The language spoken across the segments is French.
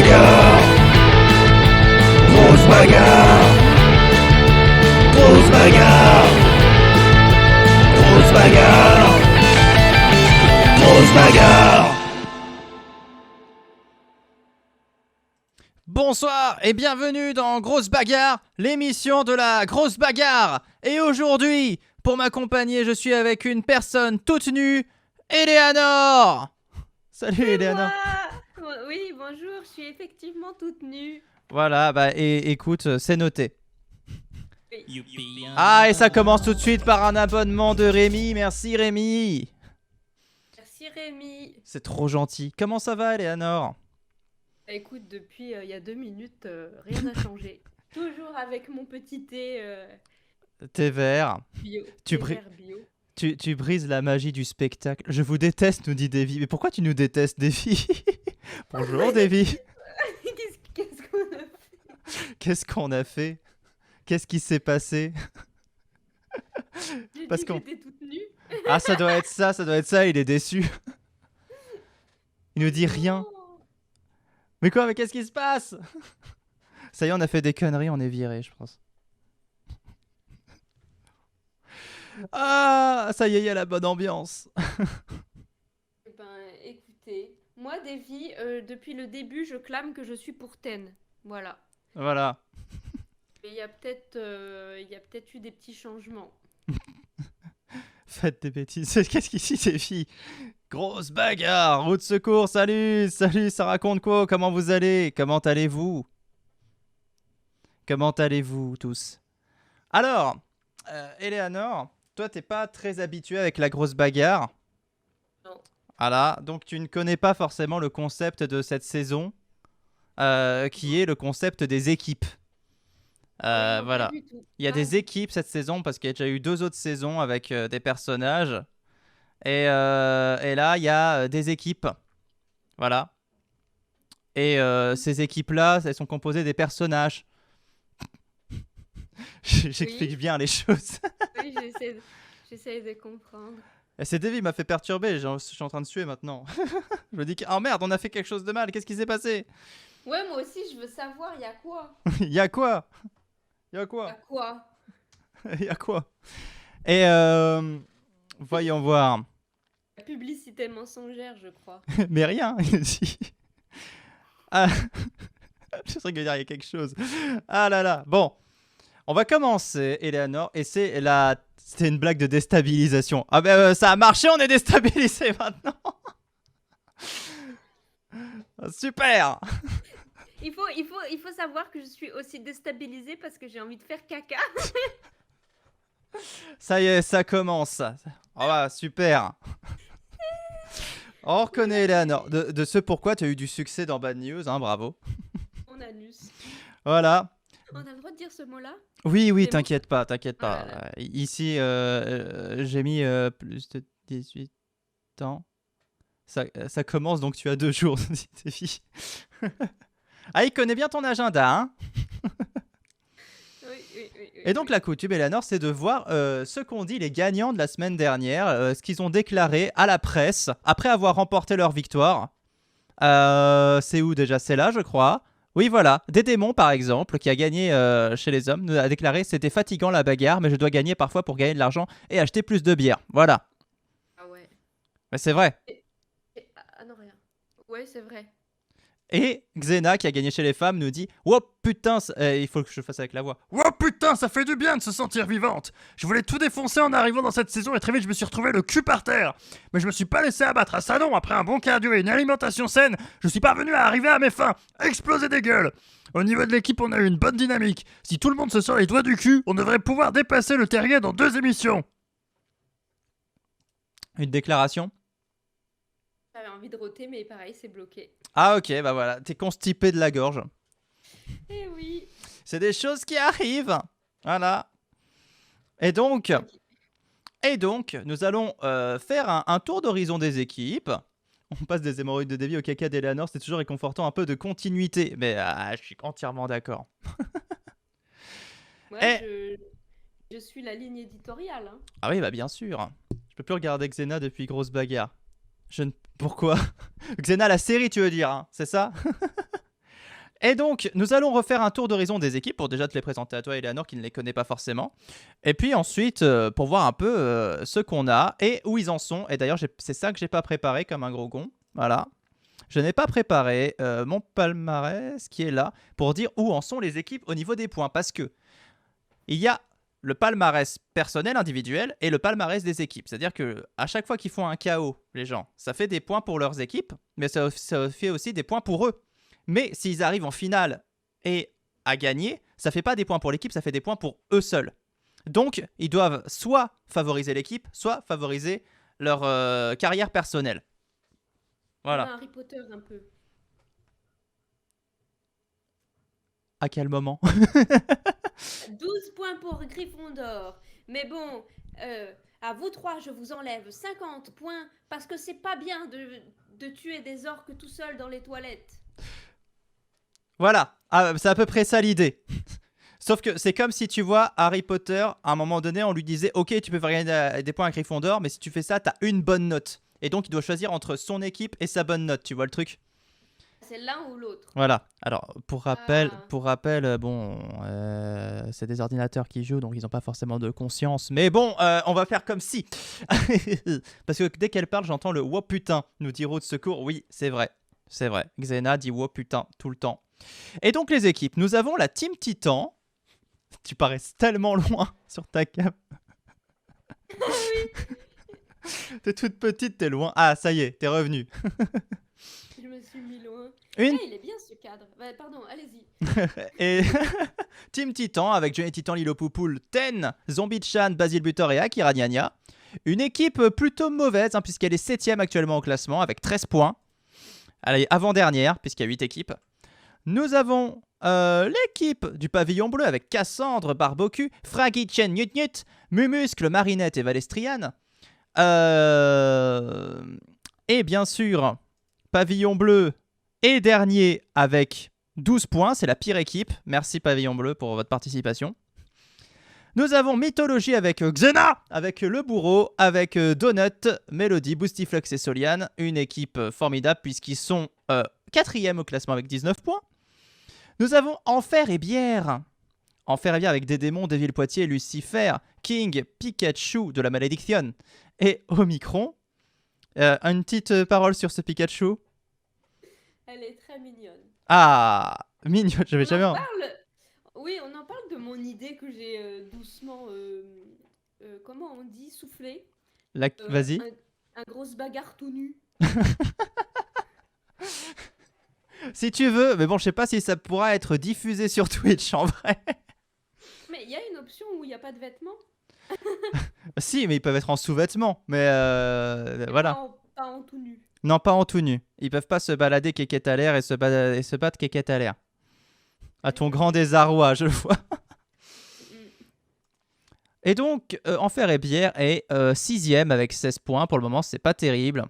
bagarre. Grosse bagarre. Grosse bagarre. Grosse bagarre. Grosse bagarre. Bonsoir et bienvenue dans Grosse Bagarre, l'émission de la grosse bagarre. Et aujourd'hui, pour m'accompagner, je suis avec une personne toute nue, Eleanor. Salut Eleanor. Oui, bonjour, je suis effectivement toute nue. Voilà, bah et écoute, c'est noté. Oui. Ah, et ça commence tout de suite par un abonnement de Rémi. Merci Rémi. Merci Rémi. C'est trop gentil. Comment ça va Eleanor? Écoute, depuis il y a 2 minutes, rien n'a changé. Toujours avec mon petit thé T'es vert. bio. Tu thé bri- vert bio. Tu brises la magie du spectacle. Je vous déteste, nous dit Davy. Mais pourquoi tu nous détestes, Davy? Bonjour Davy. Qu'est-ce qu'on a fait? Qu'est-ce qu'on a fait? Qu'est-ce qui s'est passé? J'ai Parce dit que qu'on- j'étais toute nue. Ah, ça doit être ça, il est déçu. Il nous dit rien. Oh. Mais quoi, mais qu'est-ce qui se passe? Ça y est, on a fait des conneries, on est viré, je pense. Ah, ça y est, il y a la bonne ambiance. Eh ben, écoutez, moi, Davy, depuis le début, je clame que je suis pour Ten. Voilà. Voilà. Mais il y a peut-être eu des petits changements. Faites des bêtises. Qu'est-ce qu'ici, ces filles? Grosse bagarre, route de secours, salut, ça raconte quoi? Comment vous allez? Comment allez-vous? Comment allez-vous tous? Alors, Eleanor, toi t'es pas très habituée avec la grosse bagarre. Non. Voilà, donc tu ne connais pas forcément le concept de cette saison, qui est le concept des équipes. Non, Voilà. pas du tout. Il y a Pas des équipes cette saison parce qu'il y a déjà eu 2 autres saisons avec des personnages. Et là, il y a des équipes. Voilà. Et ces équipes-là, elles sont composées des personnages. J'explique Oui. bien les choses. Oui, j'essaie de comprendre. Et c'est Davy m'a fait perturber. Je suis en train de suer maintenant. Je me dis que... Oh merde, on a fait quelque chose de mal. Qu'est-ce qui s'est passé? Ouais, moi aussi, je veux savoir, il y a quoi? Il y a quoi? Il y a Il y quoi? a quoi? Il y a quoi? Et voyons voir. La publicité mensongère, je crois. Mais rien, il dit. Ah, je sais qu'il y a quelque chose. Ah là là. Bon, on va commencer, Eleanor, et c'était une blague de déstabilisation. Ah ben ça a marché, on est déstabilisé maintenant. Super. Il faut savoir que je suis aussi déstabilisée parce que j'ai envie de faire caca. Ça y est, ça commence. Oh bah, super. On reconnaît Eleanor. De ce pourquoi tu as eu du succès dans Bad News, hein, bravo. Mon anus. Voilà. On a le droit de dire ce mot-là? Oui, C'est bon. t'inquiète pas, t'inquiète pas. Ah là là. Ici, j'ai mis plus de 18 ans. Ça commence, donc tu as 2 jours, dit tes filles. Ah, il connaît bien ton agenda, hein? Oui. Et donc la coutume, Eleanor, c'est de voir ce qu'ont dit les gagnants de la semaine dernière, ce qu'ils ont déclaré à la presse, après avoir remporté leur victoire. C'est où déjà? C'est là, je crois. Oui, voilà. Dédémon, par exemple, qui a gagné chez les hommes, nous a déclaré: c'était fatigant la bagarre, mais je dois gagner parfois pour gagner de l'argent et acheter plus de bière. Voilà. Ah ouais. Mais c'est vrai. Ah non, rien. Ouais, c'est vrai. Et Xena, qui a gagné chez les femmes, nous dit: oh putain, il faut que je fasse avec la voix. Oh putain, ça fait du bien de se sentir vivante. Je voulais tout défoncer en arrivant dans cette saison et très vite je me suis retrouvé le cul par terre. Mais je me suis pas laissé abattre à ça non, après un bon cardio et une alimentation saine, je suis parvenu à arriver à mes fins, exploser des gueules. Au niveau de l'équipe, on a eu une bonne dynamique. Si tout le monde se sort les doigts du cul, on devrait pouvoir dépasser le terrier dans 2 émissions. Une déclaration. J'avais envie de roter, mais pareil, c'est bloqué. Ah ok, bah voilà, t'es constipé de la gorge. Eh oui. C'est des choses qui arrivent. Voilà. Et donc, nous allons faire un tour d'horizon des équipes. On passe des hémorroïdes de Davy au caca d'Eleanor, c'est toujours réconfortant, un peu de continuité. Mais je suis entièrement d'accord. Moi, je suis la ligne éditoriale. Hein. Ah oui, bah bien sûr. Je peux plus regarder Xena depuis Grosse Bagarre. Pourquoi? Xena, la série, tu veux dire, hein, c'est ça? Et donc, nous allons refaire un tour d'horizon des équipes pour déjà te les présenter à toi, Eleanor, qui ne les connaît pas forcément. Et puis ensuite, pour voir un peu ce qu'on a et où ils en sont. Et d'ailleurs, c'est ça que j'ai pas préparé comme un gros con. Voilà. Je n'ai pas préparé mon palmarès qui est là pour dire où en sont les équipes au niveau des points. Parce que il y a le palmarès personnel, individuel, et le palmarès des équipes. C'est-à-dire que à chaque fois qu'ils font un KO, les gens, ça fait des points pour leurs équipes, mais ça fait aussi des points pour eux. Mais s'ils arrivent en finale et à gagner, ça fait pas des points pour l'équipe, ça fait des points pour eux seuls. Donc, ils doivent soit favoriser l'équipe, soit favoriser leur carrière personnelle. Voilà. Comme un Harry Potter un peu. À quel moment 12 points pour Gryffondor. Mais bon, à vous trois, je vous enlève 50 points parce que c'est pas bien de tuer des orques tout seul dans les toilettes. Voilà, ah, c'est à peu près ça l'idée. Sauf que c'est comme si tu vois Harry Potter, à un moment donné, on lui disait ok, tu peux faire gagner des points à Gryffondor, mais si tu fais ça, t'as une bonne note. Et donc il doit choisir entre son équipe et sa bonne note, tu vois le truc? C'est l'un ou l'autre. Voilà. Alors, pour rappel, Ah. bon, c'est des ordinateurs qui jouent, donc ils n'ont pas forcément de conscience. Mais bon, on va faire comme si. Parce que dès qu'elle parle, j'entends le « wow putain », nous dit Route Secours. Oui, c'est vrai. C'est vrai. Xena dit « wow putain » tout le temps. Et donc, les équipes. Nous avons la Team Titan. Tu parais tellement loin sur ta cam. T'es toute petite, t'es loin. Ah, ça y est, t'es revenu. Je me suis mis loin. Une Ah, il est bien ce cadre. Pardon, allez-y. Et Team Titan avec Johnny Titan, Lilo Poupoule, Ten, Zombie Chan, Basil Butor et Akira Nyanya. Une équipe plutôt mauvaise puisqu'elle est 7ème actuellement au classement avec 13 points. Elle est avant-dernière puisqu'il y a 8 équipes. Nous avons l'équipe du pavillon bleu avec Cassandre, Barbocu, Fraggy Chen, Nut Nut, Mumuscle, Marinette et Valestriane. Et bien sûr, pavillon bleu et dernier avec 12 points, c'est la pire équipe. Merci Pavillon Bleu pour votre participation. Nous avons Mythologie avec Xena, avec le bourreau, avec Donut, Melody, Boostiflux et Soliane. Une équipe formidable puisqu'ils sont 4ème au classement avec 19 points. Nous avons Enfer et Bière. Enfer et Bière avec des démons, Devil Poitiers, Lucifer, King, Pikachu de la Malédiction et Omicron. Une petite parole sur ce Pikachu. Elle est très mignonne. Ah, mignonne, j'avais jamais... Oui, on en parle de mon idée que j'ai doucement, comment on dit, soufflé. Vas-y. Un grosse bagarre tout nu. Si tu veux, mais bon, je sais pas si ça pourra être diffusé sur Twitch en vrai. Mais il y a une option où il n'y a pas de vêtements. Si, mais ils peuvent être en sous-vêtements. Mais voilà. Pas en tout nu. Non, pas en tout nu. Ils peuvent pas se balader kékette à l'air et se battre kékette à l'air. À ton grand désarroi, je vois. Et donc, Enfer et Bière est 6ème avec 16 points. Pour le moment, c'est pas terrible.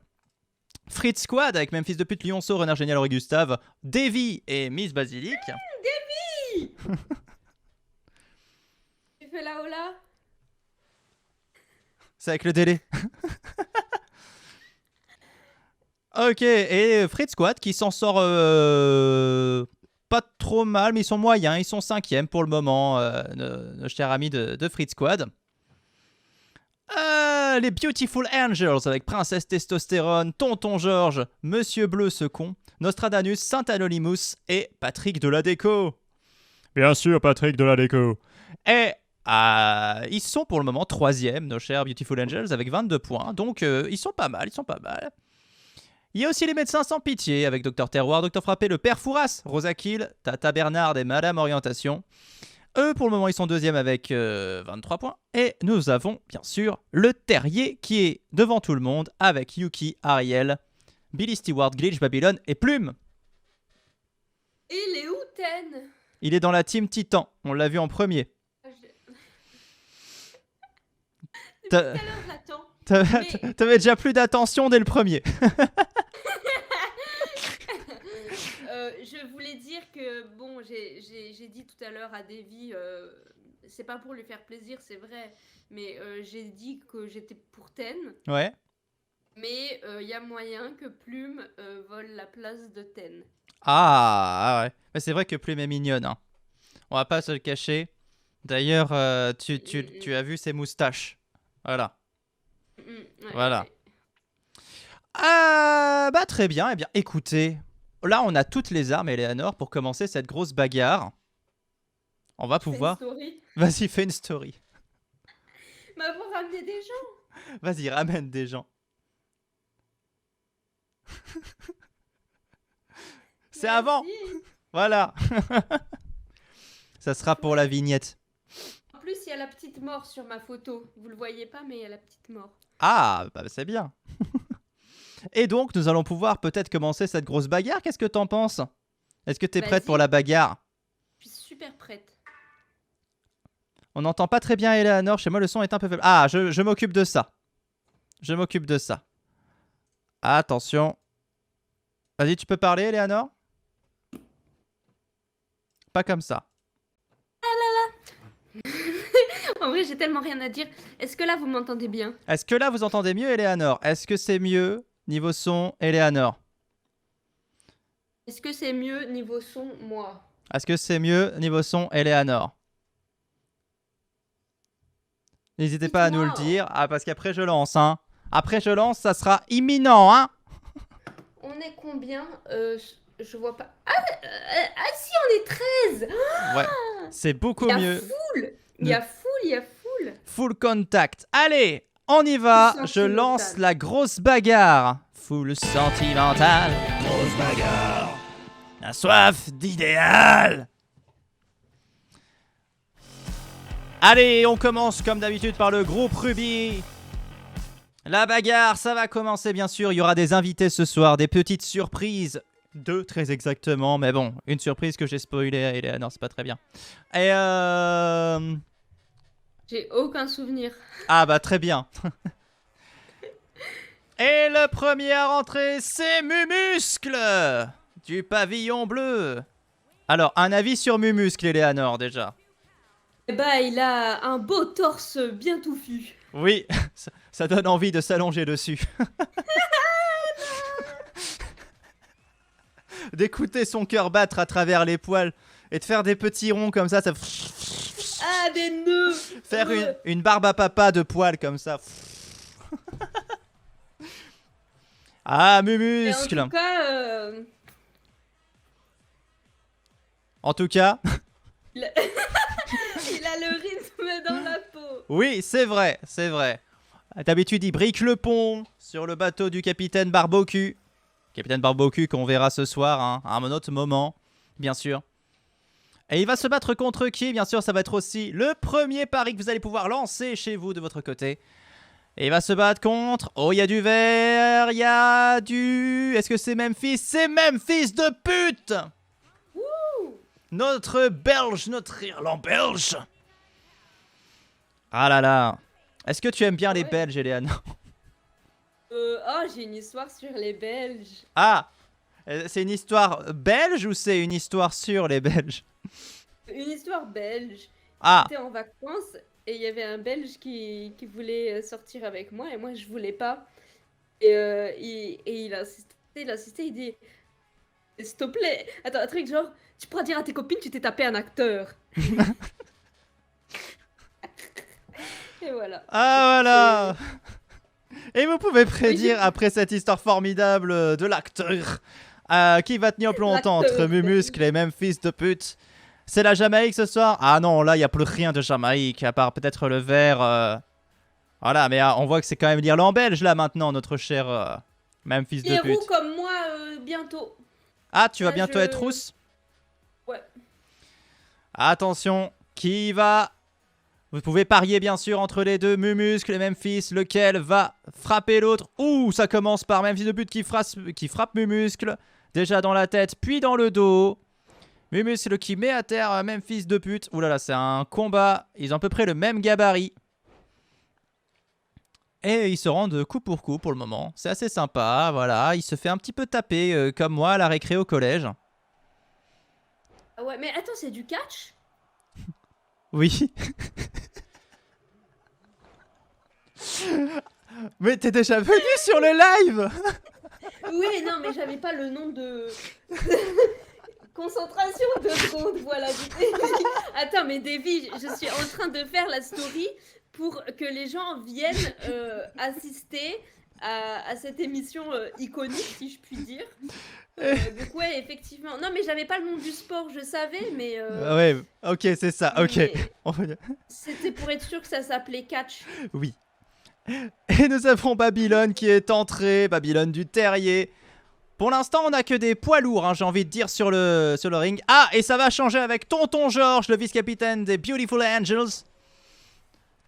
Fritz Squad avec Memphis de pute, Lionceau, Renard Génial, Henri Gustave, Davy et Miss Basilic. Davy Tu fais la hola? C'est avec le délai. Ok, et Fritz Squad qui s'en sort pas trop mal, mais ils sont moyens, ils sont 5ème pour le moment, nos chers amis de Fritz Squad. Les Beautiful Angels avec Princesse Testostérone, Tonton Georges, Monsieur Bleu ce con, Nostradamus, Saint Anonymous et Patrick de la Déco. Bien sûr, Patrick de la Déco. Et ils sont pour le moment 3ème, nos chers Beautiful Angels, avec 22 points. Donc ils sont pas mal, Il y a aussi les médecins sans pitié avec Dr Terroir, Dr Frappé, le Père Fouras, Rosa Kill, Tata Bernard et Madame Orientation. Eux, pour le moment, ils sont 2ème avec 23 points. Et nous avons, bien sûr, le Terrier qui est devant tout le monde avec Yuki, Ariel, Billy Stewart, Glitch, Babylone et Plume. Il est où, Ten? Il est dans la team Titan. On l'a vu en premier. Depuis tout à l'heure, j'attends. T'avais déjà plus d'attention dès le premier. Je voulais dire que, bon, j'ai dit tout à l'heure à Davy, c'est pas pour lui faire plaisir, c'est vrai, mais j'ai dit que j'étais pour Ten. Ouais. Mais il y a moyen que Plume vole la place de Ten. Ouais. Mais c'est vrai que Plume est mignonne. Hein. On va pas se le cacher. D'ailleurs, tu as vu ses moustaches. Voilà. Ouais, Voilà. ouais. Bah très bien. Eh bien, écoutez. Là, on a toutes les armes, Eleanor, pour commencer cette grosse bagarre. On va Fais une pouvoir... story. Vas-y, fais une story. Mais pour ramener des gens. Vas-y, ramène des gens. C'est avant. Merci. Voilà. Ça sera pour la vignette. En plus, il y a la petite mort sur ma photo. Vous le voyez pas, mais il y a la petite mort. Ah, bah c'est bien. Et donc, nous allons pouvoir peut-être commencer cette grosse bagarre. Qu'est-ce que t'en penses? Est-ce que t'es prête pour Vas-y. la bagarre? Je suis super prête. On n'entend pas très bien Eleanor. Chez moi, le son est un peu faible. Ah, je m'occupe de ça. Je m'occupe de ça. Attention. Vas-y, tu peux parler, Eleanor? Pas comme ça. En vrai, j'ai tellement rien à dire. Est-ce que là, vous m'entendez bien? Est-ce que là, vous entendez mieux, Eleanor? Est-ce que c'est mieux niveau son, Eleanor? Est-ce que c'est mieux niveau son, moi? Est-ce que c'est mieux niveau son, Eleanor? N'hésitez pas à nous le Dites-moi. dire. Ah, parce qu'après, je lance, hein. Après, je lance, ça sera imminent, hein. On est combien? Je vois pas. Ah si, on est 13! Ouais, c'est beaucoup Il y a mieux. full! Il y a full, il y a full! Full contact. Allez, on y va. Full Je lance sentimental. la grosse bagarre. Full sentimental. Grosse bagarre. La soif d'idéal. Allez, on commence comme d'habitude par le groupe Ruby. La bagarre, ça va commencer bien sûr. Il y aura des invités ce soir, des petites surprises. 2 très exactement, mais bon, une surprise que j'ai spoilée. Non, c'est pas très bien. Et J'ai aucun souvenir. Ah bah très bien. Et le premier à rentrer, c'est Mumuscle du pavillon bleu. Alors, un avis sur Mumuscle, Eleanor, déjà. Eh bah, il a un beau torse bien touffu. Oui, ça donne envie de s'allonger dessus. D'écouter son cœur battre à travers les poils et de faire des petits ronds comme ça. Ah, des nœuds! Faire une barbe à papa de poils comme ça. Ah, Et en Mumuscle. tout cas, En tout cas, il a... il a le rythme dans la peau. oui, c'est vrai, c'est vrai. D'habitude, il brique le pont sur le bateau du capitaine Barbocue. Capitaine Barbocue qu'on verra ce soir, hein, à un autre moment, bien sûr. Et il va se battre contre qui? Bien sûr, ça va être aussi le premier pari que vous allez pouvoir lancer chez vous de votre côté. Et il va se battre contre... Oh, il y a du vert, il y a du... Est-ce que c'est Memphis? C'est Memphis de pute! Notre Belge, notre Irland belge. Ah là là. Est-ce que tu aimes bien les Ouais. Belges, Eleanor? Oh, j'ai une histoire sur les Belges. Ah, c'est une histoire belge ou c'est une histoire sur les Belges? Une histoire belge. Ah, J'étais en vacances et il y avait un Belge qui voulait sortir avec moi et moi je voulais pas. Et il insistait, il dit s'il te plaît, attends, un truc genre, tu pourras dire à tes copines, tu t'es tapé un acteur. Et voilà. ah voilà. Et vous pouvez prédire, après cette histoire formidable de l'acteur, qui va tenir plus longtemps entre L'acteur Mumuscle et Memphis de pute. C'est la Jamaïque ce soir? Ah non, là, il n'y a plus rien de Jamaïque, à part peut-être le vert. Voilà, mais on voit que c'est quand même l'Irlande belge, là, maintenant, notre cher Memphis de Et pute. roux comme moi bientôt. Ah, tu vas Ah, bientôt être rousse? Ouais. Attention, qui va... Vous pouvez parier bien sûr entre les deux, Mumuscle et Memphis, lequel va frapper l'autre. Ouh, ça commence par Memphis de pute qui frappe Mumuscle, déjà dans la tête, puis dans le dos. Mumuscle qui met à terre Memphis de pute. Ouh là là, c'est un combat, ils ont à peu près le même gabarit. Et ils se rendent coup pour le moment. C'est assez sympa, voilà. Il se fait un petit peu taper, comme moi, à la récré au collège. Ah ouais, mais attends, c'est du catch? Oui. Mais t'es déjà venu sur le live. Oui, non, mais j'avais pas le nom de... Concentration, 2 secondes, voilà. Attends, mais Davy, je suis en train de faire la story pour que les gens viennent assister à cette émission iconique, si je puis dire. Donc ouais, effectivement. Non, mais j'avais pas le nom du sport, je savais, mais... Ouais, ok, c'est ça, ok. mais c'était pour être sûr que ça s'appelait catch. Oui. Et nous avons Babylone qui est entrée, Babylone du Terrier. Pour l'instant, on n'a que des poids lourds, hein, j'ai envie de dire, sur le ring. Ah, et ça va changer avec Tonton George, le vice-capitaine des Beautiful Angels.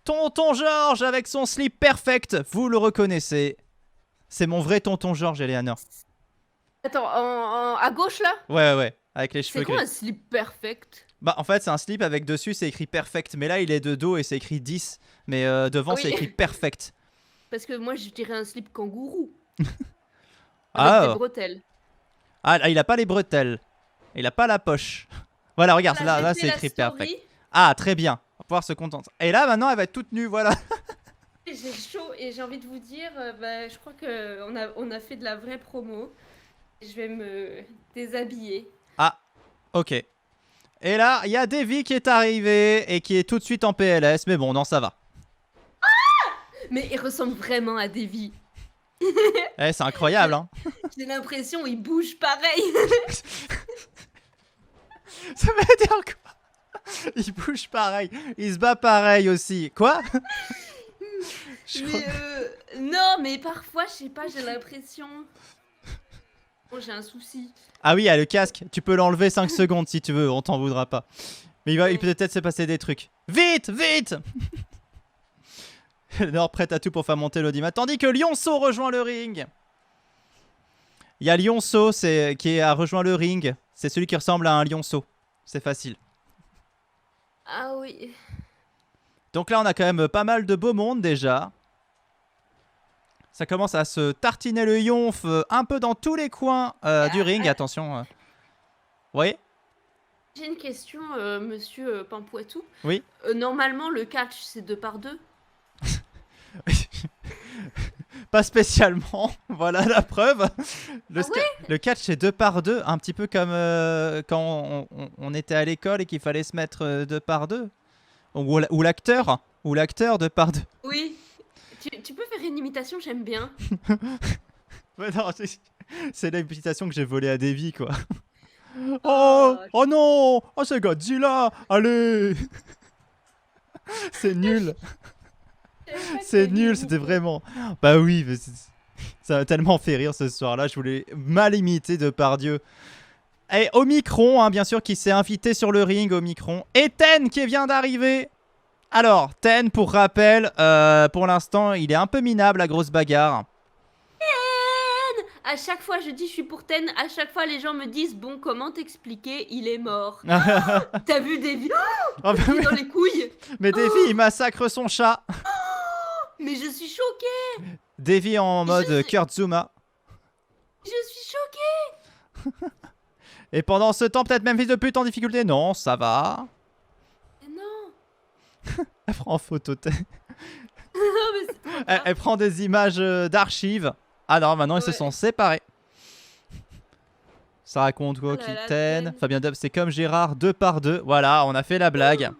Tonton George avec son slip perfect, vous le reconnaissez. C'est mon vrai Tonton George, Eleanor. Attends, à gauche, là? Ouais, avec les cheveux C'est quoi gris. un slip perfect? Bah, en fait, c'est un slip avec dessus, c'est écrit perfect. Mais là, il est de dos et c'est écrit 10. Mais devant, Oui. c'est écrit perfect. Parce que moi, je dirais un slip kangourou. Ah. Avec des bretelles. Ah, il a pas les bretelles. Il a pas la poche. Voilà, regarde, Voilà, là j'ai c'est fait la écrit story. perfect. Ah, très bien. On va pouvoir se contenter. Et là, maintenant, elle va être toute nue, voilà. J'ai chaud et j'ai envie de vous dire, je crois qu'on a fait de la vraie promo. Je vais me déshabiller. Ah, ok. Et là, il y a Davy qui est arrivé et qui est tout de suite en PLS. Mais bon, non, ça va. Mais il ressemble vraiment à Davy. Eh, c'est incroyable, hein. J'ai l'impression il bouge pareil. Ça veut dire quoi? Il bouge pareil. Il se bat pareil aussi. Quoi? Mais non, mais parfois, je sais pas, j'ai l'impression... Bon, j'ai un souci. Ah oui, il y a le casque. Tu peux l'enlever 5 secondes si tu veux. On t'en voudra pas. Mais il peut peut-être se passer des trucs. Vite, vite. Nord prête à tout pour faire monter l'audimat. Tandis que Lionceau rejoint le ring. Il y a Lionceau qui a rejoint le ring. C'est celui qui ressemble à un lionceau. C'est facile. Ah oui. Donc là, on a quand même pas mal de beau monde déjà. Ça commence à se tartiner le yonf un peu dans tous les coins du ring. Attention. Vous voyez? J'ai une question, monsieur Pampoitou. Oui. Normalement, le catch, c'est 2 par 2. Pas spécialement, voilà la preuve. ouais Le catch c'est 2 par 2, un petit peu comme quand on était à l'école et qu'il fallait se mettre 2 par 2. Ou l'acteur 2 par 2. Oui. Tu peux faire une imitation, j'aime bien. Ouais, non, c'est l'imitation que j'ai volée à Davy, quoi. Oh non, oh c'est Godzilla, allez. C'est nul. C'est nul, c'était vraiment... Bah oui, mais ça m'a tellement fait rire ce soir-là. Je voulais mal imiter Depardieu. Et Omicron, hein, bien sûr, qui s'est invité sur le ring, Omicron. Et Ten qui vient d'arriver. Alors, Ten, pour rappel, pour l'instant, il est un peu minable, la grosse bagarre. Ten. À chaque fois, je dis je suis pour Ten. À chaque fois, les gens me disent bon, comment t'expliquer? Il est mort. T'as vu Davy? Oh, bah Il est oui. dans les couilles. Mais Davy, il massacre son chat. Mais je suis choquée. Davy en mode Kurt Zuma. Je suis choquée. Et pendant ce temps, peut-être même fils de pute en difficulté. Non, ça va. Non. Elle prend en photo. Non, mais c'est trop grave. Elle prend des images d'archives. Ah non, maintenant ils se Ouais. sont séparés. Ça raconte quoi, Oh là là, Ten Ten. Fabien Dub, c'est comme Gérard, 2 par 2. Voilà, on a fait la blague.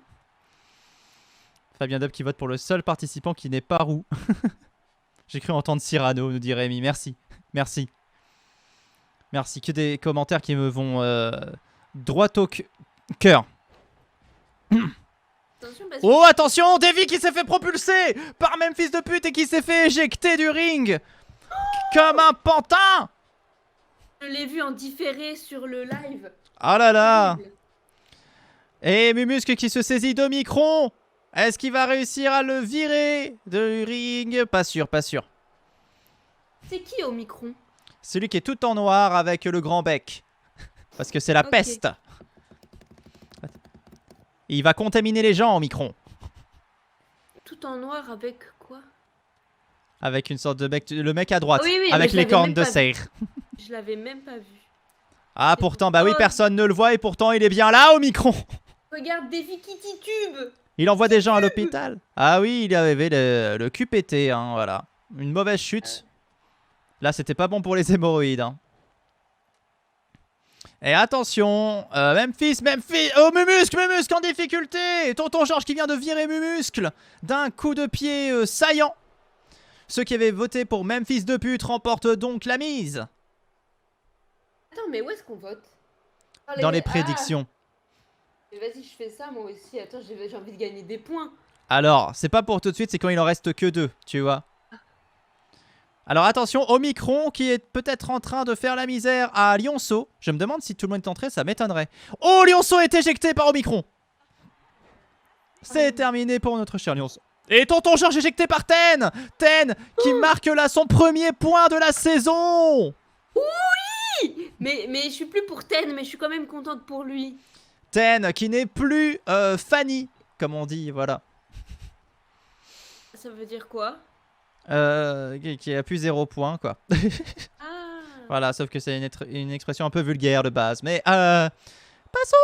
Fabien Dub qui vote pour le seul participant qui n'est pas roux. J'ai cru entendre Cyrano, nous dit Rémi. Merci. Merci. Merci. Que des commentaires qui me vont droit au cœur. Attention, parce que Oh, attention, Davy qui s'est fait propulser par même fils de pute et qui s'est fait éjecter du ring. Comme un pantin. je l'ai vu en différé sur le live. Ah là là. Horrible. Et Mumusque qui se saisit d'Omicron. Est-ce qu'il va réussir à le virer du ring? Pas sûr, pas sûr. C'est qui Omicron? Celui qui est tout en noir avec le grand bec. Parce que c'est la Ok. peste. Il va contaminer les gens, Omicron. Tout en noir avec quoi? Avec une sorte de bec. Le mec à droite. Oui, oui, avec mais je les l'avais cornes même de pas vu. serre. Je l'avais même pas vu. Ah, pourtant, bah oui, Oh. personne ne le voit et pourtant il est bien là, Omicron. Regarde Davy qui titube. Il envoie des gens à l'hôpital. Ah oui, il avait le cul pété, hein, voilà. Une mauvaise chute. Là, c'était pas bon pour les hémorroïdes. Hein. Et attention, Memphis, oh Mumuscle en difficulté. Tonton Georges qui vient de virer Mumuscle d'un coup de pied saillant. Ceux qui avaient voté pour Memphis de pute remportent donc la mise. Attends, mais où est-ce qu'on vote? Dans les prédictions. Ah, vas-y, je fais ça moi aussi. Attends, j'ai envie de gagner des points. Alors, c'est pas pour tout de suite, c'est quand il en reste que 2, tu vois. Alors attention, Omicron qui est peut-être en train de faire la misère à Lionceau. Je me demande si tout le monde est entré, ça m'étonnerait. Oh, Lionceau est éjecté par Omicron. C'est terminé pour notre cher Lionceau. Et Tonton Georges éjecté par Ten. Ten qui marque là son premier point de la saison. Oui. Mais je suis plus pour Ten, mais je suis quand même contente pour lui. Ten qui n'est plus Fanny, comme on dit, voilà. Ça veut dire quoi? Qui a plus 0 points, quoi. Ah. Voilà, sauf que c'est une expression un peu vulgaire de base. Mais, passons.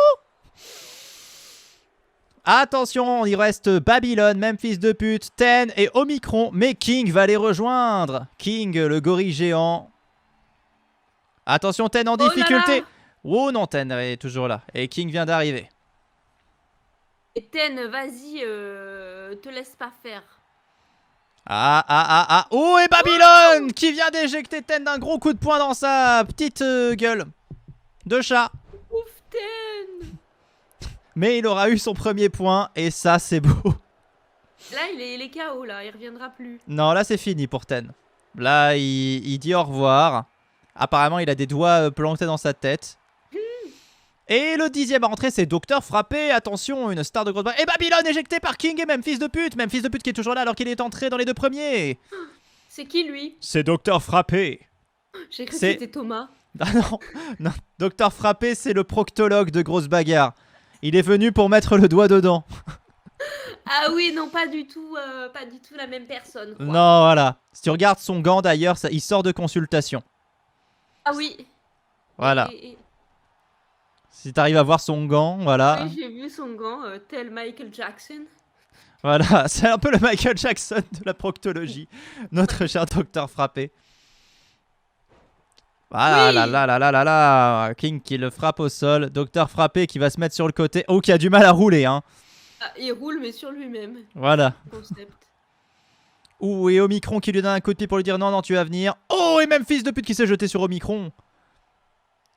Attention, il reste Babylone, Memphis de pute, Ten et Omicron. Mais King va les rejoindre. King, le gorille géant. Attention, Ten en difficulté. Oh non, Ten est toujours là. Et King vient d'arriver. Et Ten, vas-y, te laisse pas faire. Oh, et Babylone qui vient d'éjecter Ten d'un gros coup de poing dans sa petite gueule de chat. Ouf, Ten. Mais il aura eu son premier point et ça, c'est beau. Là, il est KO, là, il reviendra plus. Non, là, c'est fini pour Ten. Là, il dit au revoir. Apparemment, il a des doigts plantés dans sa tête. Et le 10e à rentrer, c'est Docteur Frappé. Attention, une star de grosse barre. Et Babylone éjecté par King et Memphis de pute. Memphis de pute qui est toujours là alors qu'il est entré dans les 2 premiers. C'est qui, lui? C'est Docteur Frappé. J'ai cru que c'était Thomas. Ah non. Docteur Frappé, c'est le proctologue de grosse bagarre. Il est venu pour mettre le doigt dedans. Ah oui, non, pas du tout la même personne, quoi. Non, voilà. Si tu regardes son gant d'ailleurs, il sort de consultation. Ah oui. Voilà. Si t'arrives à voir son gant, voilà. Oui, j'ai vu son gant, tel Michael Jackson. Voilà, c'est un peu le Michael Jackson de la proctologie. Notre cher Docteur Frappé. Voilà, Oui. là. King qui le frappe au sol. Docteur Frappé qui va se mettre sur le côté. Oh, qui a du mal à rouler, hein. Ah, il roule, mais sur lui-même. Voilà. Concept. Ouh, et Omicron qui lui donne un coup de pied pour lui dire non, tu vas venir. Oh, et Memphis de pute qui s'est jeté sur Omicron.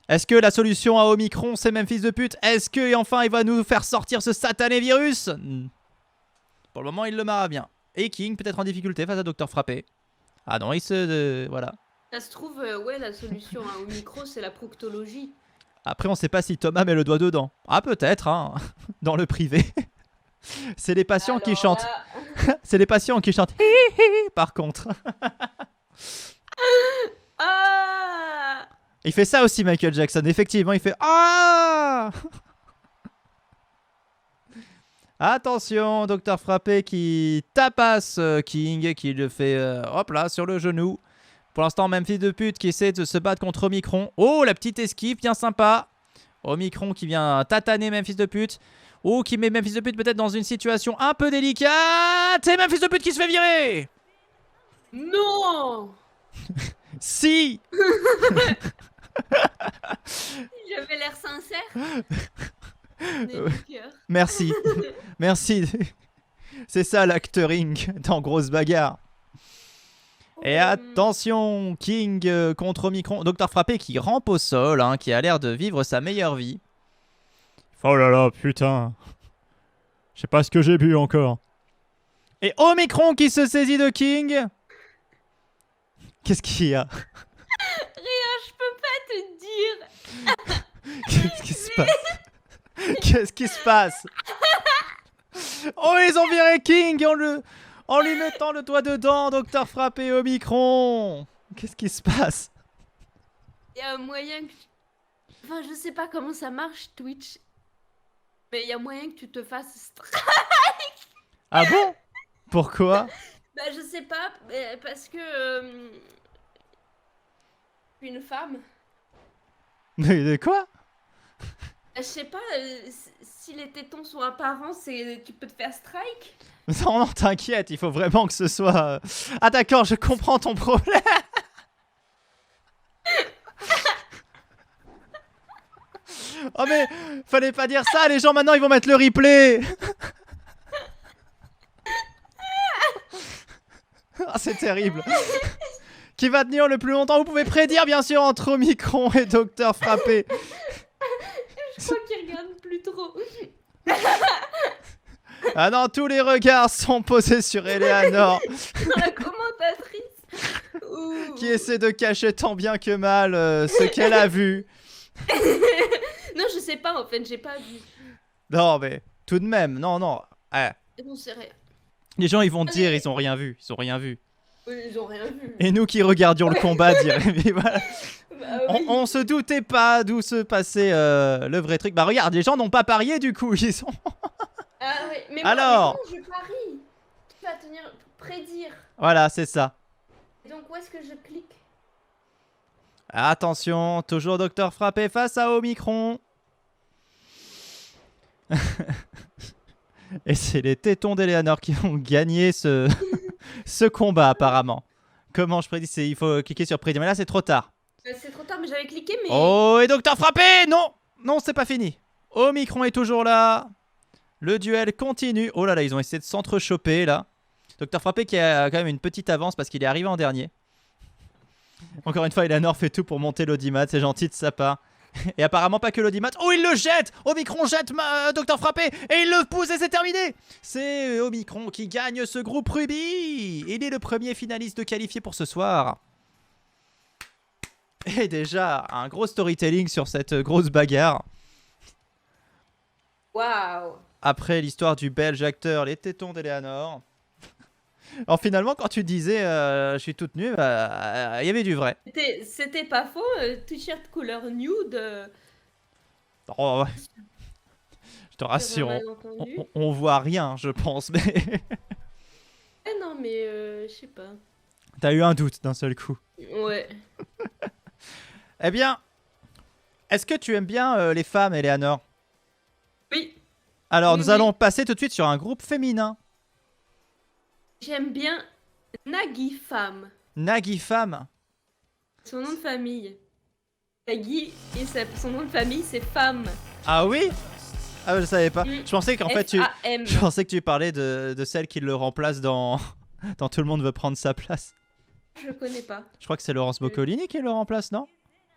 Est-ce que la solution à Omicron, c'est Memphis de pute? Est-ce que enfin il va nous faire sortir ce satané virus? Pour le moment, il le marre bien. Et King, peut-être en difficulté face à Docteur Frappé. Ah non, il se... voilà. Ça se trouve, ouais, la solution au micro, c'est la proctologie. Après, on sait pas si Thomas met le doigt dedans. Ah, peut-être, hein. Dans le privé. C'est les patients qui chantent. C'est les patients qui chantent. Par contre. Ah. Il fait ça aussi, Michael Jackson. Effectivement, il fait ah. Attention, Docteur Frappé qui tapasse King, qui le fait hop là sur le genou. Pour l'instant, Memphis de pute qui essaie de se battre contre Omicron. Oh, la petite esquive, bien sympa. Omicron qui vient tataner Memphis de pute. Oh, qui met Memphis de pute peut-être dans une situation un peu délicate. Et Memphis de pute qui se fait virer. Non. Si. J'avais l'air sincère. Merci. Merci. C'est ça l'acteuring dans Grosse Bagarre. Et attention, King contre Omicron. Docteur Frappé qui rampe au sol, hein, qui a l'air de vivre sa meilleure vie. Oh là là, putain. Je sais pas ce que j'ai bu encore. Et Omicron qui se saisit de King. Qu'est-ce qu'il y a? Rien, je peux pas te dire. Qu'est-ce qui se passe? Qu'est-ce qui se passe? Oh, ils ont viré King en lui mettant le doigt dedans, Docteur Frappé Omicron. Qu'est-ce qui se passe? Il y a un moyen que... Enfin, je sais pas comment ça marche, Twitch. Mais il y a moyen que tu te fasses strike. Ah bon? Pourquoi? Bah, je sais pas, parce que... une femme. De quoi? Je sais pas, si les tétons sont apparents, tu peux te faire strike. Non, non, t'inquiète, il faut vraiment que ce soit... Ah d'accord, je comprends ton problème. Oh mais, fallait pas dire ça, les gens maintenant ils vont mettre le replay. Ah, c'est terrible. Qui va tenir le plus longtemps? Vous pouvez prédire bien sûr entre Omicron et Docteur Frappé. Je crois qu'ils regardent plus trop. Ah non, tous les regards sont posés sur Eleanor, La commentatrice. Ouh. qui essaie de cacher tant bien que mal ce qu'elle a vu. Non, je sais pas en fait, j'ai pas vu. Non mais, tout de même, non, non. J'en sais rien. Les gens ils vont te dire ils ont rien vu, ils ont rien vu. Ils ont rien vu. Et nous qui regardions le combat diraient mais voilà. Bah oui. On se doutait pas d'où se passait le vrai truc. Bah regarde, les gens n'ont pas parié du coup, ils sont... Ah oui, mais Alors. moi, je parie. Tu vas tenir, prédire. Voilà, c'est ça. Donc où est-ce que je clique? Attention, toujours Docteur Frappé face à Omicron. Et c'est les tétons d'Eleanor qui ont gagné ce combat apparemment. Comment je prédis? Il faut cliquer sur prédire, mais là c'est trop tard. C'est trop tard, mais j'avais cliqué, mais... Oh, et Docteur Frappé! Non! Non, c'est pas fini. Omicron est toujours là. Le duel continue. Oh là là, ils ont essayé de s'entrechoper là. Docteur Frappé qui a quand même une petite avance parce qu'il est arrivé en dernier. Encore une fois, Eleanor fait tout pour monter l'audimat. C'est gentil de sa part. Et apparemment pas que l'audimat. Oh, il le jette! Omicron jette Docteur Frappé et il le pousse et c'est terminé. C'est Omicron qui gagne ce groupe Ruby. Il est le premier finaliste de qualifié pour ce soir. Et déjà, un gros storytelling sur cette grosse bagarre. Waouh. Après l'histoire du belge acteur Les Tétons d'Eleanor. Alors finalement, quand tu disais je suis toute nue, il y avait du vrai. C'était pas faux, t-shirt couleur nude. Oh, ouais. Je te rassure, on voit rien, je pense. Mais Eh non, mais je sais pas. t'as eu un doute d'un seul coup. Ouais. Eh bien, est-ce que tu aimes bien les femmes, Eleanor? Oui. Alors, Oui, nous oui. allons passer tout de suite sur un groupe féminin. J'aime bien Nagui Femme. Nagui Femme. Son nom de famille. Nagui, et son nom de famille, c'est Femme. Ah oui? Ah, je savais pas. Je pensais qu'en fait, F-A-M. je pensais que tu parlais de celle qui le remplace dans Tout le monde veut prendre sa place. Je connais pas. Je crois que c'est Laurence Boccolini qui le remplace, non?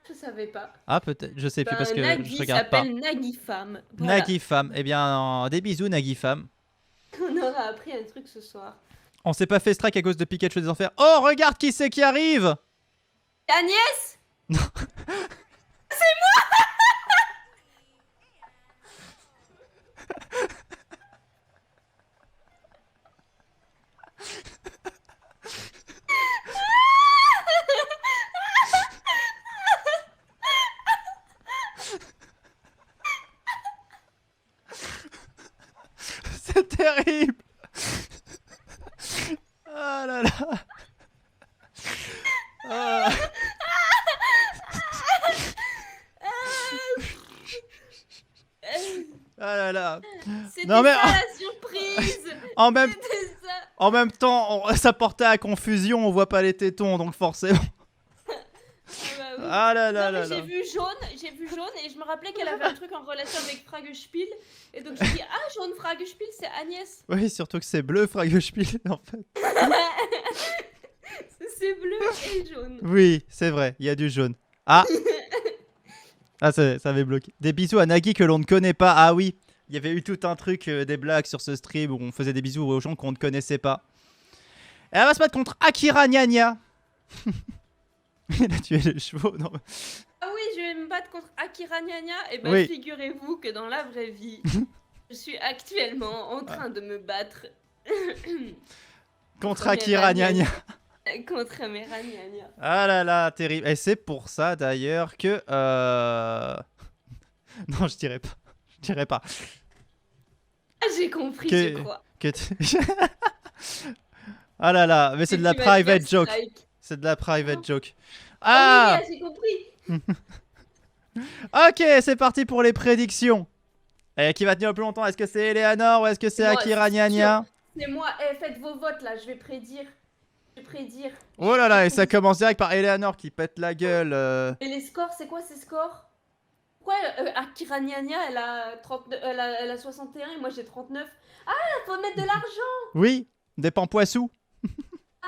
Je savais pas. Ah, peut-être, je sais plus parce que Nagui je regarde pas. s'appelle Nagui Femme. Voilà. Nagui Femme. Eh bien, des bisous, Nagui Femme. On aura appris un truc ce soir. On s'est pas fait strike à cause de Pikachu des Enfers. Oh, regarde qui c'est qui arrive! Agnès. C'est terrible! Ah là là! Ah. Ah là là! C'était Non, mais- ça la surprise. En même, C'était ça. en même temps, ça portait à confusion, on voit pas les tétons, donc forcément. Ah bah oui. Ah là là Non, là mais là! j'ai vu jaune et je me rappelais qu'elle avait un truc en relation avec Fragespiel et donc j'ai dit ah jaune Fragespiel c'est Agnès. Oui, surtout que c'est bleu, Fragespiel, en fait. C'est bleu et jaune. Oui, c'est vrai, il y a du jaune. Ah! Ah, ça avait bloqué. Des bisous à Nagui que l'on ne connaît pas. Ah oui, il y avait eu tout un truc, des blagues sur ce stream où on faisait des bisous aux gens qu'on ne connaissait pas. Et elle va se battre contre Akira Nyanya. Il a tué les chevaux, non? Ah oui, je vais me battre contre Akira Nyanya et ben Oui. figurez-vous que dans la vraie vie, je suis actuellement en train de me battre Contre Contre Akira Nyanya. Nyanya. contre Amira Nyanya. Ah là là, terrible. Et c'est pour ça d'ailleurs que... Non, je dirais pas. Je dirais pas. Ah j'ai compris, Que- je crois. Que Ah là là, mais c'est Et de la tu vas te private faire joke. strike. C'est de la private joke. Ah Ah, oui, j'ai compris. Ok, c'est parti pour les prédictions. Et qui va tenir le plus longtemps? Est-ce que c'est Eleanor ou est-ce que c'est Moi, Akira c'est Gna Gna? sûr. C'est moi. Eh, faites vos votes là, je vais prédire. Je vais prédire. Oh là là, et ça Je- commence direct par Eleanor qui pète la gueule. Et les scores, c'est quoi ces scores? Pourquoi Akira Nya, elle a 39, elle a 61 et moi j'ai 39. Ah, faut mettre de l'argent. Oui, des pampoissous. Ah,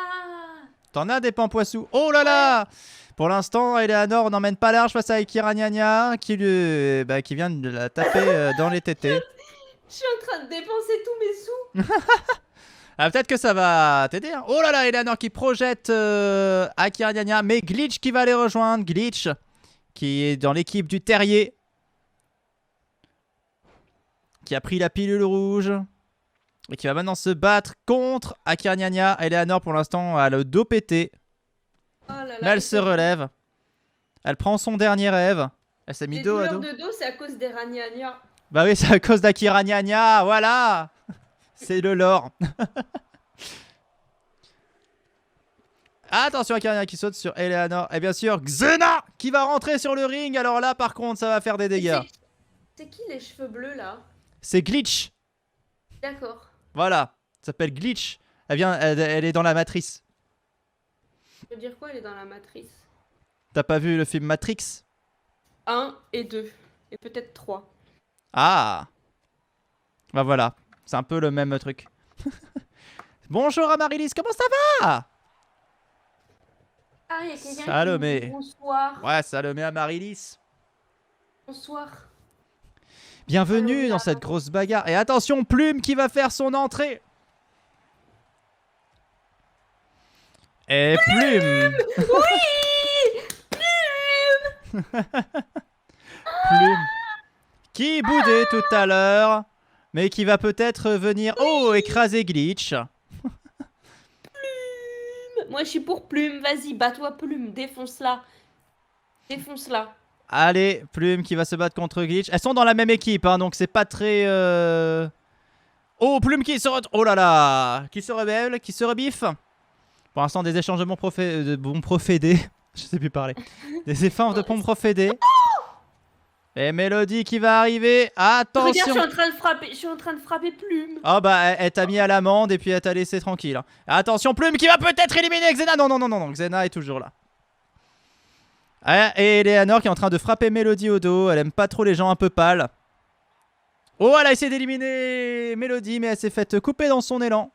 T'en as des pampoissous. Oh là là! Pour l'instant, Eleanor n'emmène pas large face à Akira Gna Gna qui vient de la taper dans les tétés. je suis en train de dépenser tous mes sous. Ah, peut-être que ça va t'aider. Hein. Oh là là, Eleanor qui projette Akira Gna Gna, mais Glitch qui va les rejoindre. Glitch qui est dans l'équipe du terrier. Qui a pris la pilule rouge. Et qui va maintenant se battre contre Akira Gna Gna. Eleanor pour l'instant a le dos pété. Oh là là, Mais elle et se c'est- relève. Elle prend son dernier rêve. Elle s'est mis Les dos à douleurs dos. de dos, c'est à cause des ragnagnas. Bah oui, c'est à cause d'Akira Gna Gna. Voilà. C'est le lore. Attention, Akira Gna Gna qui saute sur Eleanor. Et bien sûr, Xena qui va rentrer sur le ring. Alors là, par contre, ça va faire des dégâts. C'est qui les cheveux bleus là? C'est Glitch. D'accord. Voilà. Ça s'appelle Glitch. Elle est dans la matrice. Ça veut dire quoi, elle est dans la matrice? T'as pas vu le film Matrix? 1 et 2. Et peut-être 3. Ah. Bah voilà. C'est un peu le même truc. Bonjour Amaryllis, comment ça va? Ah, il y a quelqu'un Salomé. qui me dit bonsoir. Ouais, Salomé Amaryllis. Bonsoir. Bienvenue Salomé dans cette grosse bagarre. Et attention, Plume qui va faire son entrée. Et Plume. Plume. Qui boudait tout à l'heure. Mais qui va peut-être venir. Oh, écraser Glitch. Moi, je suis pour Plume. Vas-y, bats-toi, Plume. Défonce-la. Défonce-la. Allez, Plume qui va se battre contre Glitch. Elles sont dans la même équipe, hein, donc c'est pas très... Oh, Plume qui se... Oh là là. Qui se rebelle, qui se rebiffe. Pour l'instant, des échanges de bons procédés. Je sais plus parler. Des efforts de bons procédés. Et Mélodie qui va arriver. Regarde, je Attention. suis en train de frapper. Je suis en train de frapper Plume. Oh bah, elle t'a mis à l'amende et puis elle t'a laissé tranquille. Hein. Attention, Plume qui va peut-être éliminer Xena. Non, non, non, non, non. Xena est toujours là. Ah, et Eleanor qui est en train de frapper Mélodie au dos. Elle aime pas trop les gens un peu pâles. Oh, elle a essayé d'éliminer Mélodie, mais elle s'est faite couper dans son élan.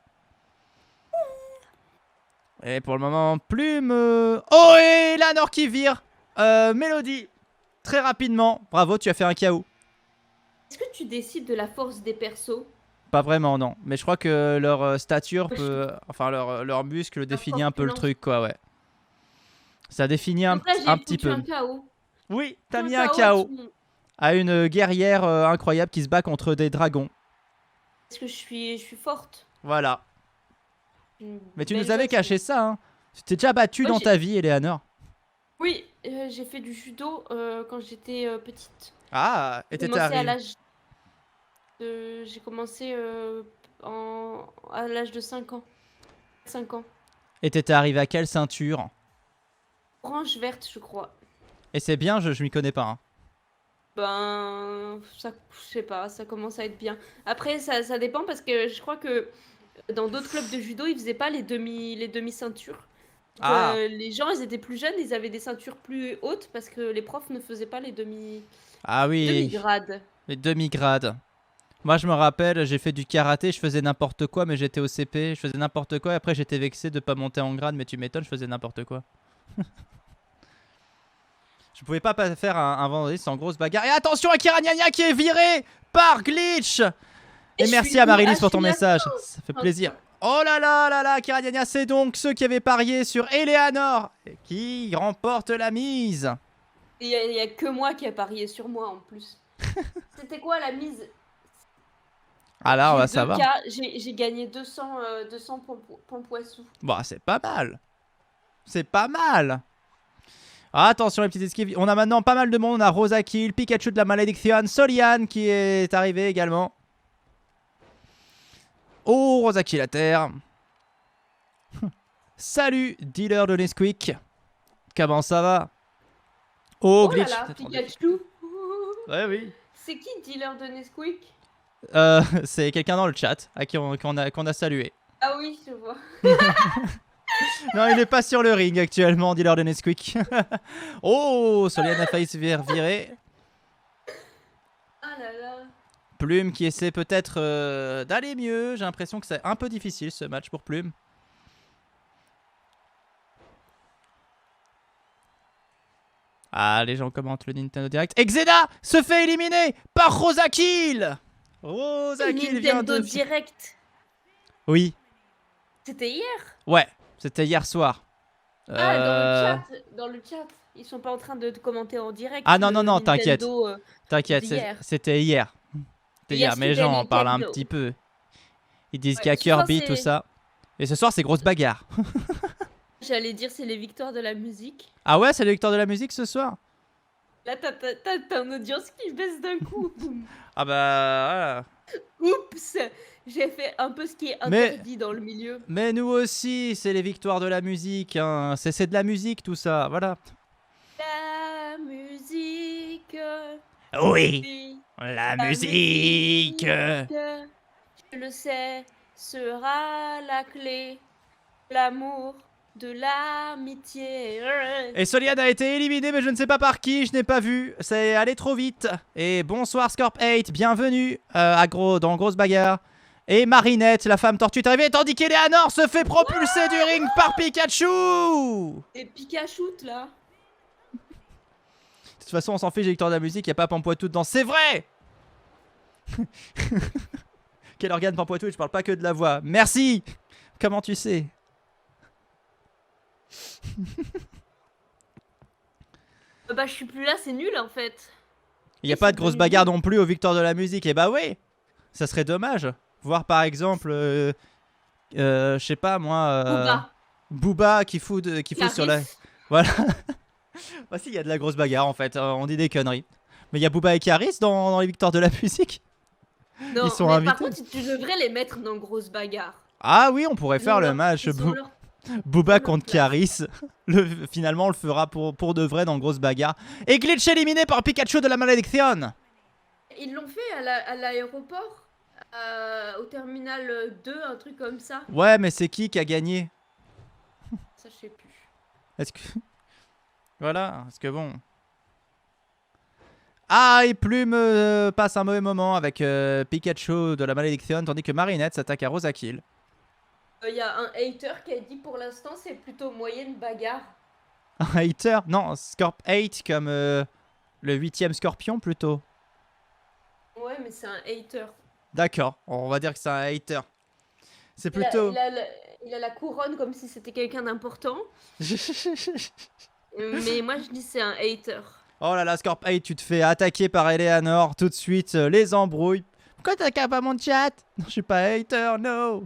Et pour le moment, Plume... Oh, et Eleanor qui vire Mélodie très rapidement. Bravo, tu as fait un KO. Est-ce que tu décides de la force des persos? Pas vraiment, non. Mais je crois que leur stature peut... Enfin, leur muscle définit un peu le corpulence. truc, quoi, ouais. Ça définit un Après, j'ai petit foutu peu. un KO. Oui, t'as Un mis un KO KO à tout- à une guerrière incroyable qui se bat contre des dragons. Parce que je suis forte. Voilà. Une Mais tu belle nous avais gosse, caché moi. ça, hein. Tu t'es déjà battu Ouais, dans j'ai- ta vie, Eleanor. Oui, j'ai fait du judo quand j'étais petite. Ah, et J'ai t'étais commencé à arrivé. l'âge de... J'ai commencé à l'âge de 5 ans. 5 ans. Et t'étais arrivé à quelle ceinture? Orange verte, je crois. Et c'est bien, je m'y connais pas. Hein. Ben, ça, je sais pas, ça commence à être bien. Après, ça dépend parce que je crois que dans d'autres clubs de judo, ils faisaient pas les demi-ceintures. Donc, Ah. les gens, ils étaient plus jeunes, ils avaient des ceintures plus hautes parce que les profs ne faisaient pas les Ah oui, demi-grades. les demi-grades. Moi, je me rappelle, j'ai fait du karaté, je faisais n'importe quoi, mais j'étais au CP, je faisais n'importe quoi, et après j'étais vexé de pas monter en grade, mais tu m'étonnes, je faisais n'importe quoi. Je pouvais pas faire un vendredi sans grosse bagarre. Et attention, Akira Gna Gna qui est viré par Glitch. Et je merci suis à où? Marylis Ah, pour je ton suis là. message, ça fait plaisir. Oh là là là là, Akira Gna Gna, c'est donc ceux qui avaient parié sur Eleanor qui remporte la mise. Il y a que moi qui a parié sur moi en plus. C'était quoi la mise? Ah là, on va J'ai savoir. 2K, j'ai gagné 200 pompoissous. Bon, c'est pas mal. C'est pas mal. Attention les petites esquives. On a maintenant pas mal de monde. On a Rosa Kill, Pikachu de la malédiction, Soliane qui est arrivé également. Oh, Rosa Kill à terre. Salut, dealer de Nesquik. Comment ça va? Oh, Oh là glitch. là, Peut-être en Pikachu. Ouais, oui. C'est qui dealer de Nesquik? C'est quelqu'un dans le chat à qui qu'on a salué. Ah oui, je vois. Non, il est pas sur le ring actuellement, dealer de Nesquik. Oh, Soliana a failli se faire virer. Ah là là. Plume qui essaie peut-être d'aller mieux. J'ai l'impression que c'est un peu difficile ce match pour Plume. Ah, les gens commentent le Nintendo Direct. Exeda se fait éliminer par Rosakill. Rosakill vient Nintendo de... Direct. Oui, C'était hier. ouais, c'était hier soir. Ah, dans le chat, ils sont pas en train de commenter en direct. Ah non, le non, non, t'inquiète. Nintendo, T'inquiète, d'hier. c'était hier. C'était hier, mais les gens en parlent un Nintendo. petit peu. Ils disent Ouais, qu'il y a ce soir, Kirby, tout c'est- ça. Et ce soir, c'est grosse bagarre. J'allais dire c'est les victoires de la musique. Ah ouais, c'est le victoire de la musique ce soir? Là, t'as une audience qui baisse d'un coup. Ah bah voilà. Oups, j'ai fait un peu ce qui est Mais- interdit dans le milieu. Mais nous aussi, c'est les victoires de la musique. Hein. C'est de la musique tout ça, voilà. La musique. Oui, Oui, la la musique. je le sais, sera la clé. L'amour de l'amitié. Et Solian a été éliminé, mais je ne sais pas par qui, je n'ai pas vu. C'est allé trop vite. Et bonsoir Scorp8, bienvenue dans Grosse Bagarre. Et Marinette, la femme tortue, est arrivée, tandis qu'Eleanor se fait propulser du ring par Pikachu. Et Pikachu, là. De toute façon, on s'en fiche, j'ai victoire de la musique, il n'y a pas Pampoitou dedans. C'est vrai. Quel organe Pampoitou, je parle pas que de la voix. Merci. Comment tu sais? Bah, je suis plus là, c'est nul en fait. Il n'y a Et pas c'est de grosse devenu bagarre nul. non plus aux victoires de la musique. Et bah oui, ça serait dommage. Voir par exemple, je sais pas moi, Booba. Booba qui fout sur la... Clarisse. Voilà. Bah si, il y a de la grosse bagarre en fait, on dit des conneries. Mais il y a Booba et Karis dans les victoires de la musique. Non, Ils sont mais invités. par contre, tu devrais les mettre dans grosse bagarre. Ah oui, on pourrait Ils faire ont le leur- match ils ont leur- Booba leur contre place. Karis. Finalement, on le fera pour de vrai dans grosse bagarre. Et Glitch éliminé par Pikachu de la malédiction. Ils l'ont fait à l'aéroport, au terminal 2, un truc comme ça. Ouais, mais c'est qui a gagné? Ça, je sais plus. Est-ce que... Voilà, parce que bon... Ah, et Plume passe un mauvais moment avec Pikachu de la malédiction, tandis que Marinette s'attaque à Rosakill. Il y a un hater qui a dit pour l'instant, c'est plutôt moyenne bagarre. Un hater? Non, Scorp 8 comme le 8ème scorpion plutôt. Ouais, mais c'est un hater. D'accord, on va dire que c'est un hater. C'est Il a, plutôt... il a la couronne comme si c'était quelqu'un d'important. Mais moi, je dis c'est un hater. Oh là là, Scorp 8, tu te fais attaquer par Eleanor tout de suite, les embrouilles. Pourquoi t'attaques pas mon chat? Non, je suis pas hater, no.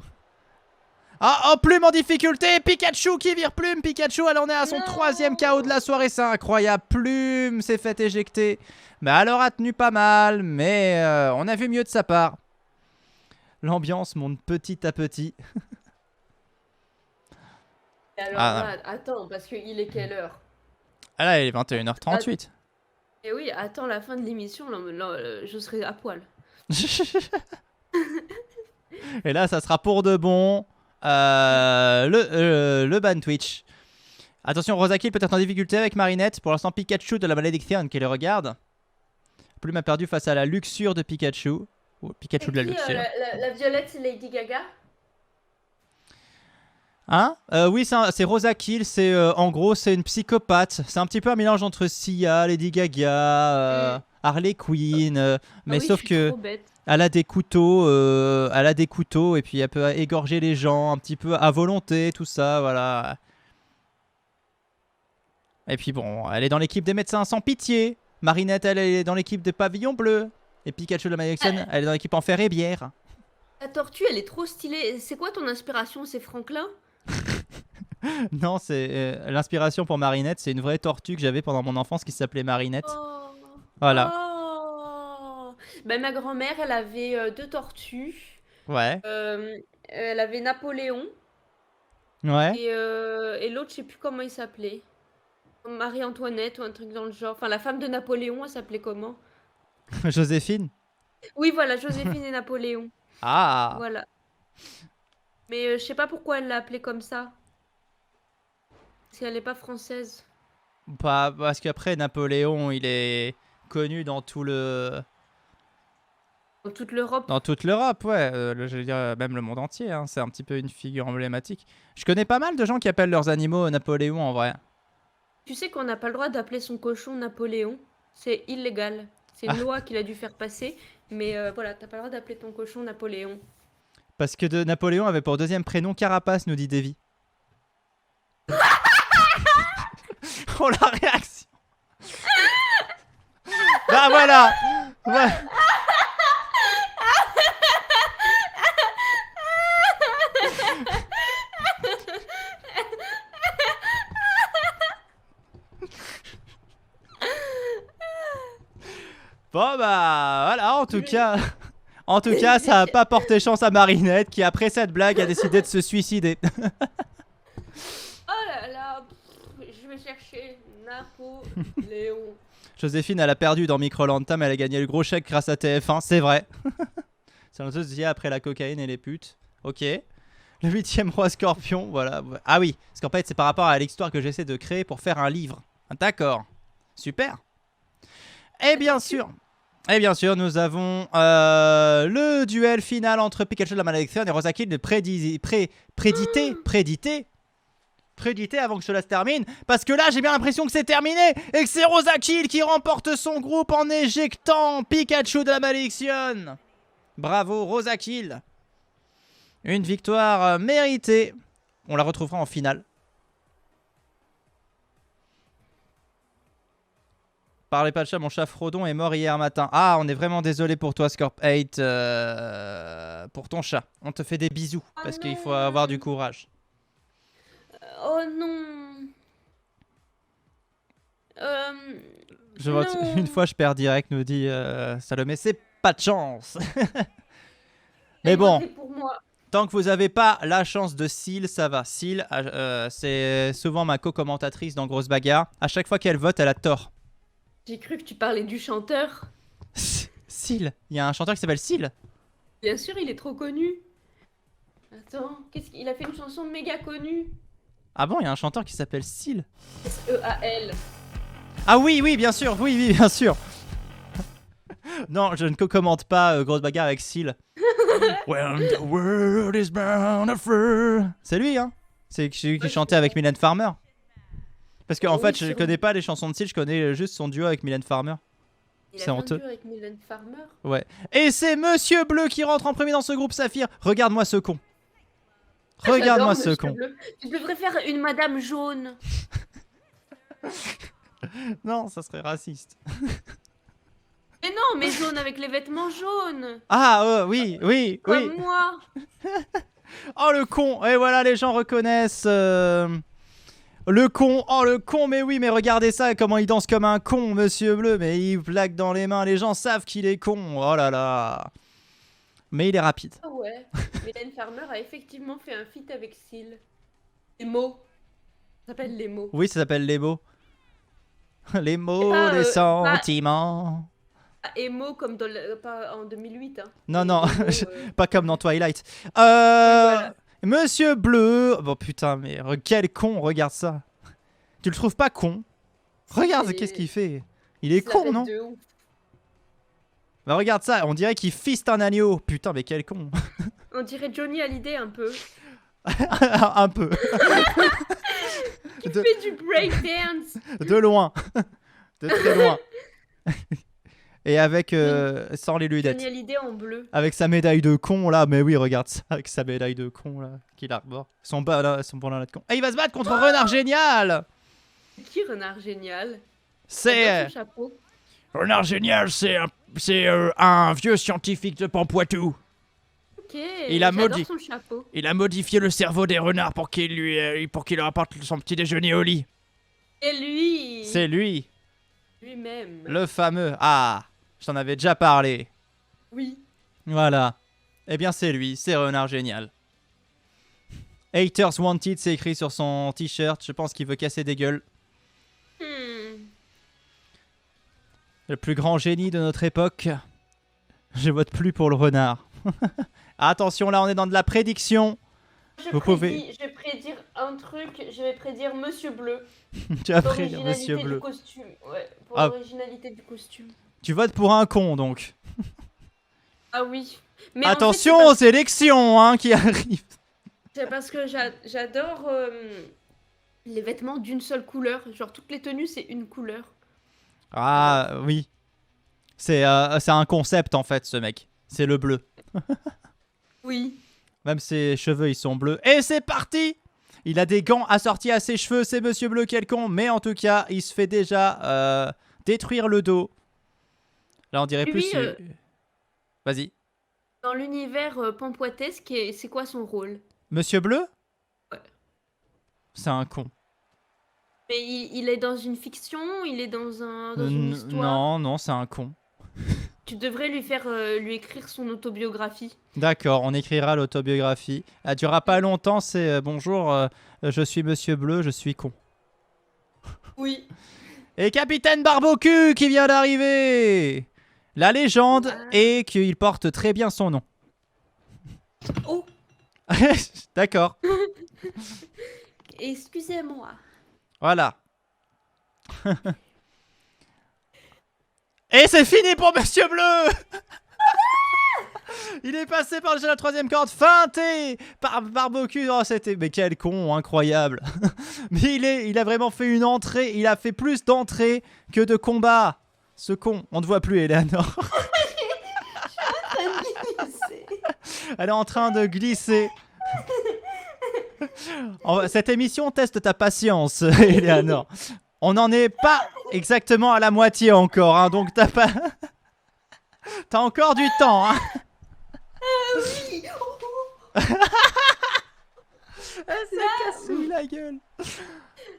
Ah, oh, Plume en difficulté, Pikachu qui vire Plume, Pikachu, elle en est à son Non. 3ème KO de la soirée, c'est incroyable. Plume s'est fait éjecter. Mais alors a tenu pas mal, mais on a vu mieux de sa part. L'ambiance monte petit à petit. Et alors Ah, là, attends, parce qu'il est quelle heure? Ah là, il est 21h38. Et oui, attends la fin de l'émission, là, je serai à poil. Et là, ça sera pour de bon le ban Twitch. Attention, Rosakill peut être en difficulté avec Marinette. Pour l'instant, Pikachu de la malédiction qui le regarde. Plume a perdu face à la luxure de Pikachu. Ou Pikachu de la Et qui, luxure. la violette, c'est Lady Gaga? Hein Oui, c'est Rosakill. C'est en gros, c'est une psychopathe. C'est un petit peu un mélange entre Sia, Lady Gaga, Harley Quinn. Mais Ah oui, sauf je suis que trop bête. elle a des couteaux, et puis elle peut égorger les gens un petit peu à volonté, tout ça, voilà. Et puis bon, elle est dans l'équipe des médecins sans pitié. Marinette, elle est dans l'équipe des pavillons bleus. Et Pikachu de la malédiction, elle est dans l'équipe en fer et bière. La tortue, elle est trop stylée. C'est quoi ton inspiration? C'est Franklin? Non, c'est l'inspiration pour Marinette, c'est une vraie tortue que j'avais pendant mon enfance qui s'appelait Marinette. Oh. Voilà. Oh. Ben, ma grand-mère, elle avait 2 tortues. Ouais. Elle avait Napoléon Ouais. et l'autre, je sais plus comment il s'appelait. Marie-Antoinette ou un truc dans le genre. Enfin, la femme de Napoléon, elle s'appelait comment? Joséphine. Oui, voilà, Joséphine et Napoléon. Ah. Voilà. Mais je sais pas pourquoi elle l'a appelée comme ça. Si elle n'est pas française. Pas parce qu'après Napoléon, il est connu Dans toute l'Europe. dans toute l'Europe, ouais. Je veux dire même le monde entier. Hein. C'est un petit peu une figure emblématique. Je connais pas mal de gens qui appellent leurs animaux Napoléon en vrai. Tu sais qu'on n'a pas le droit d'appeler son cochon Napoléon. C'est illégal. C'est une loi qu'il a dû faire passer. Mais voilà, t'as pas le droit d'appeler ton cochon Napoléon. Parce que Napoléon avait pour deuxième prénom Carapace, nous dit Davy. Oh la réaction. Bah voilà. Ouais. Bon bah voilà, en tout cas, ça a pas porté chance à Marinette qui après cette blague a décidé de se suicider. Oh là là, je vais chercher Napoléon. Joséphine, elle a perdu dans Microlanta, mais elle a gagné le gros chèque grâce à TF1, c'est vrai. C'est un dossier après la cocaïne et les putes. Ok. Le 8e roi scorpion, voilà. Ah oui, parce qu'en fait, c'est par rapport à l'histoire que j'essaie de créer pour faire un livre. D'accord. Super. Et bien sûr, nous avons le duel final entre Pikachu de la Malédiction et Rosakill prédité avant que cela se termine. Parce que là, j'ai bien l'impression que c'est terminé et que c'est Rosakill qui remporte son groupe en éjectant Pikachu de la Malédiction. Bravo, Rosakill. Une victoire méritée. On la retrouvera en finale. Parlez pas de chat, mon chat Frodon est mort hier matin. Ah, on est vraiment désolé pour toi, Scorp 8. Pour ton chat. On te fait des bisous. Parce qu'il faut avoir du courage. Oh non. Je vote non. une fois, je perds direct, nous dit Salomé. C'est pas de chance. Mais bon, Votez pour moi. tant que vous avez pas la chance de Seal, ça va. Seal, c'est souvent ma co-commentatrice dans Grosse Bagarre. À chaque fois qu'elle vote, elle a tort. J'ai cru que tu parlais du chanteur. Seal, il y a un chanteur qui s'appelle Seal. Bien sûr, il est trop connu. Attends, qu'est-ce qu'il a fait une chanson méga connue. Ah bon, il y a un chanteur qui s'appelle Seal. S-E-A-L. Ah oui, oui, bien sûr, oui, bien sûr. Non, je ne co-commente pas Grosse Bagarre avec Seal. When the world is bound of fur. C'est lui, hein. C'est celui qui chantait avec Mylène Farmer. Parce qu'en fait, je connais pas les chansons de Seal, je connais juste son duo avec Mylène Farmer. C'est honteux. Avec Mylène Farmer. Ouais. Et c'est Monsieur Bleu qui rentre en premier dans ce groupe Saphir. Regarde-moi ce con. Regarde-moi ce con. Bleu. Tu devrais faire une Madame Jaune. Non, ça serait raciste. Mais non, mais jaune avec les vêtements jaunes. Ah, oui, oui, Comme oui. moi. Oh le con. Et voilà, les gens reconnaissent le con. Oh le con, mais oui, mais regardez ça, comment il danse comme un con, Monsieur Bleu. Mais il plaque dans les mains, les gens savent qu'il est con. Oh là là. Mais il est rapide. Ah ouais. Mylène Farmer a effectivement fait un feat avec Seal. Les mots. Ça s'appelle les mots. Oui, ça s'appelle les mots. Les mots, pas, les sentiments. Emo comme dans pas en 2008. Hein. Non, non, pas comme dans Twilight. Voilà. Monsieur Bleu. Bon, putain, mais quel con, regarde ça. Tu le trouves pas con? Regarde, qu'est-ce qu'il fait? Il est con, non? Bah, regarde ça, on dirait qu'il fiste un agneau. Putain, mais quel con. On dirait Johnny Hallyday un peu. Un peu. Qui fait du breakdance. De loin. De très loin. Et avec sans les lunettes. Johnny Hallyday en bleu. Avec sa médaille de con là, mais oui, regarde ça, avec sa médaille de con là, qu'il arbore. Son bonnet de con. Et il va se battre contre Renard Génial. Qui Renard Génial? C'est Renard Génial, c'est un vieux scientifique de Pampoitou. Ok. Il a son chapeau. Il a modifié le cerveau des renards pour qu'il leur apporte son petit déjeuner au lit. Et lui. C'est lui. Lui-même. Le fameux. Ah, je t'en avais déjà parlé. Oui. Voilà. Eh bien, c'est lui, c'est Renard Génial. Haters Wanted, c'est écrit sur son t-shirt. Je pense qu'il veut casser des gueules. Le plus grand génie de notre époque. Je vote plus pour le renard. Attention, là, on est dans de la prédiction. Vous pouvez... Je vais prédire un truc, je vais prédire Monsieur Bleu. Tu as prédire Monsieur Bleu. Du costume. Ouais, pour Ah. l'originalité du costume. Tu votes pour un con, donc. Ah oui. Mais Attention en fait, aux élections hein, qui arrivent. c'est parce que j'adore les vêtements d'une seule couleur. Genre, toutes les tenues, c'est une couleur. Ah, oui. C'est un concept, en fait, ce mec. C'est le bleu. Oui. Même ses cheveux, ils sont bleus. Et c'est parti! Il a des gants assortis à ses cheveux, c'est Monsieur Bleu, quel con. Mais en tout cas, il se fait déjà détruire le dos. Là, on dirait Lui, plus... Vas-y. Dans l'univers pampoitesque, c'est quoi son rôle? Monsieur Bleu? Ouais. C'est un con. Mais il est dans une fiction, il est dans une histoire. Non, c'est un con. Tu devrais lui écrire son autobiographie. D'accord, on écrira l'autobiographie. Elle durera pas longtemps, c'est bonjour, je suis Monsieur Bleu, je suis con. Oui. Et Capitaine Barbecue qui vient d'arriver. La légende est qu'il porte très bien son nom. Oh, D'accord, excusez-moi. voilà. Et c'est fini pour Monsieur Bleu. Il est passé par la troisième corde, feinté par Barbecue. Oh, c'était... Mais quel con, incroyable. Mais il a vraiment fait une entrée. Il a fait plus d'entrées que de combats. Ce con, on ne voit plus Eleanor. Elle est en train de glisser. Cette émission teste ta patience, Eleanor. On n'en est pas exactement à la moitié encore, hein, donc t'as pas... T'as encore du temps, hein. Oui. Elle s'est cassée la gueule.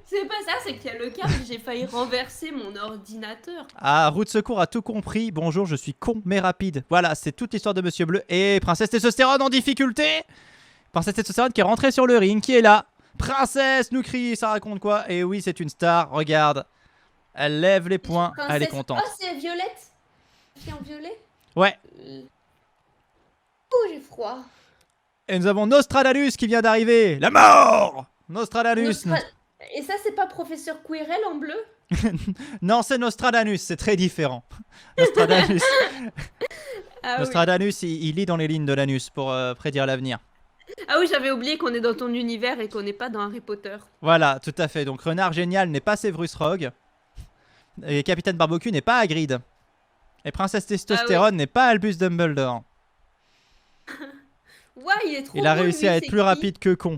C'est pas ça, c'est qu'il y a le câble, j'ai failli renverser mon ordinateur. Ah, roue de secours a tout compris. Bonjour, je suis con mais rapide. Voilà, c'est toute l'histoire de Monsieur Bleu. Et Princesse Testostérone en difficulté. Princesse Testostérone qui est rentrée sur le ring, qui est là. Princesse nous crie, ça raconte quoi? Et oui, c'est une star, regarde. Elle lève les poings, elle est contente. Oh, c'est Violette. Fille en violet. Ouais. Oh, j'ai froid. Et nous avons Nostradamus qui vient d'arriver. La mort! Nostradamus. Et ça, c'est pas Professeur Quirrell en bleu? Non, c'est Nostradamus, c'est très différent. Nostradamus, Ah Nostradamus il lit dans les lignes de l'anus pour prédire l'avenir. Ah oui, j'avais oublié qu'on est dans ton univers et qu'on n'est pas dans Harry Potter. Voilà, tout à fait. Donc Renard Génial n'est pas Severus Rogue. Et Capitaine Barbecue n'est pas Hagrid. Et Princesse Testostérone n'est pas Albus Dumbledore. Ouais, il est trop Il a beau, réussi lui, à être c'est plus qui? rapide que con.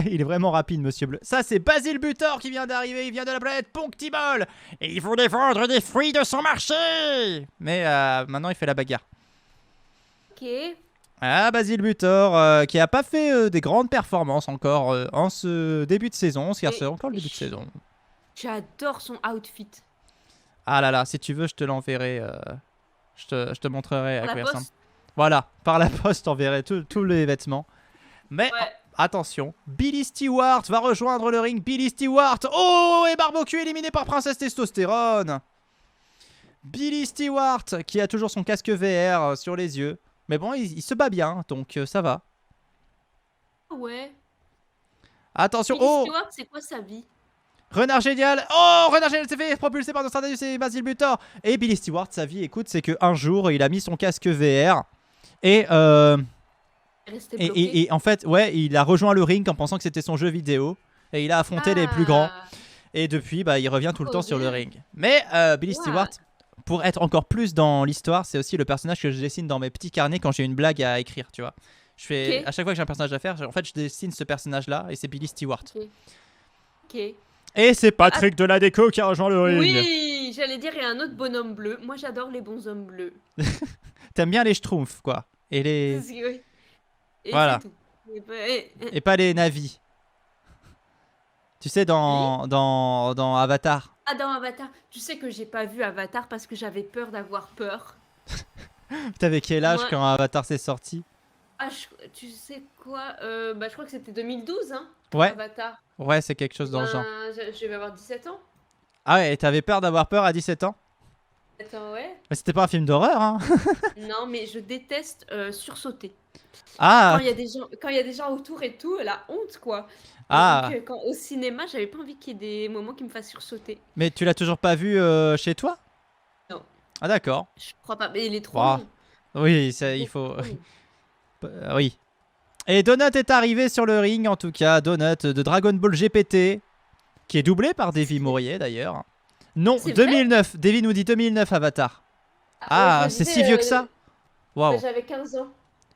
Il est vraiment rapide, Monsieur Bleu. Ça, c'est Basile Butor qui vient d'arriver. Il vient de la planète Ponctibol. Et il voulait vendre des fruits de son marché. Mais maintenant, il fait la bagarre. Ok. Ah, Basile Butor, qui a pas fait des grandes performances encore en ce début de saison, car c'est encore le début de saison. J'adore son outfit. Ah là là, si tu veux, je te l'enverrai. Je te montrerai à La quoi il ressemble. poste. Voilà, par la poste, on verrait tous les vêtements. Mais Ouais. attention, Billy Stewart va rejoindre le ring. Billy Stewart. Oh, et Barbecue éliminé par Princesse Testostérone. Billy Stewart, qui a toujours son casque VR sur les yeux. Mais bon, il se bat bien, donc ça va. Ouais. Attention, Billy oh, Stewart, c'est quoi sa vie? Renard Génial. Oh, Renard Génial s'est fait propulser par Nostradamus et Basile Butor. Et Billy Stewart, sa vie, écoute, c'est qu'un jour, il a mis son casque VR. Et en fait, ouais, il a rejoint le ring en pensant que c'était son jeu vidéo. Et il a affronté les plus grands. Et depuis, bah, il revient tout le temps sur le ring. Mais Billy Stewart, pour être encore plus dans l'histoire, c'est aussi le personnage que je dessine dans mes petits carnets quand j'ai une blague à écrire, tu vois. Je fais, à chaque fois que j'ai un personnage à faire, en fait, je dessine ce personnage-là et c'est Billy Stewart. Ok. Et c'est Patrick de la Déco qui a rejoint le ring. Oui, j'allais dire, il y a un autre bonhomme bleu. Moi, j'adore les bons hommes bleus. T'aimes bien les schtroumpfs, quoi. Et les... Oui. Et voilà. c'est tout. Et pas les navis. Tu sais, dans Avatar. Ah, dans Avatar. Tu sais que j'ai pas vu Avatar parce que j'avais peur d'avoir peur. T'avais quel âge quand Avatar s'est sorti? Ah, tu sais quoi bah, je crois que c'était 2012, hein, ouais. Avatar. Ouais, c'est quelque chose dans le genre. Je vais avoir 17 ans. Ah ouais, et t'avais peur d'avoir peur à 17 ans? Attends, ouais. Mais c'était pas un film d'horreur, hein. Non, mais je déteste sursauter. Ah, Quand il y a des gens autour et tout, la honte, quoi. ah. Donc, au cinéma, j'avais pas envie qu'il y ait des moments qui me fassent sursauter. Mais tu l'as toujours pas vu chez toi? Non. Ah d'accord. Je crois pas, mais il est trop Bah, long. oui, ça, il faut... Trop long. oui. Et Donut est arrivé sur le ring, en tout cas. Donut de Dragon Ball GPT, qui est doublé par Davy Mourier, d'ailleurs. Non, C'est vrai 2009. Davy nous dit 2009, Avatar. Ah, je me c'est disais, si vieux que ça? Waouh. J'avais 15 ans.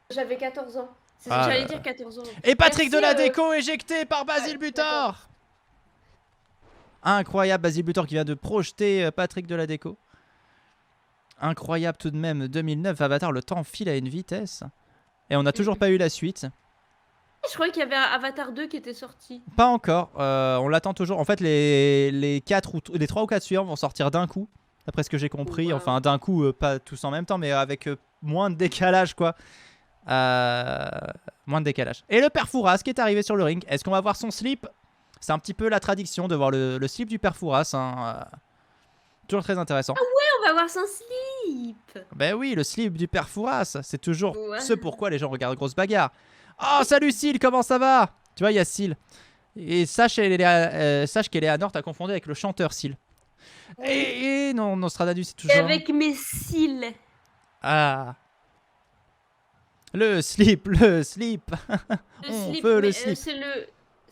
J'avais 14 ans. Ah J'allais là dire 14 ans. Et Patrick Merci, Deladeco éjecté par Basile ouais, Butor. Incroyable, Basile Butor qui vient de projeter Patrick Deladeco. Incroyable tout de même, 2009, Avatar, le temps file à une vitesse. Et on n'a toujours pas eu la suite. Je croyais qu'il y avait un Avatar 2 qui était sorti. Pas encore, on l'attend toujours. En fait, les 3 ou 4 suivants vont sortir d'un coup, d'après ce que j'ai compris. Wow. Enfin, d'un coup, pas tous en même temps, mais avec moins de décalage, quoi. Moins de décalage. Et le père Fouras qui est arrivé sur le ring. Est-ce qu'on va voir son slip? C'est un petit peu la tradition de voir le slip du père Fouras. Hein. Toujours très intéressant. On va voir son slip. Ben oui, le slip du père Fouras. C'est toujours Ouais. ce pourquoi les gens regardent Grosse Bagarre. Oh, salut Syl, comment ça va? Tu vois, il y a Syl. Et sache qu'Eleanor t'a confondu avec le chanteur Syl. Et non, Nostradamus, c'est Et toujours... avec mes cils. Ah. Le slip, le slip. Le On slip, veut mais, le slip.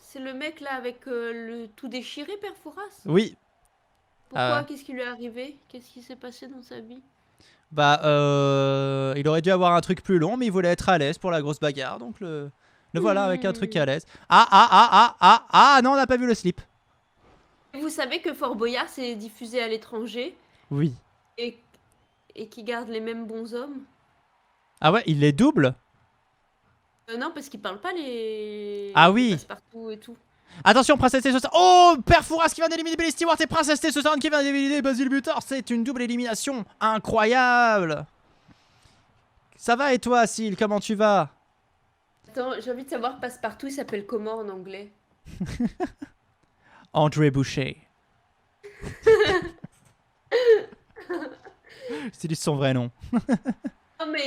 c'est le mec là avec le tout déchiré, Père Fouras. Oui, Pourquoi? Qu'est-ce qui lui est arrivé? Qu'est-ce qui s'est passé dans sa vie? bah, il aurait dû avoir un truc plus long, mais il voulait être à l'aise pour la grosse bagarre, donc le voilà avec un truc à l'aise. Ah, non, on n'a pas vu le slip. Vous savez que Fort Boyard s'est diffusé à l'étranger Oui. et qui garde les mêmes bons hommes? Ah ouais, il les double? Non, parce qu'ils parlent pas les... Ah oui. les passe-partout et tout. Attention, Princesse T60. Oh, Père Fouras qui vient d'éliminer Billy Stewart et Princesse T60 qui vient d'éliminer Basile Butor. C'est une double élimination. Incroyable. Ça va et toi, Syl, comment tu vas? Attends, j'ai envie de savoir, passe-partout, il s'appelle comment en anglais? André Boucher. C'est son vrai nom. Non, mais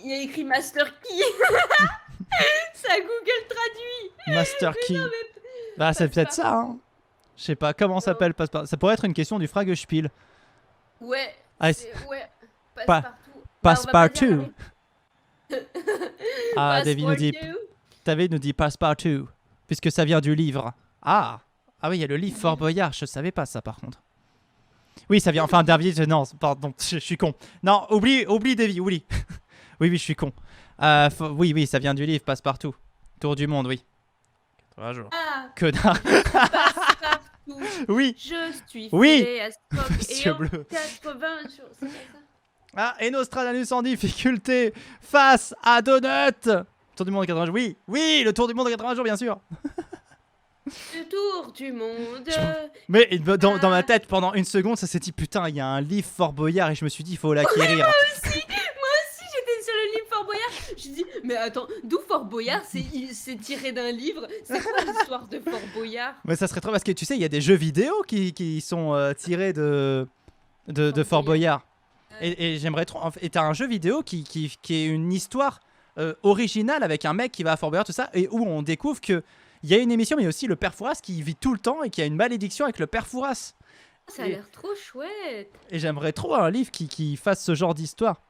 il y a écrit Master Key. Ça Google traduit. Master Key. Bah, c'est peut-être ça, hein. Je sais pas, comment s'appelle Passepartout? Ça pourrait être une question du Fragespiel. Ouais. Ah, Ouais. Pas- Passe-partout. Passepartout. Bah, Ah, David nous dit, Passepartout. David nous dit Passepartout, puisque ça vient du livre. Ah oui, il y a le livre Fort Boyard, je savais pas ça par contre. Oui, ça vient, enfin, David, non, pardon, je suis con. Non, oublie David, oublie. Oui, je suis con. Oui, ça vient du livre Passepartout. Tour du monde, oui. 80 jours. Ah, Connard. Passepartout. Oui. Je suis Oui. filé à Spock Monsieur et en Bleu. 80 jours. C'est pas ça? Ah, et Nostradamus en difficulté face à Donut. Tour du monde en 80 jours. Oui, le tour du monde en 80 jours, bien sûr. Le tour du monde. Mais dans ma tête, pendant une seconde, ça s'est dit putain, il y a un livre Fort Boyard et je me suis dit, il faut l'acquérir. Moi aussi, j'étais sur le livre Fort Boyard. Je dis, mais attends, d'où Fort Boyard? C'est tiré d'un livre. C'est quoi l'histoire de Fort Boyard? Mais ça serait trop parce que tu sais, il y a des jeux vidéo qui sont tirés de Fort Boyard. Et j'aimerais trop. Et t'as un jeu vidéo qui est une histoire originale avec un mec qui va à Fort Boyard, tout ça, et où on découvre que il y a une émission, mais aussi le père Fouras qui vit tout le temps et qui a une malédiction avec le père Fouras. Ça a l'air trop chouette. Et j'aimerais trop un livre qui fasse ce genre d'histoire.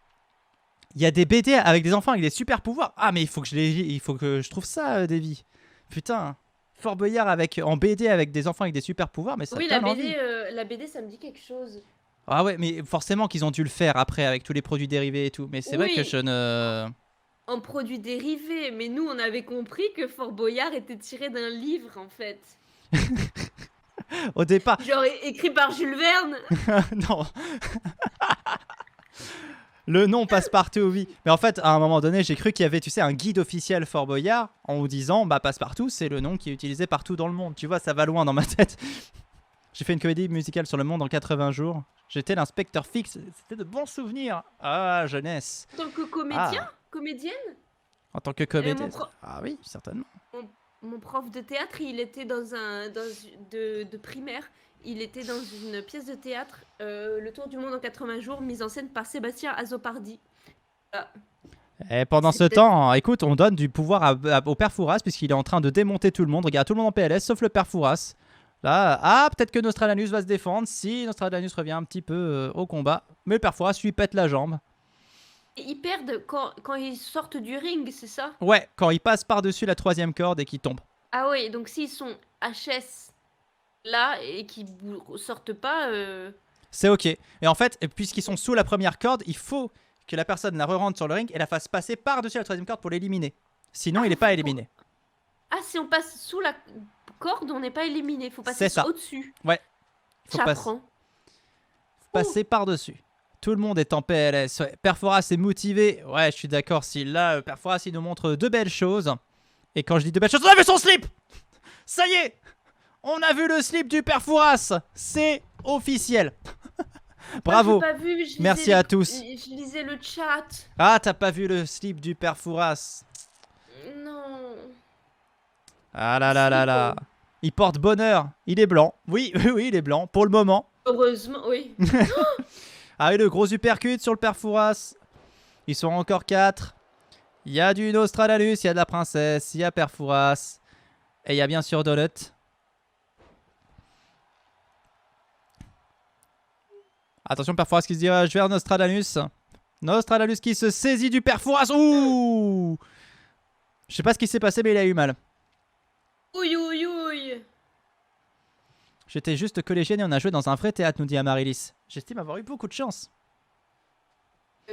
Il y a des BD avec des enfants avec des super pouvoirs. Ah, mais il faut que je trouve ça, Davy. Putain, Fort Boyard en BD avec des enfants avec des super pouvoirs, mais ça Oui, donne la envie. BD, la BD, ça me dit quelque chose. Ah ouais, mais forcément qu'ils ont dû le faire après avec tous les produits dérivés et tout. Mais c'est vrai Oui. que je ne... En produits dérivés, mais nous, on avait compris que Fort Boyard était tiré d'un livre, en fait. Au départ... Genre écrit par Jules Verne. Non. Le nom passe partout, oui. Mais en fait, à un moment donné, j'ai cru qu'il y avait, tu sais, un guide officiel Fort Boyard en vous disant, bah, Passepartout, c'est le nom qui est utilisé partout dans le monde. Tu vois, ça va loin dans ma tête. J'ai fait une comédie musicale sur le monde en 80 jours. J'étais l'inspecteur fixe. C'était de bons souvenirs. Ah, jeunesse. En tant que comédien, comédienne, En tant que comédien. mon pro- Ah oui, certainement. mon prof de théâtre, il était de primaire. Il était dans une pièce de théâtre, Le Tour du monde en 80 jours, mise en scène par Sébastien Azopardi. Voilà. Et pendant C'est ce peut-être- temps, écoute, on donne du pouvoir au père Fouras puisqu'il est en train de démonter tout le monde. Regarde, tout le monde en PLS sauf le père Fouras. Là, peut-être que Nostradamus va se défendre si Nostradamus revient un petit peu au combat. Mais le père Fouras lui pète la jambe. Ils perdent quand ils sortent du ring, c'est ça? Ouais, quand il passe par-dessus la 3e corde et qu'il tombe. Ah oui, donc s'ils sont HS là et qu'ils sortent pas, C'est ok. Et en fait, puisqu'ils sont sous la première corde, il faut que la personne la re-rentre sur le ring et la fasse passer par-dessus la 3e corde pour l'éliminer. Sinon, il n'est pas éliminé. ah, si on passe sous la corde, on n'est pas éliminé. Faut C'est passer ça. au-dessus. Il faut J'apprends. passer par-dessus. Tout le monde est en PLS. Ouais. Perforas est motivé. Ouais, je suis d'accord. Si là, Perforas, il nous montre de belles choses. Et quand je dis de belles choses, on a vu son slip. Ça y est, on a vu le slip du Perforas. C'est officiel. Bravo. Ah, j'ai pas vu, je Merci lisais à les- tous. Je lisais le chat. Ah, t'as pas vu le slip du Perforas. Non. Ah là là là là. Il porte bonheur. Il est blanc. Oui, oui, il est blanc. Pour le moment. Heureusement, oui. Ah oui, le gros uppercut sur le Perforas. Ils sont encore 4. Il y a du Nostradamus, il y a de la princesse, il y a Perforas. Et il y a bien sûr Donut. Attention, Perforas qui se dirige vers Nostradamus. Nostradamus qui se saisit du Perforas. Ouh! Je sais pas ce qui s'est passé, mais il a eu mal. Ouille, ouille, ouille. J'étais juste collégienne et on a joué dans un vrai théâtre, nous dit Amaryllis. J'estime avoir eu beaucoup de chance.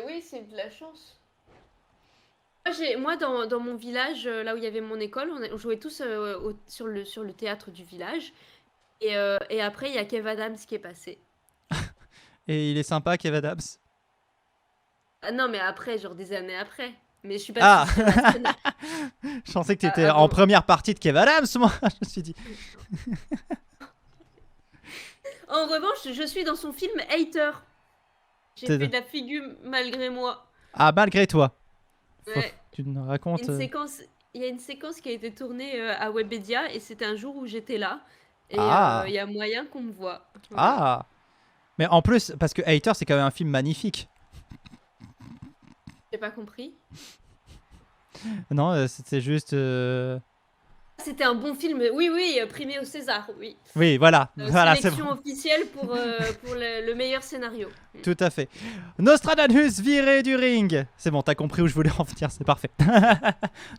Oui, c'est de la chance. Moi, dans mon village, là où il y avait mon école, on jouait tous sur le théâtre du village. Et après, il y a Kev Adams qui est passé. Et il est sympa, Kev Adams. Ah non, mais après, genre des années après. Mais je suis pas Ah. sûre que c'est la scène. Je pensais que tu étais Ah en bon. première partie de Kev Adams, moi. Je me suis dit. En revanche, je suis dans son film Hater. J'ai T'es fait de- de la figure malgré moi. Ah, malgré toi. Faut Ouais. que tu nous Il y racontes. a une séquence, il y a une séquence qui a été tournée à Webedia et c'était un jour où j'étais là. Et Ah. il y a moyen qu'on me voit. Voilà. Ah. Mais en plus, parce que Hater, c'est quand même un film magnifique. J'ai pas compris. Non, c'était juste. C'était un bon film. Oui, oui, primé au César, oui. Oui, voilà. Voilà, c'est Sélection bon. officielle pour le meilleur scénario. Tout à fait. Nostradamus viré du ring. C'est bon, t'as compris où je voulais en venir, c'est parfait.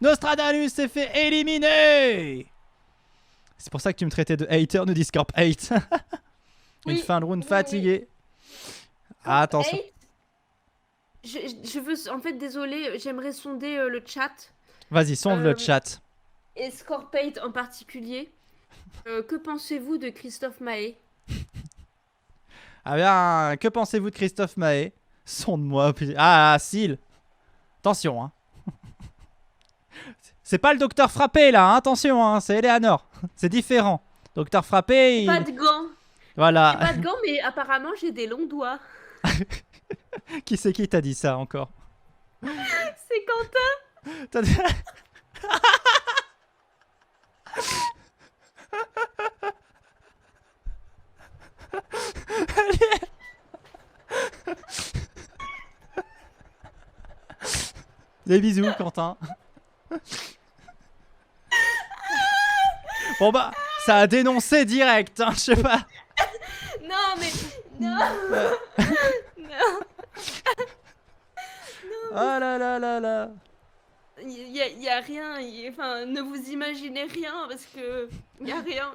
Nostradamus s'est fait éliminer. C'est pour ça que tu me traitais de hater, nous dit Scorp 8. Une Oui, fin de round oui, fatiguée. Ah, attention. Hey, je veux, en fait, désolé, j'aimerais sonder le chat Vas-y, sonde le Euh, chat. et Scorpate en particulier. Que pensez-vous de Christophe Maé? Ah bien, que pensez-vous de Christophe Maé? Sonde-moi. Ah, Syl. Attention, hein. C'est pas le docteur Frappé, là, hein. Attention, hein. C'est Eleanor. C'est différent. Docteur Frappé, Pas de gants. Voilà. J'ai pas de gants, mais apparemment j'ai des longs doigts. Qui c'est qui t'a dit ça encore? C'est Quentin. T'as dit- Des bisous, Quentin. Bon bah, ça a dénoncé direct, hein, je sais pas. Non, mais. Non. Non. Oh là là là là. Il y a rien. Enfin, ne vous imaginez rien parce que. Il y a rien.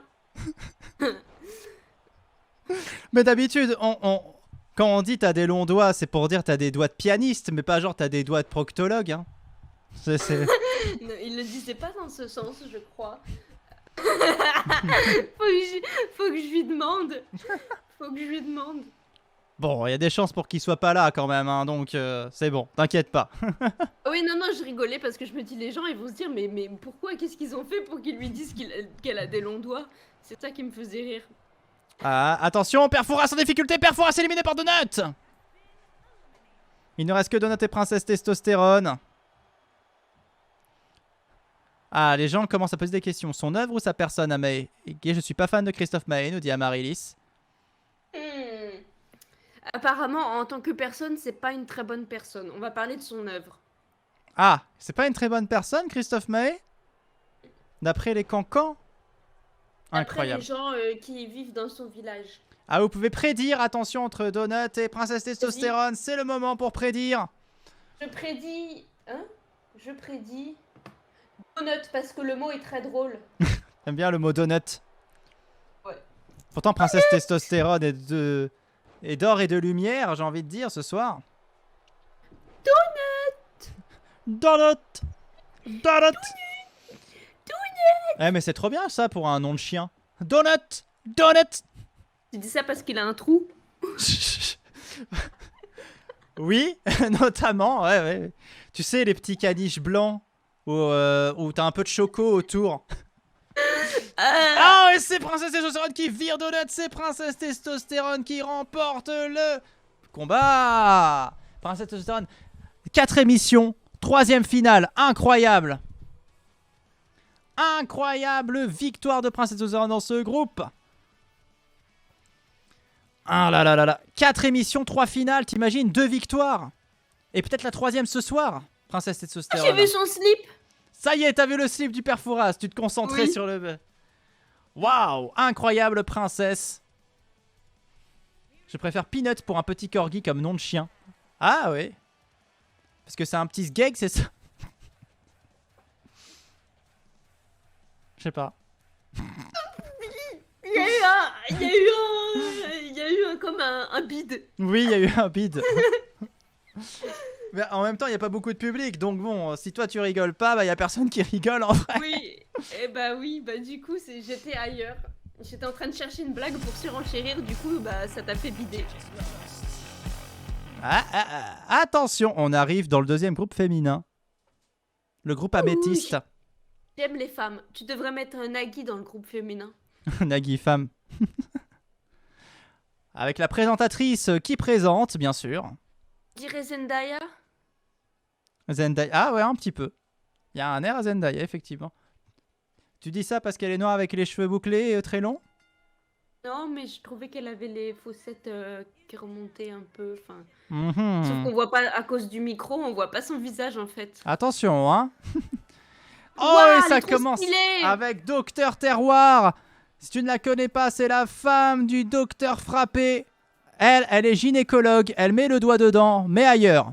Mais d'habitude, quand on dit t'as des longs doigts, c'est pour dire t'as des doigts de pianiste, mais pas genre t'as des doigts de proctologue. Hein. Non, il le disait pas dans ce sens, je crois. Faut que je lui demande. Faut que je lui demande. Bon, il y a des chances pour qu'il soit pas là quand même, hein, donc c'est bon, t'inquiète pas. Oui, non, je rigolais parce que je me dis, les gens, ils vont se dire, mais pourquoi, qu'est-ce qu'ils ont fait pour qu'ils lui disent qu'elle a des longs doigts? C'est ça qui me faisait rire. Ah, attention, Perforas en difficulté, Perforas éliminé par Donut. Il ne reste que Donut et Princesse Testostérone. Ah, les gens commencent à poser des questions. Son œuvre ou sa personne à Maé? Je suis pas fan de Christophe Maé, nous dit Amaryllis. Apparemment, en tant que personne, c'est pas une très bonne personne. On va parler de son œuvre. Ah, c'est pas une très bonne personne, Christophe Maé? D'après les cancans? Après Incroyable. les gens qui vivent dans son village. Ah, vous pouvez prédire, attention, entre Donut et Princesse Testostérone, c'est le moment pour prédire. Je prédis... Hein? Je prédis... Donut, parce que le mot est très drôle. J'aime bien le mot Donut. Ouais. Pourtant, Princesse Testostérone est d'or et de lumière, j'ai envie de dire, ce soir. Donut. Donut. Eh, mais c'est trop bien, ça, pour un nom de chien. Donut. Donut. Tu dis ça parce qu'il a un trou? Oui, notamment, ouais. Tu sais, les petits caniches blancs où t'as un peu de choco autour. Ah, et c'est Princesse Testostérone qui vire Donut, c'est Princesse Testostérone qui remporte le combat. Princesse Testostérone, 4 émissions, 3ème finale, incroyable. Incroyable victoire de Princesse Testostérone dans ce groupe. Ah là là là là. 4 émissions, 3 finales, t'imagines, 2 victoires. Et peut-être la 3ème ce soir, Princesse Testostérone. J'ai vu son slip. Ça y est, t'as vu le slip du père Fouras, tu te concentrais Oui. sur le... Waouh, incroyable princesse. Je préfère Peanut pour un petit corgi comme nom de chien. Ah oui. Parce que c'est un petit sgeg, c'est ça? Je sais pas. Il y a eu comme un bide. Oui, il y a eu un bide. Mais en même temps, il n'y a pas beaucoup de public, donc bon, si toi tu rigoles pas, bah il y a personne qui rigole en vrai. Oui, et bah oui, bah du coup, j'étais ailleurs. J'étais en train de chercher une blague pour surenchérir, du coup, bah ça t'a fait bider. Attention, on arrive dans le 2ème groupe féminin. Le groupe Améthyste. J'aime les femmes. Tu devrais mettre un Nagui dans le groupe féminin. Nagui femme. Avec la présentatrice qui présente, bien sûr. Je dirais Zendaya. Zendaya. Ah ouais, un petit peu. Il y a un air à Zendaya, effectivement. Tu dis ça parce qu'elle est noire avec les cheveux bouclés et très longs? Non, mais je trouvais qu'elle avait les fossettes qui remontaient un peu. Enfin, Mhm. sauf qu'on voit pas, à cause du micro, on voit pas son visage en fait. Attention, hein. Oh, Ouah, et elle ça est trop commence stylée. avec Docteur Terroir. Si tu ne la connais pas, c'est la femme du Docteur Frappé. Elle est gynécologue. Elle met le doigt dedans, mais ailleurs.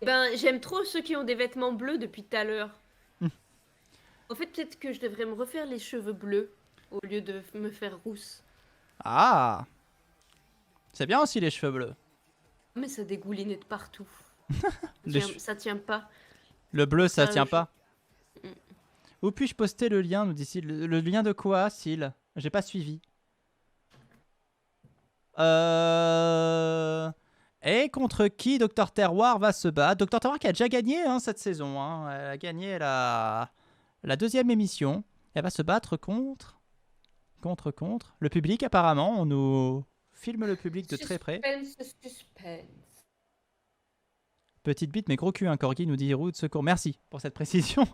Ben, j'aime trop ceux qui ont des vêtements bleus depuis tout à l'heure. En fait, peut-être que je devrais me refaire les cheveux bleus au lieu de me faire rousse. Ah. C'est bien aussi les cheveux bleus. Mais ça dégoulinait de partout. Les Ça tient pas. Le bleu, ça Ça, tient je- pas. Où puis-je poster le lien, nous dit-il. Le lien de quoi, Syl? J'ai pas suivi. Et contre qui Docteur Terroir va se battre? Docteur Terroir qui a déjà gagné cette saison. Hein. Elle a gagné la 2ème émission. Elle va se battre contre... Le public, apparemment. On nous filme le public de très près. Suspense. Petite bite, mais gros cul, un corgi, nous dit Roux de secours. Merci pour cette précision.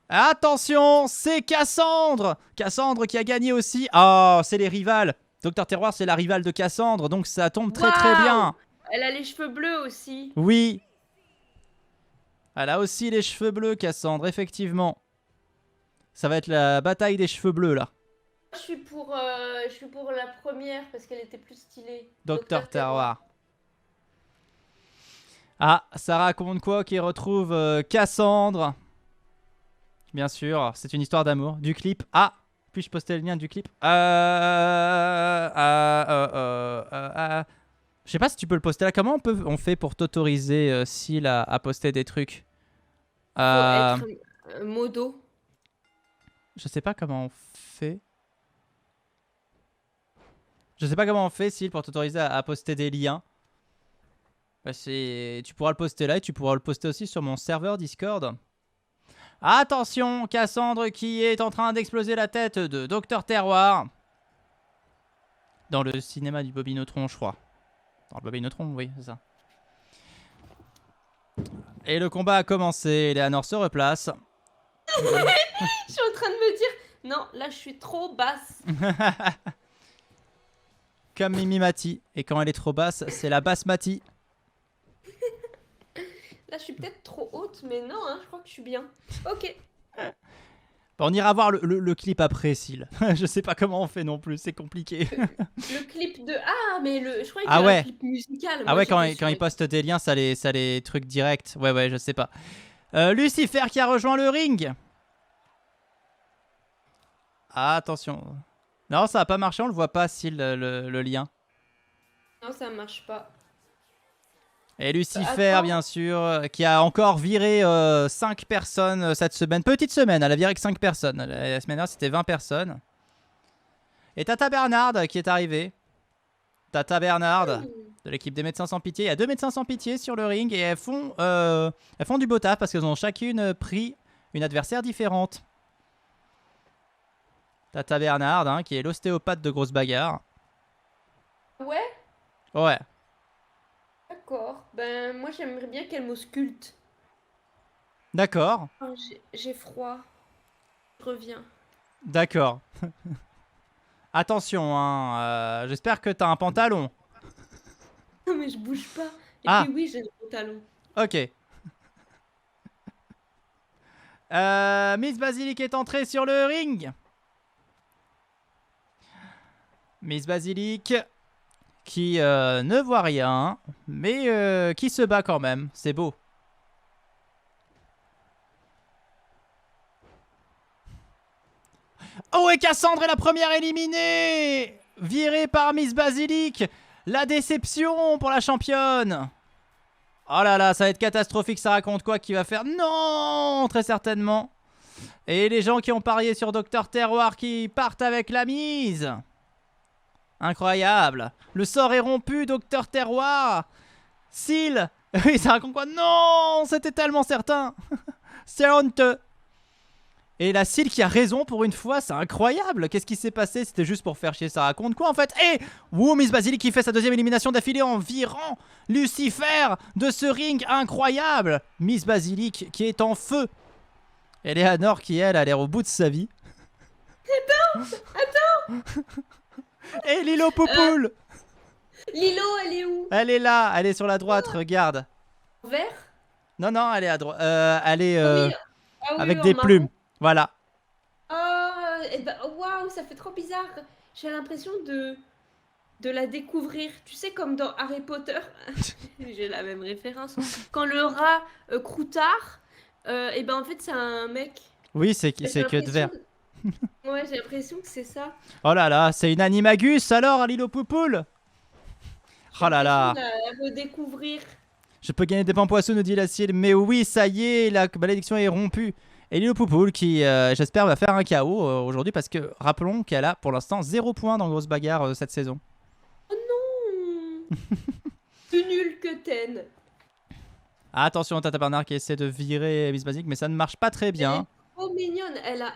Attention, c'est Cassandre. Cassandre qui a gagné aussi. Oh, c'est les rivales. Docteur Terroir, c'est la rivale de Cassandre, donc ça tombe très très Waouh. bien. Elle a les cheveux bleus aussi. Oui. Elle a aussi les cheveux bleus, Cassandre, effectivement. Ça va être la bataille des cheveux bleus, là. Je suis pour la première parce qu'elle était plus stylée. Docteur Terroir. Ah, ça raconte quoi qui retrouve Cassandre? Bien sûr, c'est une histoire d'amour. Du clip. Ah, puis-je poster le lien du clip? Je sais pas si tu peux le poster là. Comment on fait pour t'autoriser, Syl, à poster des trucs? Faut être modo. Je sais pas comment on fait. Je sais pas comment on fait, Syl, pour t'autoriser à poster des liens. Bah, tu pourras le poster là et tu pourras le poster aussi sur mon serveur Discord. Attention, Cassandre qui est en train d'exploser la tête de Docteur Terroir. Dans le cinéma du Bobinotron, je crois. Dans le Bobinotron, oui, c'est ça. Et le combat a commencé. Eleanor se replace. Je suis en train de me dire, Non, là, je suis trop basse. Comme Mimi Mati. Et quand elle est trop basse, c'est la basse Mati. Là, je suis peut-être trop haute, mais non, hein, je crois que je suis bien. Ok. On ira voir le clip après, Syl. Je sais pas comment on fait non plus, c'est compliqué. Le clip de... Ah, mais je croyais qu'il Ah y avait ouais. un clip musical. Ah Moi, ouais, quand j'étais sur ils les- postent des liens, ça les trucs directs. Ouais, je sais pas. Lucifer qui a rejoint le ring. Ah, attention. Non, ça a pas marché, on le voit pas, Syl, le lien. Non, ça marche pas. Et Lucifer, Attends. bien sûr, qui a encore viré 5 personnes cette semaine. Petite semaine, elle a viré que 5 personnes. La semaine dernière, c'était 20 personnes. Et Tata Bernard qui est arrivée. Tata Bernard de l'équipe des médecins sans pitié. Il y a 2 médecins sans pitié sur le ring et elles font du beau taf parce qu'elles ont chacune pris une adversaire différente. Tata Bernard, hein, qui est l'ostéopathe de grosse bagarre. Ouais, Ouais, d'accord. Ben, moi, j'aimerais bien qu'elle m'ausculte. d'accord, Oh, j'ai froid. Je reviens. d'accord. Attention, hein, j'espère que t'as un pantalon. Non, mais je bouge pas. Et Ah. puis oui, j'ai le pantalon. Ok. Miss Basilic est entrée sur le ring. Miss Basilic qui ne voit rien, mais qui se bat quand même. C'est beau. Oh, et Cassandre est la première éliminée, virée par Miss Basilic. La déception pour la championne. Oh là là, ça va être catastrophique, ça raconte quoi qui va faire? Non, très certainement. Et les gens qui ont parié sur Dr Terroir qui partent avec la mise. Incroyable. Le sort est rompu, Dr Terroir. Syl. Oui, ça raconte quoi? Non, c'était tellement certain. C'est honteux. Et la Syl qui a raison pour une fois, c'est incroyable. Qu'est-ce qui s'est passé? C'était juste pour faire chier, ça raconte quoi en fait? Et Miss Basilic qui fait sa deuxième élimination d'affilée en virant Lucifer de ce ring incroyable. Miss Basilic qui est en feu. Et Léanor qui elle a l'air au bout de sa vie. Attends. Et Lilo Poupoule. Lilo, elle est où? Elle est là, elle est sur la droite, regarde. Vert? Non, elle est à droite. Elle est Oui. Ah oui, avec en des marron. plumes. Voilà. Oh, et ben, waouh, ça fait trop bizarre. J'ai l'impression de la découvrir. Tu sais, comme dans Harry Potter. J'ai la même référence. Quand le rat Croutard, et ben en fait, c'est un mec. Oui, c'est J'ai que de verre. l'impression Ouais, j'ai l'impression que c'est ça. Oh là là, c'est une animagus alors, Lilo Poupoule. Oh là là. J'ai l'impression de la redécouvrir. Je peux gagner des pains poissons, nous dit la Syl. Mais oui, ça y est, la malédiction est rompue. Et Lilo Poupoule qui, j'espère, va faire un KO aujourd'hui parce que rappelons qu'elle a pour l'instant 0 points dans Grosse Bagarre cette saison. Oh non. Plus nul que Ten. Attention, Tata Bernard qui essaie de virer Miss Basic, mais ça ne marche pas très bien. Oh mignonne, elle a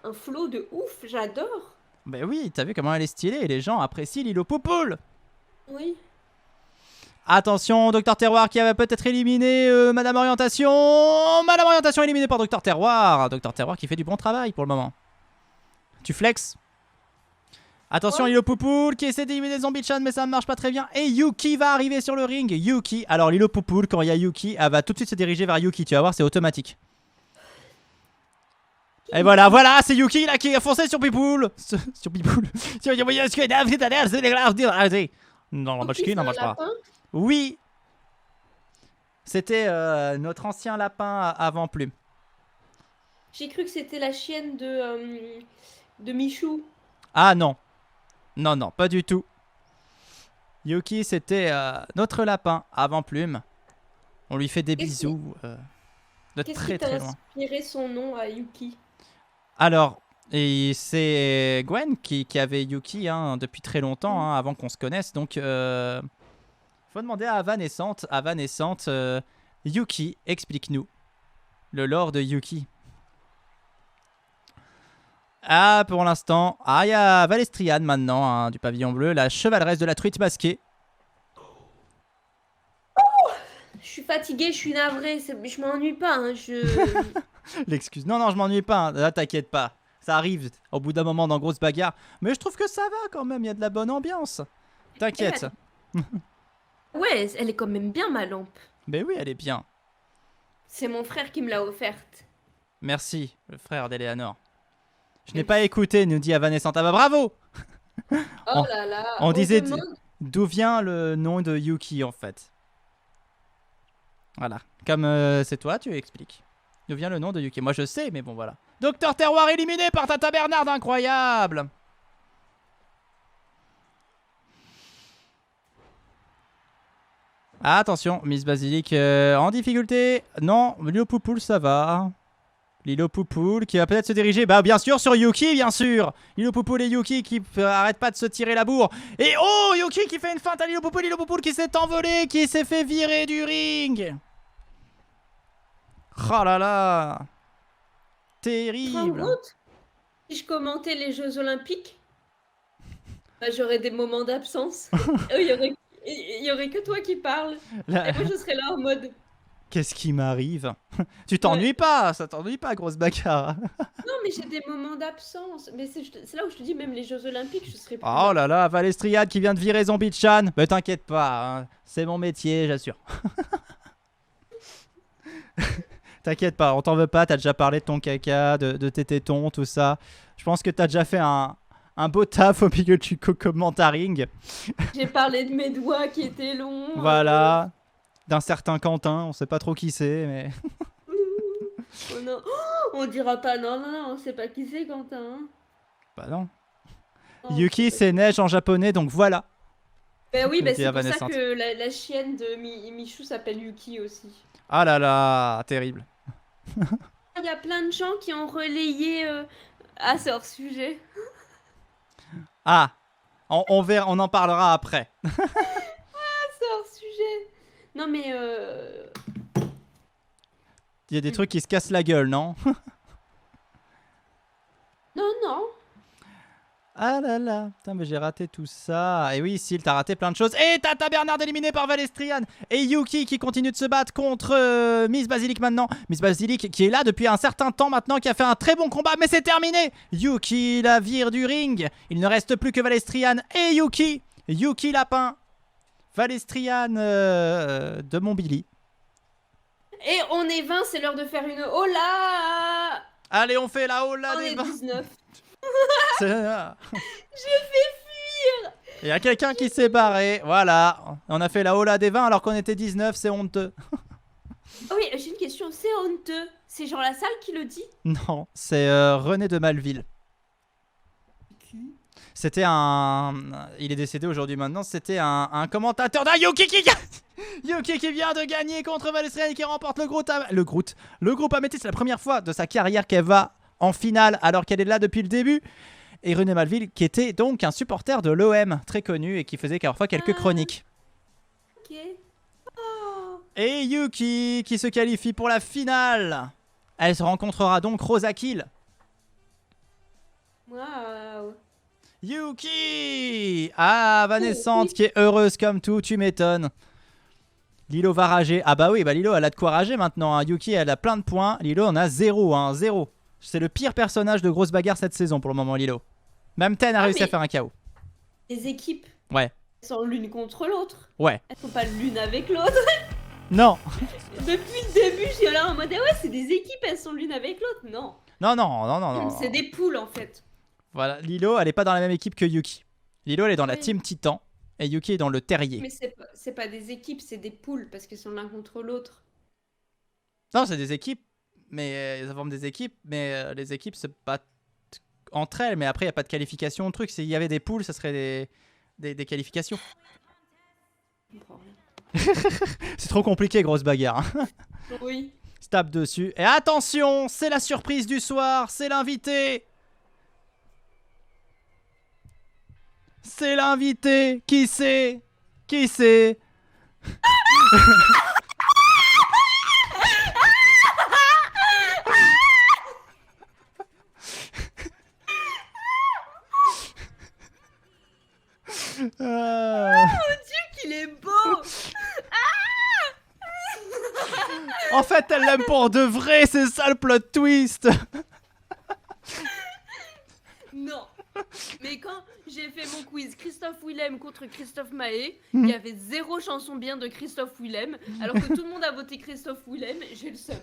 un flow de ouf, j'adore. Ben oui, t'as vu comment elle est stylée et les gens apprécient Lilo Poupoule. Oui. Attention, Dr Terroir qui va peut-être éliminer Madame Orientation. Madame Orientation éliminée par Dr Terroir. Dr Terroir qui fait du bon travail pour le moment. Tu flex. Attention, Ouais. Lilo Poupoule qui essaie d'éliminer Zombie-chan, mais ça ne marche pas très bien. Et Yuki va arriver sur le ring. Yuki. Alors, Lilo Poupoule, quand il y a Yuki, elle va tout de suite se diriger vers Yuki. Tu vas voir, c'est automatique. Et voilà, c'est Yuki là qui a foncé sur Poupoule. Sur Poupoule. Non, Ok, Lambachki, c'est non, un marche pas. lapin. Oui. C'était notre ancien lapin avant plume. J'ai cru que c'était la chienne de Michou. Ah non. Non, pas du tout. Yuki, c'était notre lapin avant plume. On lui fait des Qu'est-ce qui- bisous de Qu'est-ce très qui t'a très loin. inspiré son nom à Yuki? Alors, et c'est Gwen qui avait Yuki hein, depuis très longtemps, hein, avant qu'on se connaisse. Donc, faut demander à Avanescente. Avanescente, Yuki, explique-nous le lore de Yuki. Ah, pour l'instant. Ah, il y a Valestriane maintenant, hein, du pavillon bleu, la chevaleresse de la truite masquée. Je suis fatiguée, je suis navrée, je m'ennuie pas. Hein, je... L'excuse. Non, je m'ennuie pas. Hein. Là, t'inquiète pas. Ça arrive au bout d'un moment dans grosse bagarre. Mais je trouve que ça va quand même, il y a de la bonne ambiance. T'inquiète. Ouais, elle est quand même bien ma lampe. Mais oui, elle est bien. C'est mon frère qui me l'a offerte. Merci, le frère d'Eleanor. Je n'ai pas écouté, nous dit Avanescente. Ah bah bravo. Oh là là. On disait demande- d'où vient le nom de Yuki en fait. Voilà. Comme c'est toi, tu expliques. D'où vient le nom de Yuki? Moi je sais, mais bon voilà. Docteur Terroir éliminé par Tata Bernard, incroyable. Ah, attention, Miss Basilic en difficulté. Non, Lilo Poupoule ça va. Lilo Poupoule qui va peut-être se diriger, bah bien sûr sur Yuki, bien sûr. Lilo Poupoule et Yuki qui arrêtent pas de se tirer la bourre. Et oh, Yuki qui fait une feinte à Lilo Poupoule qui s'est envolé, qui s'est fait virer du ring. Oh là là. Tu te rends Terrible. compte? Si je commentais les Jeux Olympiques, bah, j'aurais des moments d'absence. Il y aurait que toi qui parles. Là, Et moi, je serais là en mode. qu'est-ce qui m'arrive? Tu t'ennuies pas, ça t'ennuie pas, grosse bagarre. Non, mais j'ai des moments d'absence. Mais c'est là où je te dis, même les Jeux Olympiques, je serais plus. Oh là là, Valestriade qui vient de virer Zombie-chan. Mais t'inquiète pas, hein, c'est mon métier, j'assure. T'inquiète pas, on t'en veut pas, t'as déjà parlé de ton caca, de tes tétons, tout ça. Je pense que t'as déjà fait un beau taf au milieu du commentaring. J'ai parlé de mes doigts qui étaient longs. Voilà. D'un certain Quentin, on sait pas trop qui c'est, mais... Oh non. Oh, on dira pas non, non, non, on sait pas qui c'est, Quentin. Bah non. Oh, Yuki, c'est neige en japonais, donc voilà. Ben oui, ben Dit c'est pour ça Evanescente. que la chienne de Michou s'appelle Yuki aussi. Ah là là, terrible. Il y a plein de gens qui ont relayé à ce hors-sujet. Ah, on verra, on en parlera après. Ce hors-sujet. Non mais Il y a des trucs qui se cassent la gueule, non? non, non. Ah là là, putain, mais j'ai raté tout ça. Et oui, Syl, t'as raté plein de choses. Et Tata Bernard éliminé par Valestriane. Et Yuki qui continue de se battre contre Miss Basilic maintenant. Miss Basilic qui est là depuis un certain temps maintenant, qui a fait un très bon combat, mais c'est terminé. Yuki la vire du ring. Il ne reste plus que Valestriane et Yuki. Yuki Lapin. Valestriane de Montbilly. Et on est 20, c'est l'heure de faire une hola. Allez, on fait la hola On des est 20. 19. J'ai fait fuir. Il y a quelqu'un qui s'est barré, voilà. On a fait la hola des 20 alors qu'on était 19, c'est honteux. Ah oui, j'ai une question, c'est honteux. C'est genre la salle qui le dit? Non, c'est René de Malville. C'était un... Il est décédé aujourd'hui maintenant, c'était un commentateur d'un Yuki qui... Yuki qui vient de gagner contre Valestriane et qui remporte le groupe Améthyste. C'est la première fois de sa carrière qu'elle va en finale alors qu'elle est là depuis le début. Et René Malville qui était donc un supporter de l'OM très connu et qui faisait parfois quelques chroniques. Ok. Oh. Et Yuki qui se qualifie pour la finale. Elle se rencontrera donc Rosa Kill. Waouh. Yuki! Ah, Vanescente qui est heureuse comme tout, tu m'étonnes. Lilo va rager. Ah bah oui, bah Lilo elle a de quoi rager maintenant. Hein. Yuki elle a plein de points. Lilo en a 0, hein, 0. C'est le pire personnage de grosse bagarre cette saison pour le moment, Lilo. Même Ten a réussi à faire un KO. Les équipes, Ouais, elles sont l'une contre l'autre. ouais. Elles sont pas l'une avec l'autre. Non, Depuis le début, je suis là en mode ah ouais, c'est des équipes, elles sont l'une avec l'autre. Non. non, non, non, non, non. C'est des poules en fait. Voilà, Lilo elle est pas dans la même équipe que Yuki. Lilo elle est dans la Oui. team Titan et Yuki est dans le terrier. Mais c'est pas des équipes, c'est des poules parce qu'elles sont l'un contre l'autre. Non, c'est des équipes, mais ça forme des équipes, mais les équipes se battent entre elles, mais après il n'y a pas de qualification au truc. S'il y avait des poules, ça serait des qualifications. Je comprends rien. C'est trop compliqué, grosse bagarre. Hein. Oui. Se tape dessus. Et attention, c'est la surprise du soir, c'est l'invité. C'est l'invité. Qui c'est? Qui c'est? Ah. Qu'il est beau. En fait, elle l'aime pour de vrai, c'est ça le plot twist. j'avais fait mon quiz Christophe Willem contre Christophe Mahé, il y avait 0 chanson bien de Christophe Willem, alors que tout le monde a voté Christophe Willem, j'ai le seum.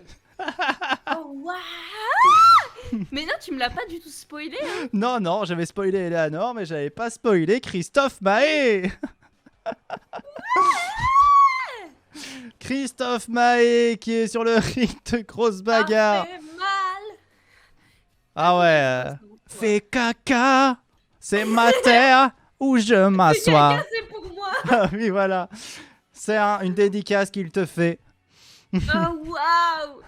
Oh waouh! Mais non, tu me l'as pas du tout spoilé. Hein. Non, non, j'avais spoilé Eleanor, mais j'avais pas spoilé Christophe Mahé. Christophe Mahé qui est sur le ring de grosse bagarre. Ça fait mal. Ah ouais. Fais caca, c'est ma terre où je m'assois. Caca, c'est pour moi. Ah oui, voilà. C'est une dédicace qu'il te fait. Oh waouh!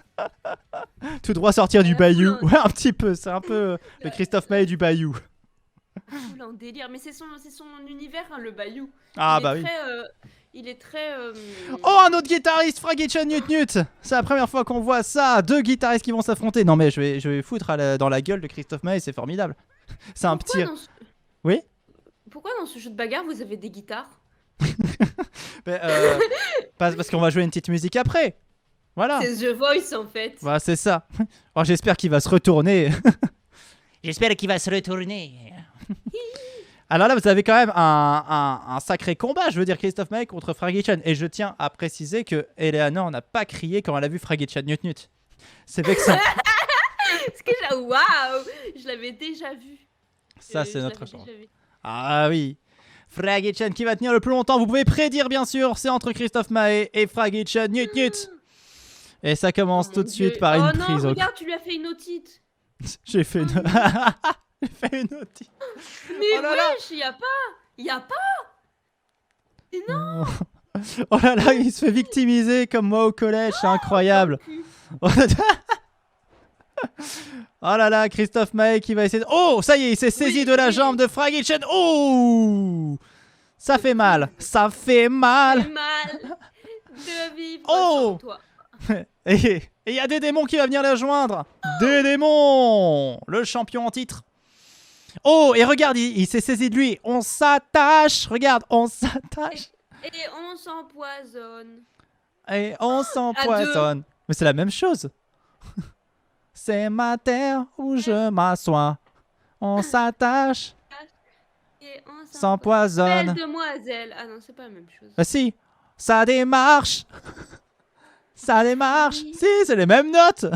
Tout droit sortir du bayou. Ouais, un petit peu. C'est un peu le Christophe Mahé du bayou. Oula, en délire, mais c'est son univers, hein, le Bayou. Ah Il est bah oui. Il est très. Oh, un autre guitariste, Fragichan Nut Nut. C'est la première fois qu'on voit ça. 2 guitaristes qui vont s'affronter. Non mais je vais foutre dans la gueule de Christophe Mahé, c'est formidable. C'est un Pourquoi petit... dans ce- Oui. Pourquoi dans ce jeu de bagarre vous avez des guitares? Mais, parce qu'on va jouer une petite musique après. Voilà. C'est The Voice en fait. Voilà, c'est ça. Oh, j'espère qu'il va se retourner. J'espère qu'il va se retourner. Alors là, vous avez quand même un sacré combat, je veux dire, Christophe Mahé contre Fragichan. Et je tiens à préciser que Eleanor n'a pas crié quand elle a vu Fragichan Nut Nut. C'est vexant. Parce que waouh, je l'avais déjà vu. Ça, Je c'est notre l'avais chance. déjà vu. Ah oui. Fragichan qui va tenir le plus longtemps. Vous pouvez prédire, bien sûr. C'est entre Christophe Mahé et Fragichan Nut Nut. Et ça commence Oh tout mon de suite Dieu. par Oh une non, prise au... regarde, tu lui as fait une otite. J'ai fait une... J'ai fait une otite. Mais Oh là là. wesh, y a pas. Et non. Oh là là, il se fait victimiser comme moi au collège, c'est incroyable. Oh là là, Christophe Mahé qui va essayer de... Oh, ça y est, il s'est saisi Oui, de la oui. jambe de Fragichan. Oh, ça fait mal, ça fait mal. C'est mal de vivre Oh. sans toi. Et il y a des démons qui va venir la joindre. Des démons, le champion en titre. Oh, et regarde, il s'est saisi de lui. On s'attache, regarde, on s'attache. Et on s'empoisonne. Et on s'empoisonne. Mais c'est la même chose. C'est ma terre où je m'assois. On s'attache, Et on s'empoisonne. Belle demoiselle. Ah non, c'est pas la même chose. Bah si, ça démarche. Ça démarche. Oui. Si, c'est les mêmes notes.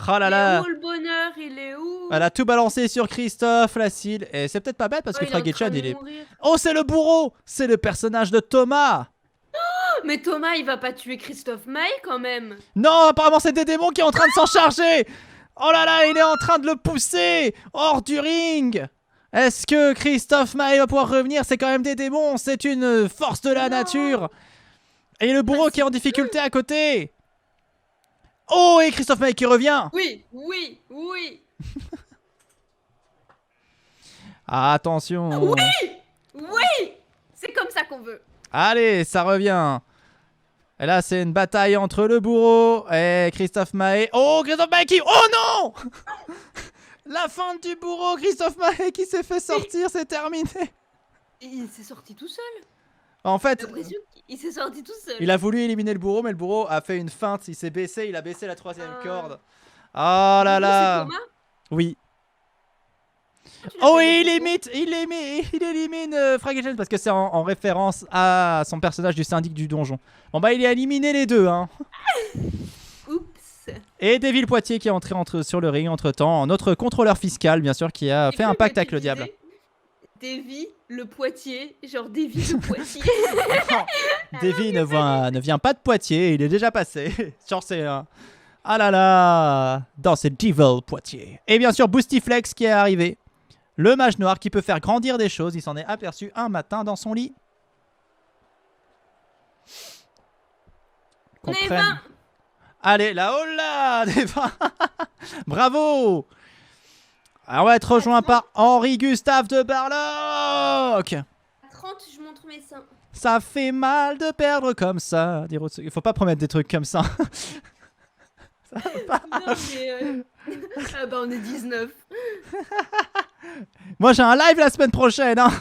Oh là Il est là. où le bonheur? Il est où? Elle a tout balancé sur Christophe, Lacille. Et c'est peut-être pas bête parce Oh, que il est en Fragichan, train de il est... mourir. Oh, c'est le bourreau. C'est le personnage de Thomas. Oh, mais Thomas, il va pas tuer Christophe Mahé quand même. Non, apparemment c'est des démons qui sont en train de s'en charger. Oh là là, il est en train de le pousser hors du ring. Est-ce que Christophe Mahé va pouvoir revenir? C'est quand même des démons, c'est une force de la Non. nature. Et le bourreau qui est en difficulté à côté. Oh, et Christophe Mahé qui revient. Oui, oui, oui. Attention. Oui, c'est comme ça qu'on veut. Allez, ça revient. Et là, c'est une bataille entre le bourreau et Christophe Mahé. Oh, Christophe Mahé qui... Oh non. La fin du bourreau, Christophe Mahé qui s'est fait sortir, c'est terminé. Et il s'est sorti tout seul. En fait, J'ai l'impression qu'il s'est sorti tout seul. il a voulu éliminer le bourreau, mais le bourreau a fait une feinte. Il s'est baissé, il a baissé la 3e Ah. corde. Oh là Du coup, là. c'est Thomas. Oui. Tu l'as Oh, fait et le il bourreau. élimine Fragichan parce que c'est en référence à son personnage du syndic du donjon. Bon bah, il a éliminé les deux, hein. Oups. Et Deville Poitiers qui est entré sur le ring entre temps. Notre contrôleur fiscal, bien sûr, qui a J'ai fait cru un que pacte tu avec le disais diable. Davy, le Poitiers, genre Davy le Poitiers. Davy ne vient pas de Poitiers, il est déjà passé. Genre, c'est un. Ah là là. Dans ces Devil Poitiers. Et bien sûr, Boostiflex qui est arrivé. Le mage noir qui peut faire grandir des choses. Il s'en est aperçu un matin dans son lit. Qu'on Les prenne- 20. Allez, là, oh là, des 20. Bravo. Alors, on va être rejoint par Henri Gustave de Barlock. À 30, je montre mes seins. Ça fait mal de perdre comme ça. Il faut pas promettre des trucs comme ça. Non, mais. Ah bah, on est 19. Moi, j'ai un live la semaine prochaine. Hein.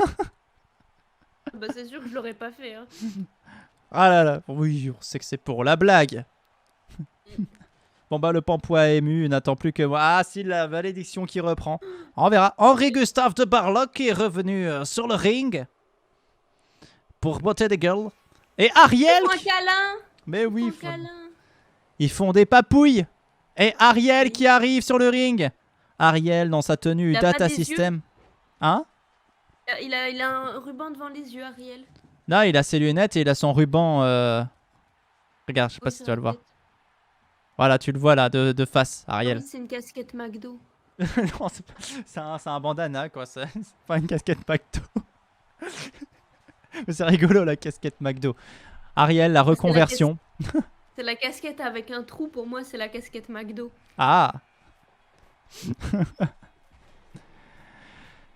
Bah, c'est sûr que je l'aurais pas fait. Hein. Ah là là. Oui, on sait que c'est pour la blague. Bon bah le Pampois ému n'attend plus que moi. Ah si, la malédiction qui reprend. On verra. Henri Gustave de Barlock est revenu sur le ring pour botter des gueules. Et Ariel. Prends un câlin. Mais oui, Prends un câlin. ils font des papouilles. Et Ariel qui arrive sur le ring. Ariel dans sa tenue Il a pas Data des System. Hein? Il a un ruban devant les yeux, Ariel. Là, il a ses lunettes et il a son ruban. Regarde, je sais pas Oui, si c'est tu vas le la voir. tête. Voilà, tu le vois là, de face, Ah Ariel. oui, c'est une casquette McDo. Non, c'est un bandana quoi, c'est pas une casquette McDo. Mais c'est rigolo la casquette McDo. Ariel, la reconversion. C'est la casquette avec un trou, pour moi, c'est la casquette McDo. Ah.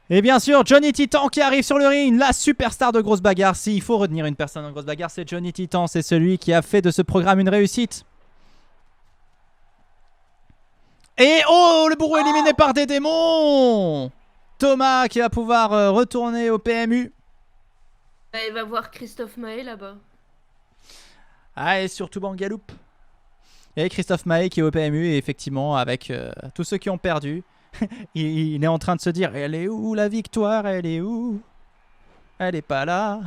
Et bien sûr, Johnny Titan qui arrive sur le ring, la superstar de grosse bagarre. S'il faut retenir une personne en grosse bagarre, c'est Johnny Titan. C'est celui qui a fait de ce programme une réussite. Et oh, le bourreau éliminé par des démons. Thomas qui va pouvoir retourner au PMU. Bah, il va voir Christophe Maé là-bas. Ah, et surtout Bangaloup. Et Christophe Maé qui est au PMU et effectivement avec tous ceux qui ont perdu, il est en train de se dire, elle est où la victoire? Elle est où? Elle est pas là.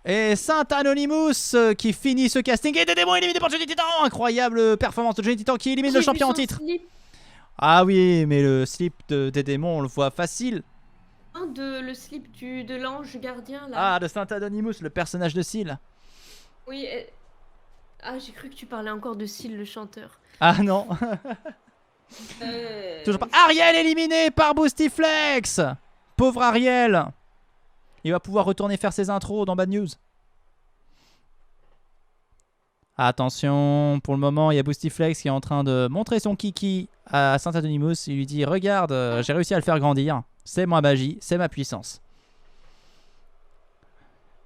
Et Saint Anonymous qui finit ce casting. Et des démons éliminés par Johnny Titan. Incroyable performance de Johnny Titan qui élimine le champion en titre. Slip, Ah oui, mais le slip des démons, on le voit facile. hein, le slip de l'ange gardien là. Ah, de Saint Anonymous, le personnage de Seal. Oui. Ah, j'ai cru que tu parlais encore de Seal, le chanteur. Ah non. Toujours pas. Ariel éliminé par Boostiflex. Pauvre Ariel. Il va pouvoir retourner faire ses intros dans Bad News. Attention, pour le moment, il y a Boostiflex qui est en train de montrer son kiki à Saint Anonymous. Il lui dit, regarde, j'ai réussi à le faire grandir. C'est ma magie, c'est ma puissance.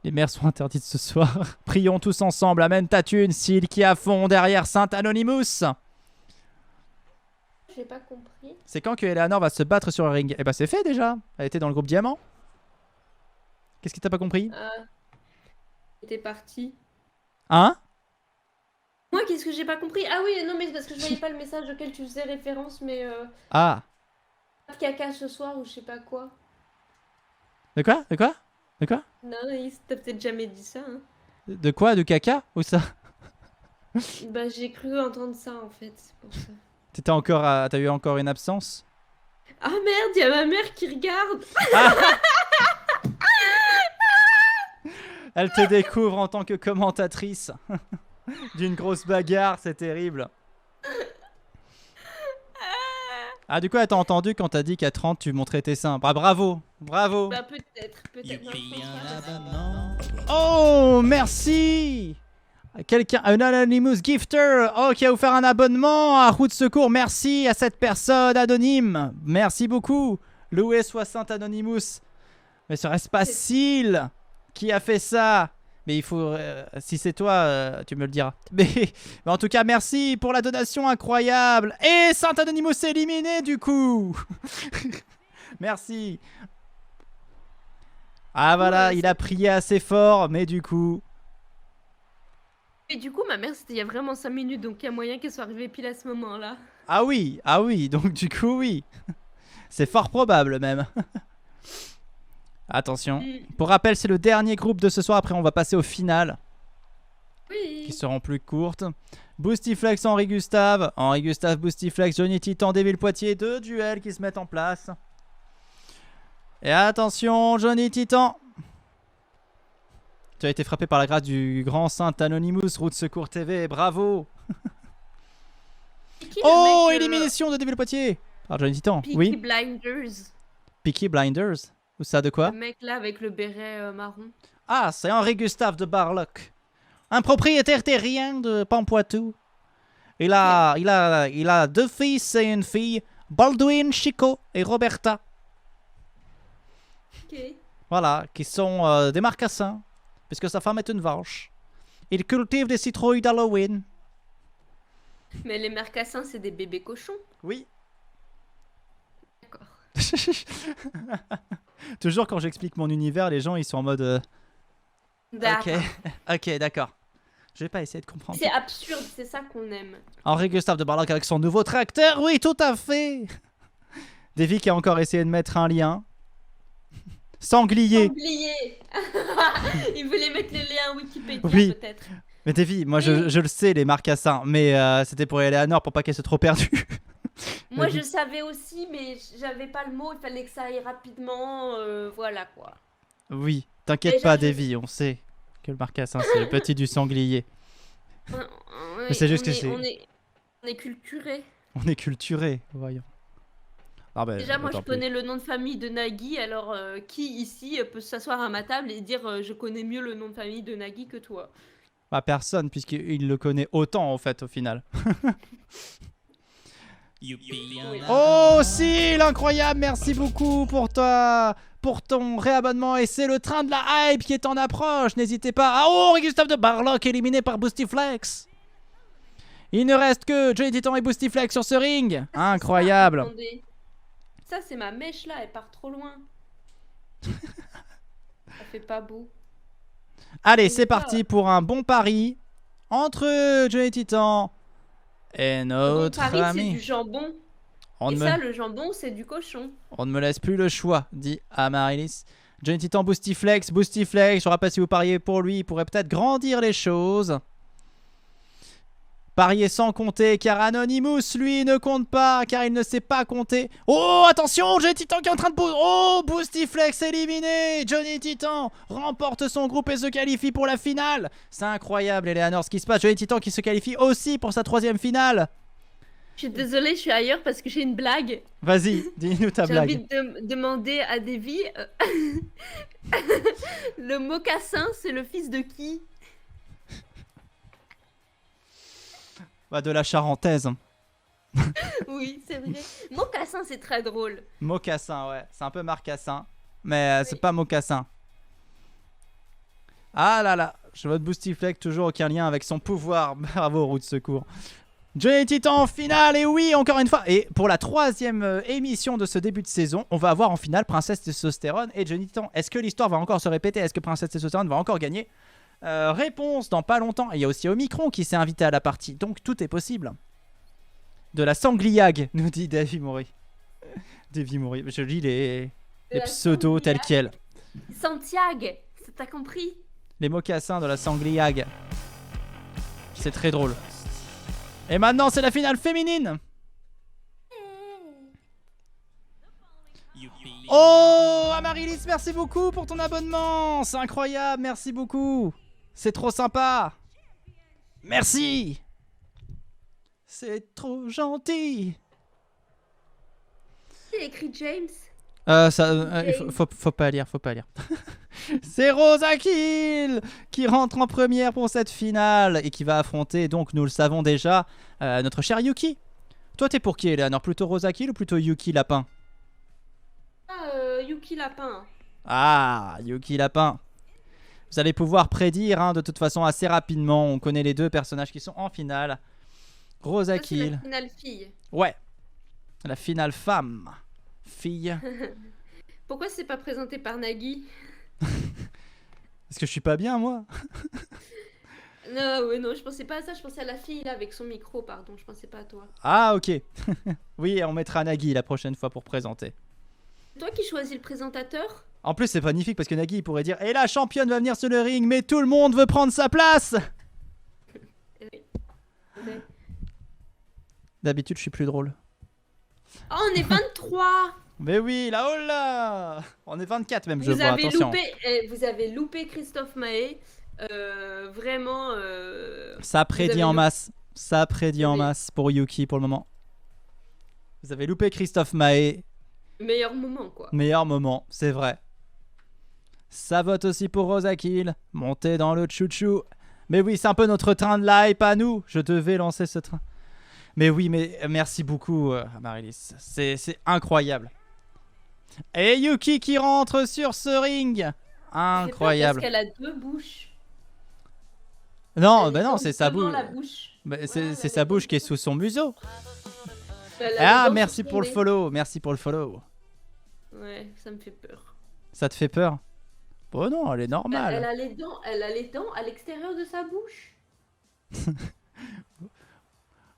Les mères sont interdites ce soir. Prions tous ensemble. Amène ta thune, Seal qui est à fond derrière Saint Anonymous. J'ai pas compris. C'est quand que Eleanor va se battre sur le ring? Eh ben c'est fait déjà. Elle était dans le groupe Diamant. Qu'est-ce que t'as pas compris? T'es parti. Hein? Moi, qu'est-ce que j'ai pas compris? Ah oui, non, mais c'est parce que je voyais pas le message auquel tu faisais référence, mais Ah. pas de caca ce soir ou je sais pas quoi. De quoi? De quoi? De quoi? Non, il t'a peut-être jamais dit ça. Hein. De quoi? De caca? Où ça? Bah, j'ai cru entendre ça en fait, c'est pour ça. T'étais encore à... T'as eu encore une absence? Ah merde, il y a ma mère qui regarde. Elle te découvre en tant que commentatrice d'une grosse bagarre, c'est terrible. Ah, du coup, elle t'a entendu quand t'as dit qu'à 30 tu montrais tes seins. Bah, bravo, bravo. Bah peut-être. Non, je pense pas. Oh, merci. Quelqu'un, un Anonymous Gifter, oh, qui a offert un abonnement à Route Secours. Merci à cette personne anonyme. Merci beaucoup. Loué soit Saint Anonymous. Mais serait-ce pas Seal qui a fait ça? Mais il faut... si c'est toi, tu me le diras. Mais en tout cas, merci pour la donation incroyable. Et Saint Anonymous est éliminé du coup. Merci. Ah voilà, il a prié assez fort, mais du coup... Et du coup, ma mère, c'était il y a vraiment 5 minutes, donc il y a moyen qu'elle soit arrivée pile à ce moment-là. Ah oui, donc du coup, oui. C'est fort probable même. Attention. Pour rappel, c'est le dernier groupe de ce soir. Après, on va passer au final. Oui. Qui seront plus courtes. Boostiflex, Henri Gustave, Boostiflex, Johnny Titan, Deville Poitiers. 2 duels qui se mettent en place. Et attention, Johnny Titan. Tu as été frappé par la grâce du grand Saint Anonymous, Route Secours TV. Bravo. Oh, élimination de Deville Poitiers. Par Johnny Titan. Peaky Oui. Blinders. Peaky Blinders. Ou ça de quoi? Le mec là avec le béret marron. Ah, c'est Henri Gustave de Barlock. Un propriétaire terrien de Pampoitou. Il a 2 fils et une fille. Baldwin, Chico et Roberta. Ok. Voilà, qui sont des marcassins. Puisque sa femme est une vache. Il cultive des citrouilles d'Halloween. Mais les mercassins, c'est des bébés cochons. Oui. D'accord. Toujours quand j'explique mon univers, les gens ils sont en mode... Ok, D'accord. ok, d'accord. Je vais pas essayer de comprendre. C'est absurde, c'est ça qu'on aime. Henri-Gustave de Barlock avec son nouveau tracteur, oui, tout à fait. Davy qui a encore essayé de mettre un lien. Sanglier. Sanglier. Il voulait mettre le lien Wikipédia Oui. peut-être. Mais Davy, moi je le sais, les marcassins, mais c'était pour Eleanor pour pas qu'elle se trop perdue. Moi Vas-y. je savais aussi, mais j'avais pas le mot, il fallait que ça aille rapidement, voilà quoi. Oui, t'inquiète Déjà, pas, je- Davy, on sait que le marcassin c'est le petit du sanglier. Ouais, Mais c'est juste que on est culturé. on est culturé, voyons. Ah bah, Déjà, moi, je autant plus. connais le nom de famille de Nagui, alors qui ici peut s'asseoir à ma table et dire je connais mieux le nom de famille de Nagui que toi? Bah, personne, puisqu'il le connaît autant en fait au final. Oui. Oh, si, l'incroyable, merci beaucoup pour ton réabonnement. Et c'est le train de la hype qui est en approche. N'hésitez pas. Ah, oh, Gustave de Barlock éliminé par Boostiflex. Il ne reste que Johnny Titan et Boostiflex sur ce ring. Incroyable. Attendez. Ça, c'est ma mèche là, elle part trop loin. Ça fait pas beau. Allez, c'est parti pour un bon pari entre Johnny Titan et Bon, notre Paris, c'est ami. du jambon. On Et ne, ça, me, le jambon, c'est du cochon. on ne me laisse plus le choix, dit Amaryllis. Johnny Titan, Boostiflex, Boostiflex. Je ne sais pas si vous pariez pour lui, il pourrait peut-être grandir les choses. Parier sans compter, car Anonymous, lui, ne compte pas, car il ne sait pas compter. Oh, attention, Johnny Titan qui est en train de... Oh, Boostiflex éliminé. Johnny Titan remporte son groupe et se qualifie pour la finale. C'est incroyable, Eleanor, ce qui se passe. Johnny Titan qui se qualifie aussi pour sa 3e finale. Je suis désolée, je suis ailleurs parce que j'ai une blague. Vas-y, dis-nous ta J'ai envie blague. de demander à Davy. Le mocassin, c'est le fils de qui? Bah, de la charentaise. Oui, c'est vrai. Mocassin, c'est très drôle. Mocassin, ouais. C'est un peu marcassin. Mais c'est Oui. pas mocassin. Ah là là. Je vote Boostiflex, toujours aucun lien avec son pouvoir. Bravo, roue de secours. Johnny Titan en finale, et oui, encore une fois. Et pour la 3e émission de ce début de saison, on va avoir en finale Princesse Testostérone et Johnny Titan. Est-ce que l'histoire va encore se répéter? Est-ce que Princesse Testostérone va encore gagner? Réponse dans pas longtemps. Et il y a aussi Omicron qui s'est invité à la partie. Donc tout est possible. De la sangliag, nous dit Davy Mori. Davy Mori. Je lis les La pseudos tels quels. Santiago, t'as compris? Les mocassins de la sangliag. C'est très drôle. Et maintenant, c'est la finale féminine. Oh, Amaryllis, merci beaucoup pour ton abonnement. C'est incroyable, merci beaucoup. C'est trop sympa. Merci. C'est trop gentil. C'est écrit James. Faut pas lire, faut pas lire. C'est Rosa Kill qui rentre en première pour cette finale et qui va affronter, donc nous le savons déjà, notre cher Yuki. Toi, t'es pour qui, Eleanor? Plutôt Rosa Kill ou plutôt Yuki Lapin? Yuki Lapin. Ah, Yuki Lapin. Vous allez pouvoir prédire de toute façon assez rapidement. On connaît les deux personnages qui sont en finale. Rosa Ça, c'est la Kill. finale fille. Ouais. La finale femme. Fille. Pourquoi c'est pas présenté par Nagui? Est-ce que je suis pas bien, moi? Non, ouais, non, je pensais pas à ça, je pensais à la fille là avec son micro, pardon, je pensais pas à toi. Ah, ok. Oui, on mettra Nagui la prochaine fois pour présenter. C'est toi qui choisis le présentateur? En plus, c'est magnifique parce que Nagui il pourrait dire: et la championne va venir sur le ring, mais tout le monde veut prendre sa place. Oui. Ouais. D'habitude, je suis plus drôle. Oh, on est 23. Mais oui, là, oh là. On est 24 même, je Vous vois, avez attention. vous avez loupé Christophe Mahé. Vraiment. Ça prédit Vous avez en loupé- masse. Ça prédit en avez- masse pour Yuki pour le moment. Vous avez loupé Christophe Mahé. Meilleur moment, quoi. Meilleur moment, c'est vrai. Ça vote aussi pour Rosa Kill. Montez dans le chouchou. Mais oui, c'est un peu notre train de la hype à nous. Je devais lancer ce train. Mais oui, mais merci beaucoup, Amaryllis. C'est incroyable. Et Yuki qui rentre sur ce ring. Incroyable. Parce qu'elle a deux bouches. Non, Elle bah est non, dans- c'est sa devant bouche. la bouche. Bah, Voilà, c'est elle sa a bouche les qui est dents. sous son museau. Elle a les Ah, dents merci sur pour le son nez. follow. Merci pour le follow. Ouais, ça me fait peur. Ça te fait peur? Bon non, elle est Elle normale. a les dents à l'extérieur de sa bouche.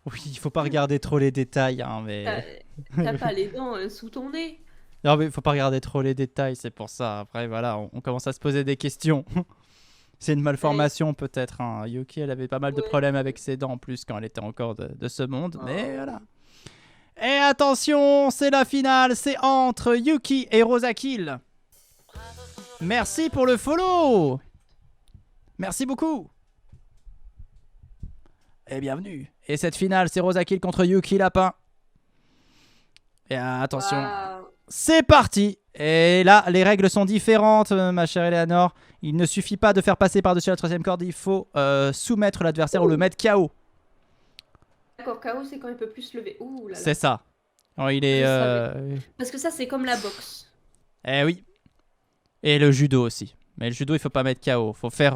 Oui, il faut pas regarder trop les détails, hein, mais... T'as pas les dents sous ton nez. Non, mais faut pas regarder trop les détails, c'est pour ça. Après, voilà, on commence à se poser des questions. C'est une malformation peut-être. Hein. Yuki, elle avait pas mal de problèmes avec ses dents en plus quand elle était encore de ce monde. Mais voilà. Et attention, c'est la finale. C'est entre Yuki et Rosa Kill. Merci pour le follow. Merci beaucoup. Et bienvenue. Et cette finale, c'est Rosa Kill contre Yuki Lapin. Et attention. Waouh. C'est parti. Et là, les règles sont différentes, ma chère Eleanor. Il ne suffit pas de faire passer par-dessus la troisième corde, il faut soumettre l'adversaire ou le mettre KO. D'accord, KO, c'est quand il peut plus se lever. Ouh là là. C'est ça. Alors, il est... Parce que ça, c'est comme la boxe. Eh oui. Et le judo aussi. Mais le judo, il faut pas mettre KO. Faut faire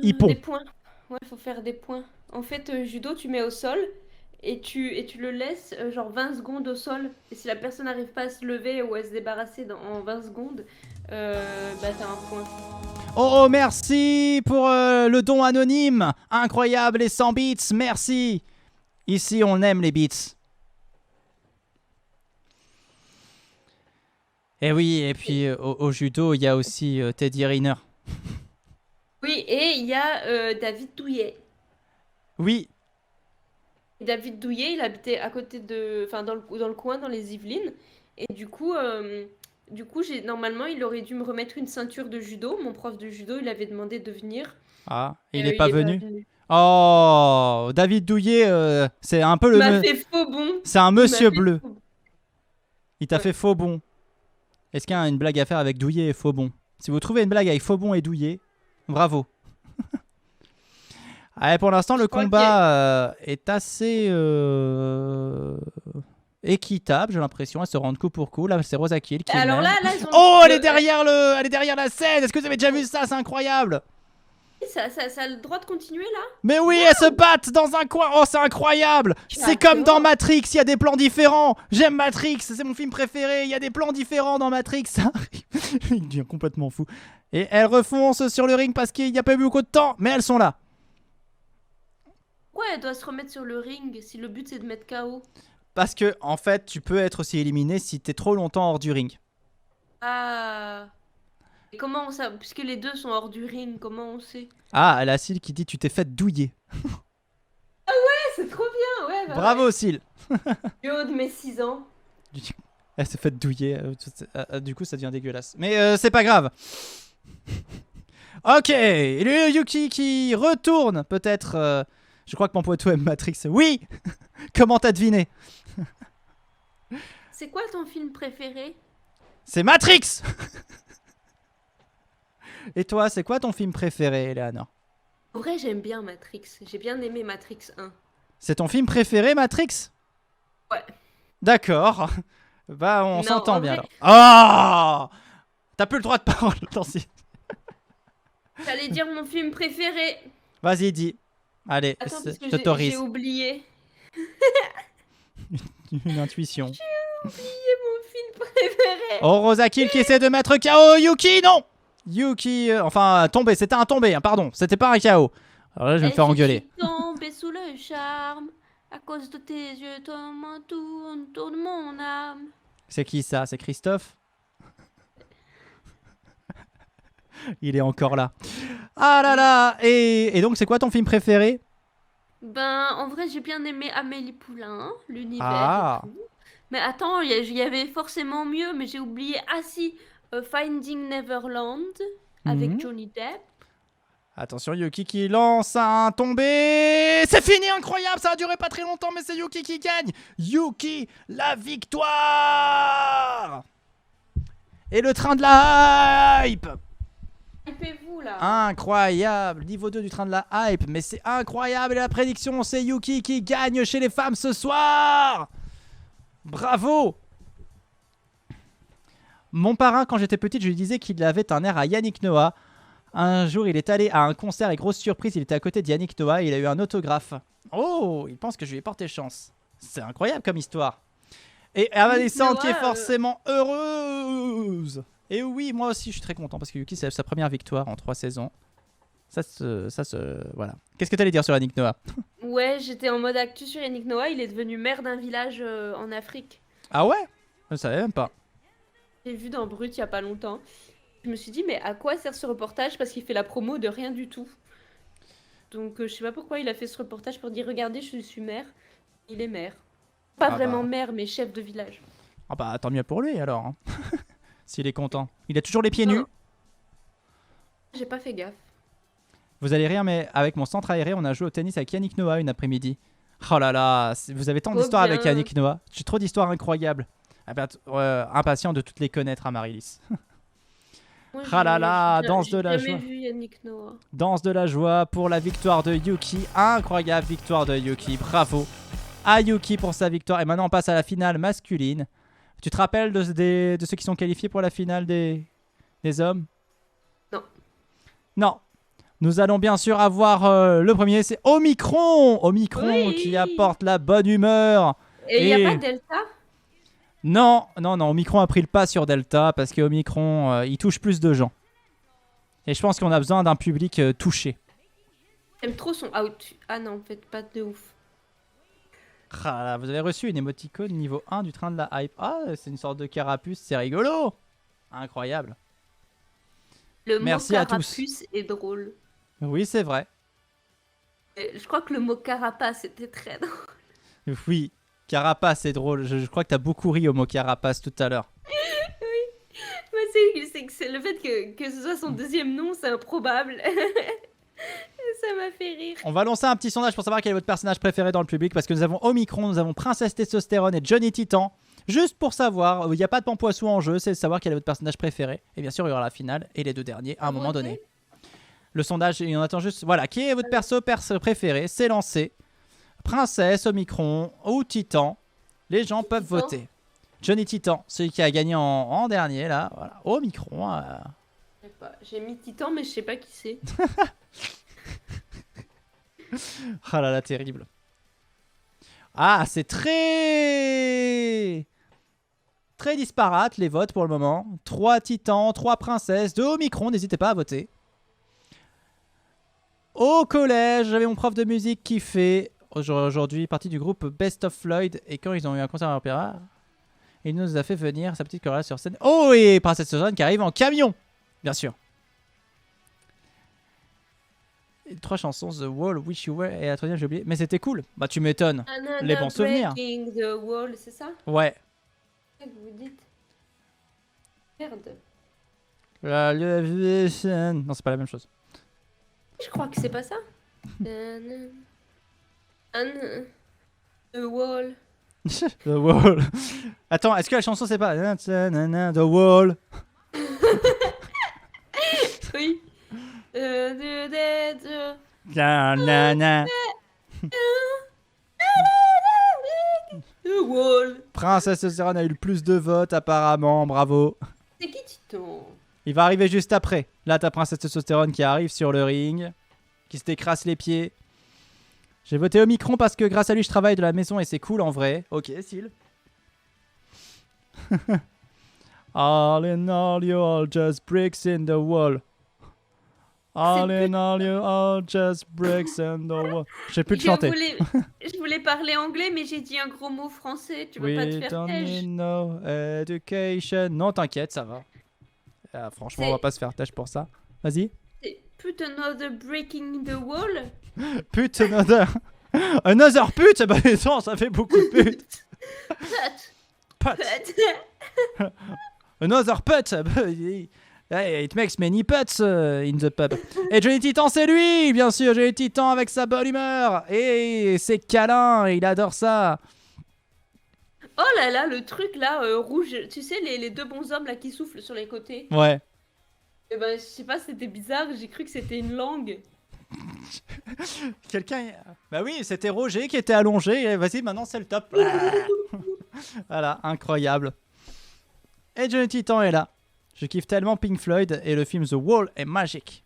hippon. Des points. Ouais, il faut faire des points. En fait, judo, tu mets au sol et tu le laisses genre 20 secondes au sol. Et si la personne n'arrive pas à se lever ou à se débarrasser en 20 secondes, bah t'as un point. Oh, merci pour le don anonyme. Incroyable, les 100 bits. Merci. Ici, on aime les bits. Et oui, et puis au judo, il y a aussi Teddy Riner. Oui, et il y a David Douillet. Oui. David Douillet, il habitait à côté de... Enfin, dans le coin, dans les Yvelines. Et du coup, normalement, il aurait dû me remettre une ceinture de judo. Mon prof de judo, il avait demandé de venir. Ah, il n'est pas venu. Oh, David Douillet, c'est un peu le... Il m'a fait faux bon. C'est un monsieur bleu. Il t'a fait faux bon. Est-ce qu'il y a une blague à faire avec Douillet et Faubon? Si vous trouvez une blague avec Faubon et Douillet, bravo. Allez, pour l'instant, le combat est assez équitable, j'ai l'impression. Elles se rendent coup pour coup. Là, c'est Rosa Kill qui Alors mène. là, ils ont... Oh, elle est derrière elle est derrière la scène. Est-ce que vous avez déjà vu ça? C'est incroyable. Ça a le droit de continuer là? Mais oui, elles se battent dans un coin. Oh, c'est incroyable. C'est comme dans Matrix, il y a des plans différents. J'aime Matrix, c'est mon film préféré. Il y a des plans différents dans Matrix. Ça arrive. Il devient complètement fou. Et elles refoncent sur le ring parce qu'il n'y a pas eu beaucoup de temps. Mais elles sont là. Pourquoi elle doit se remettre sur le ring si le but c'est de mettre KO? Parce que, en fait, tu peux être aussi éliminé si t'es trop longtemps hors du ring. Ah... Et comment ça... Puisque les deux sont hors du ring, comment on sait? Ah, la Syl qui dit tu t'es fait douiller. Ah ouais, c'est trop bien, ouais. Bah Bravo, ouais. Syl. Du haut de mes 6 ans. Elle s'est fait douiller. Du coup, ça devient dégueulasse. Mais c'est pas grave. Ok, le Yuki qui retourne peut-être... Je crois que Pampoitou aime Matrix. Oui. Comment t'as deviné? C'est quoi ton film préféré? C'est Matrix. Et toi, c'est quoi ton film préféré, Eleanor? En vrai, j'aime bien Matrix. J'ai bien aimé Matrix 1. C'est ton film préféré, Matrix? Ouais. D'accord. Bah, on s'entend bien vrai... alors. Oh, t'as plus le droit de parole. J'allais dire mon film préféré. Vas-y, dis. Allez, attends, je t'autorise. J'ai oublié. Une intuition. J'ai oublié mon film préféré. Oh, Rosa Kill qui essaie de mettre KO Yuki, non. Yuki, enfin, tombé, c'était un tombé, hein, pardon, c'était pas un KO. Alors là, je vais me faire engueuler. Je suis tombé sous le charme, à cause de tes yeux, toi, tourne mon âme. C'est qui ça? C'est Christophe? Il est encore là. Ah là là. Et donc, c'est quoi ton film préféré? Ben, en vrai, j'ai bien aimé Amélie Poulain, l'univers Ah. et tout. Mais attends, il y avait forcément mieux, mais j'ai oublié. Ah si, Finding Neverland, avec Johnny Depp. Attention, Yuki qui lance un tombé. C'est fini, incroyable, ça a duré pas très longtemps, mais c'est Yuki qui gagne. Yuki, la victoire. Et le train de la hype. Hypez-vous là. Incroyable, niveau 2 du train de la hype, mais c'est incroyable. Et la prédiction, c'est Yuki qui gagne chez les femmes ce soir. Bravo. Mon parrain, quand j'étais petite, je lui disais qu'il avait un air à Yannick Noah. Un jour, il est allé à un concert et grosse surprise, il était à côté de Yannick Noah et il a eu un autographe. Oh, il pense que je lui ai porté chance. C'est incroyable comme histoire. Et Evanescence qui est forcément heureuse. Et oui, moi aussi, je suis très content parce que Yuki, c'est sa première victoire en 3 saisons. Voilà. Qu'est-ce que t'allais dire sur Yannick Noah? Ouais, j'étais en mode actu sur Yannick Noah, il est devenu maire d'un village en Afrique. Ah ouais? Je savais même pas. J'ai vu dans Brut il y a pas longtemps. Je me suis dit, mais à quoi sert ce reportage? Parce qu'il fait la promo de rien du tout. Donc je sais pas pourquoi il a fait ce reportage pour dire, regardez, je suis maire. Il est maire. Pas Ah vraiment bah. maire, mais chef de village. Ah bah tant mieux pour lui alors. Hein. S'il est content. Il a toujours les pieds nus. Non. J'ai pas fait gaffe. Vous allez rire, mais avec mon centre aéré, on a joué au tennis avec Yannick Noah une après-midi. Oh là là, vous avez tant Trop d'histoires avec bien. Yannick Noah. J'ai trop d'histoires incroyables. Ah bah, impatient de toutes les connaître, Amarilis. Moi, Ah là là, j'ai danse de la jamais joie. vu Yannick Noah. Danse de la joie pour la victoire de Yuki. Incroyable victoire de Yuki. Bravo à Yuki pour sa victoire. Et maintenant, on passe à la finale masculine. Tu te rappelles de ceux qui sont qualifiés pour la finale des hommes? Non. Non. Nous allons bien sûr avoir le premier, c'est Omicron. Omicron Oui. qui apporte la bonne humeur. Et il Et- y a pas Delta? Non, Omicron a pris le pas sur Delta parce que Omicron, il touche plus de gens. Et je pense qu'on a besoin d'un public touché. J'aime trop son out. Ah non, en fait, pas de ouf. Ah là, vous avez reçu une émoticône niveau 1 du train de la hype. Ah, c'est une sorte de carapuce, c'est rigolo. Incroyable. Le Merci mot à tous. carapuce est drôle. Oui, c'est vrai. Je crois que le mot carapace était très drôle. Oui, carapace, c'est drôle. Je crois que t'as beaucoup ri au mot carapace tout à l'heure. Mais c'est le fait que ce soit son deuxième nom, c'est improbable. Ça m'a fait rire. On va lancer un petit sondage pour savoir quel est votre personnage préféré dans le public parce que nous avons Omicron, nous avons Princesse Testostérone et Johnny Titan. Juste pour savoir, il n'y a pas de Pampoissou en jeu, c'est de savoir quel est votre personnage préféré. Et bien sûr, il y aura la finale et les deux derniers à un moment donné. Le sondage, il en attend juste. Voilà, qui est votre perso préféré? C'est lancé. Princesse, Omicron ou Titan. Les gens peuvent Titan. voter. Johnny Titan, celui qui a gagné en dernier là. Voilà. Omicron. Je sais pas. J'ai mis Titan, mais je sais pas qui c'est. Ah là là, terrible. Ah, c'est très disparate les votes pour le moment. 3 titans, 3 princesses, 2 Omicron, n'hésitez pas à voter. Au collège, j'avais mon prof de musique qui fait aujourd'hui partie du groupe Best of Floyd. Et quand ils ont eu un concert à l'opéra, il nous a fait venir sa petite chorale sur scène. Oh, et Princesse Suzanne qui arrive en camion, bien sûr. 3 chansons, The Wall, Wish You Were et la troisième j'ai oublié. Mais c'était cool. Bah tu m'étonnes. Les bons souvenirs. Breaking the wall, c'est ça? Ouais. C'est ça que vous dites? Merde. Non, c'est pas la même chose. Je crois que c'est pas ça. The wall. The Wall. Attends, est-ce que la chanson c'est pas The Wall? Oui. Nanana. The wall. Princesse Serena a eu le plus de votes apparemment, bravo. C'est qui Titan? Il va arriver juste après. Là, t'as Princesse Testostérone qui arrive sur le ring, qui se décrasse les pieds. J'ai voté Omicron parce que grâce à lui, je travaille de la maison et c'est cool en vrai. Ok, Syl. All in all, you all just bricks in the wall. All in all, you all just bricks in the wall. Je sais plus le chanter. Je voulais parler anglais, mais j'ai dit un gros mot français. Tu veux pas te We faire don't têche. need no education. Non, t'inquiète, ça va. Ah, franchement, on va pas se faire tâche pour ça. Vas-y. C'est Put another breaking the wall. Pute, another. Another pute. Bah, non, ça fait beaucoup de putes. Put. Put. Put. Another put. Hey, it makes many putts in the pub. Et Johnny Titan, c'est lui, bien sûr. Johnny Titan avec sa bonne humeur. Et ses câlins, il adore ça. Oh là là, le truc là, rouge. Tu sais, les deux bonshommes là qui soufflent sur les côtés. Ouais. Eh ben, je sais pas, c'était bizarre. J'ai cru que c'était une langue. Quelqu'un. Bah oui, c'était Roger qui était allongé. Et vas-y, maintenant c'est le top. Voilà, incroyable. Et Johnny Titan est là. Je kiffe tellement Pink Floyd et le film The Wall est magique.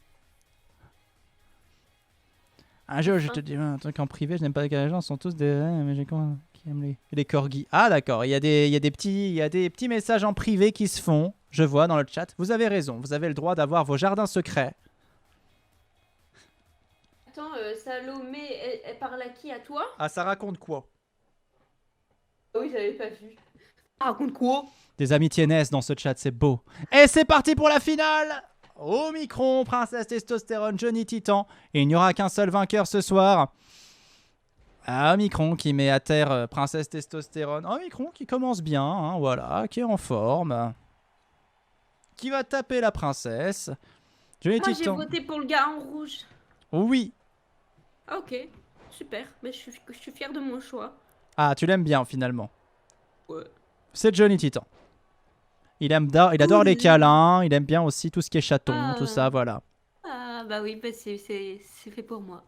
Un jour, je te dis un truc en privé, je n'aime pas que les gens sont tous des... mais j'ai quoi qui aime les corgis. Ah d'accord, il y a des petits messages en privé qui se font. Je vois dans le chat. Vous avez raison, vous avez le droit d'avoir vos jardins secrets. attends, Salomé, elle parle à qui? À toi? Ah, ça raconte quoi? Ah oui, j'avais pas vu. Ah, raconte quoi? Des amitiés naissent dans ce chat, c'est beau. Et c'est parti pour la finale. Omicron, Princesse Testostérone, Johnny Titan. Et il n'y aura qu'un seul vainqueur ce soir. Omicron qui met à terre Princesse Testostérone. Omicron qui commence bien, hein, voilà, qui est en forme. Qui va taper la princesse. Johnny Moi, j'ai Titan. voté pour le gars en rouge. Oui. Ah, ok, super. Mais je suis fière de mon choix. Ah, tu l'aimes bien finalement. Ouais. C'est Johnny Titan. Il adore les câlins, il aime bien aussi tout ce qui est chaton, Ah. tout ça, voilà. Ah, bah oui, bah c'est fait pour moi.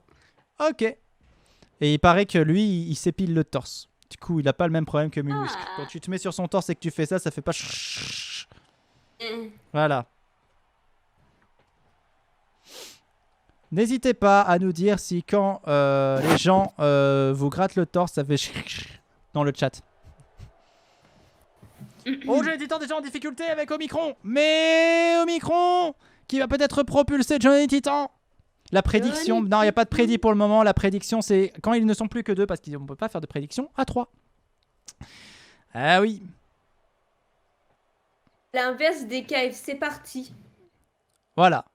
Ok. Et il paraît que lui, il s'épile le torse. Du coup, il a pas le même problème que Mumuscle. Ah. Quand tu te mets sur son torse et que tu fais ça, ça fait pas... chut. Euh, Voilà. N'hésitez pas à nous dire si quand les gens vous grattent le torse, ça fait chut dans le chat. Oh, Johnny Titan déjà en difficulté avec Omicron. Mais Omicron qui va peut-être propulser Johnny Titan. La prédiction, Johnny non, il n'y a pas de prédit pour le moment. La prédiction, c'est quand ils ne sont plus que 2 parce qu'on ne peut pas faire de prédiction, à 3. Ah oui. L'inverse des KFC party. Voilà.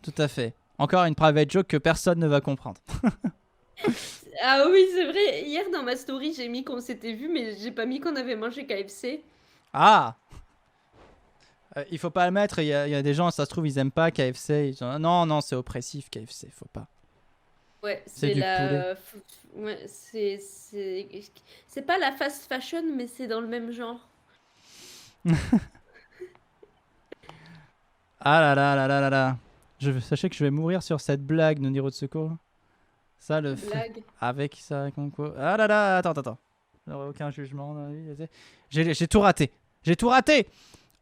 Tout à fait. Encore une private joke que personne ne va comprendre. Ah oui, c'est vrai. Hier, dans ma story, j'ai mis qu'on s'était vu, mais j'ai pas mis qu'on avait mangé KFC. Ah, il faut pas le mettre. Il y a des gens, ça se trouve, ils aiment pas KFC. Ils disent, non, non, c'est oppressif KFC. Faut pas. Ouais, C'est c'est du la. Ouais, c'est pas la fast fashion, mais c'est dans le même genre. Ah là là là là là là. Sachez que je vais mourir sur cette blague, nos Niro de secours. Ça le fait. Blague. Avec ça, comme quoi. Ah là là, attends. Aucun jugement. J'ai tout raté. J'ai tout raté.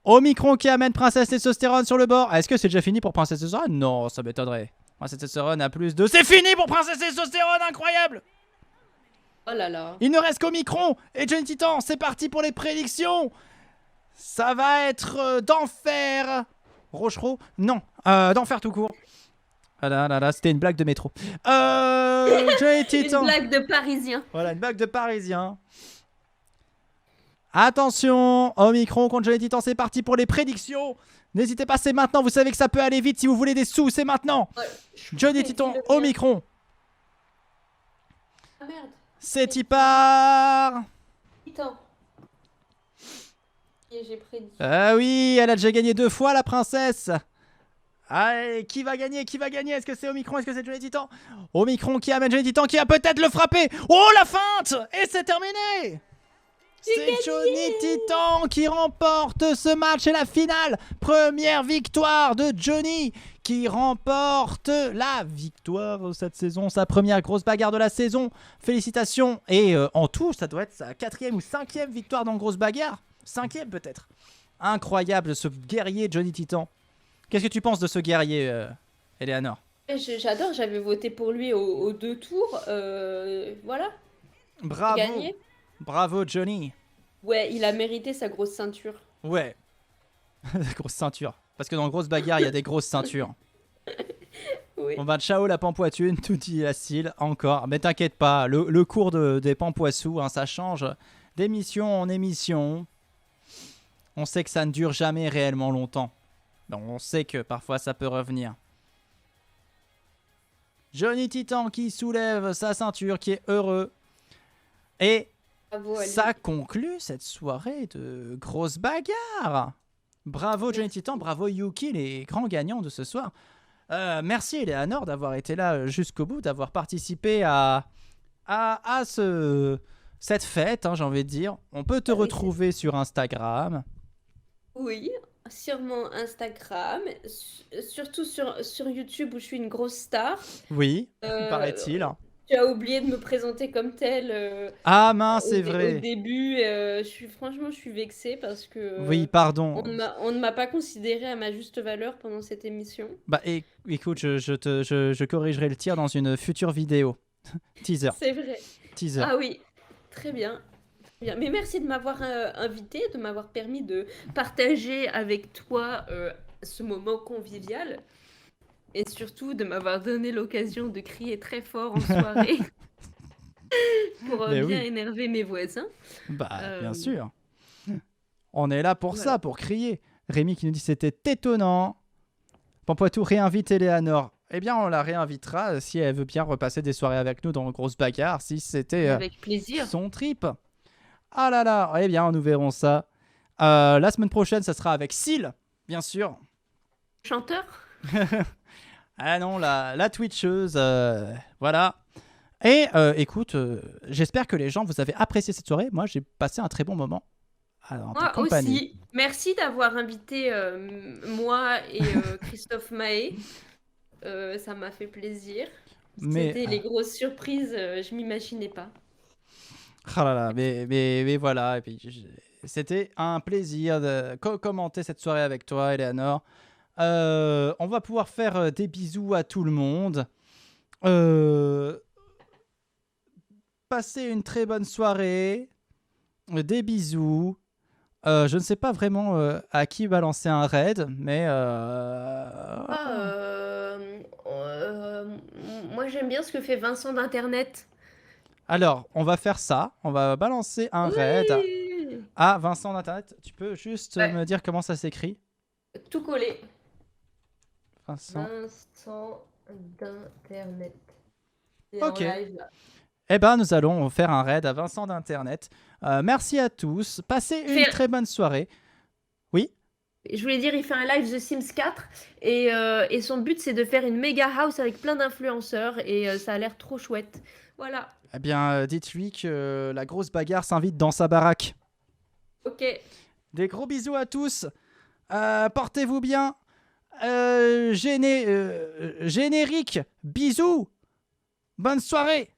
Omicron qui amène Princesse Testostérone sur le bord. Est-ce que c'est déjà fini pour Princesse Testostérone? Non, ça m'étonnerait. Princesse Testostérone a plus de... C'est fini pour Princesse Testostérone, incroyable. Oh là là. Il ne reste qu'Omicron et Johnny Titan. C'est parti pour les prédictions. Ça va être d'enfer. Rochereau? Non, d'enfer tout court. Ah là là là, c'était une blague de métro. Johnny Titan. Une blague de Parisien. Voilà, une blague de Parisien. Attention, Omicron contre Johnny Titan, c'est parti pour les prédictions. N'hésitez pas, c'est maintenant. Vous savez que ça peut aller vite si vous voulez des sous, c'est maintenant. Ouais, Johnny Titan, dis-le bien. Omicron. Ah merde. C'est y part. Titan. Et j'ai prédit. Ah oui, elle a déjà gagné 2 fois, la princesse. Allez, qui va gagner? Qui va gagner? Est-ce que c'est Omicron? Est-ce que c'est Johnny Titan? Omicron qui amène Johnny Titan qui va peut-être le frapper. Oh, la feinte! Et c'est terminé. C'est Johnny Titan qui remporte ce match et la finale. Première victoire de Johnny qui remporte la victoire cette saison. Sa première grosse bagarre de la saison. Félicitations. Et en tout, ça doit être sa 4e ou 5e victoire dans grosse bagarre. 5e peut-être. Incroyable ce guerrier Johnny Titan. Qu'est-ce que tu penses de ce guerrier, Eleanor? J'adore, j'avais voté pour lui aux 2 tours. Voilà, Bravo. gagné. Bravo Johnny. Ouais, il a mérité sa grosse ceinture. Ouais. La grosse ceinture. Parce que dans grosse bagarre, il y a des grosses ceintures. Oui. On va ciao la Pampoitune, tout dit facile, encore. Mais t'inquiète pas, le cours des Pampoissous, hein, ça change d'émission en émission. On sait que ça ne dure jamais réellement longtemps. Mais on sait que parfois ça peut revenir. Johnny Titan qui soulève sa ceinture, qui est heureux. Et Bravo à lui. ça conclut cette soirée de grosse bagarre. Bravo Johnny Titan, bravo Yuki, les grands gagnants de ce soir. Merci Eleanor d'avoir été là jusqu'au bout, d'avoir participé à cette fête, hein, j'ai envie de dire. On peut te Oui, retrouver sur Instagram. Oui, sur mon Instagram, surtout sur YouTube où je suis une grosse star. Oui, Euh, paraît-il. Tu as oublié de me présenter comme telle Ah mince, c'est au vrai. début. Franchement, je suis vexée parce que Oui, pardon. on ne m'a pas considérée à ma juste valeur pendant cette émission. Bah écoute, je corrigerai le tir dans une future vidéo. Teaser, C'est vrai. teaser. Ah oui, très bien. Bien. Mais merci de m'avoir invité, de m'avoir permis de partager avec toi ce moment convivial. Et surtout de m'avoir donné l'occasion de crier très fort en soirée pour Mais bien oui. énerver mes voisins. Bah, bien Euh, sûr. On est là pour Voilà. ça, pour crier. Rémi qui nous dit c'était étonnant. Pampoitou réinvite Eleanor. Eh bien, on la réinvitera si elle veut bien repasser des soirées avec nous dans Grosse Bagarre, si c'était Avec plaisir. son trip. Ah là là, eh bien, nous verrons ça. La semaine prochaine, ça sera avec Syl, bien sûr. Chanteur? Ah non, la Twitcheuse, voilà. Et écoute, j'espère que les gens, vous avez apprécié cette soirée. Moi, j'ai passé un très bon moment en ta Moi compagnie. aussi. Merci d'avoir invité moi et Christophe Mahé. Ça m'a fait plaisir. Mais, C'était les grosses surprises, je m'imaginais pas. ah là là, mais voilà. Et puis, c'était un plaisir de commenter cette soirée avec toi, Eleanor. On va pouvoir faire des bisous à tout le monde. Passer une très bonne soirée. Des bisous. Je ne sais pas vraiment à qui balancer un raid, mais Ah, moi j'aime bien ce que fait Vincent d'Internet. alors on va faire ça. On va balancer un raid Oui. à Vincent d'Internet. Tu peux juste Ouais, me dire comment ça s'écrit? tout collé. Vincent. Vincent d'Internet. C'est en Ok. live là. Eh ben, nous allons faire un raid à Vincent d'Internet. Merci à tous. Passez une Fait- très bonne soirée. Oui. Je voulais dire, il fait un live The Sims 4 et son but c'est de faire une méga house avec plein d'influenceurs et ça a l'air trop chouette. Voilà, Eh bien, dites-lui que la grosse bagarre s'invite dans sa baraque. ok. Des gros bisous à tous. Portez-vous bien. Générique. Bisous. Bonne soirée.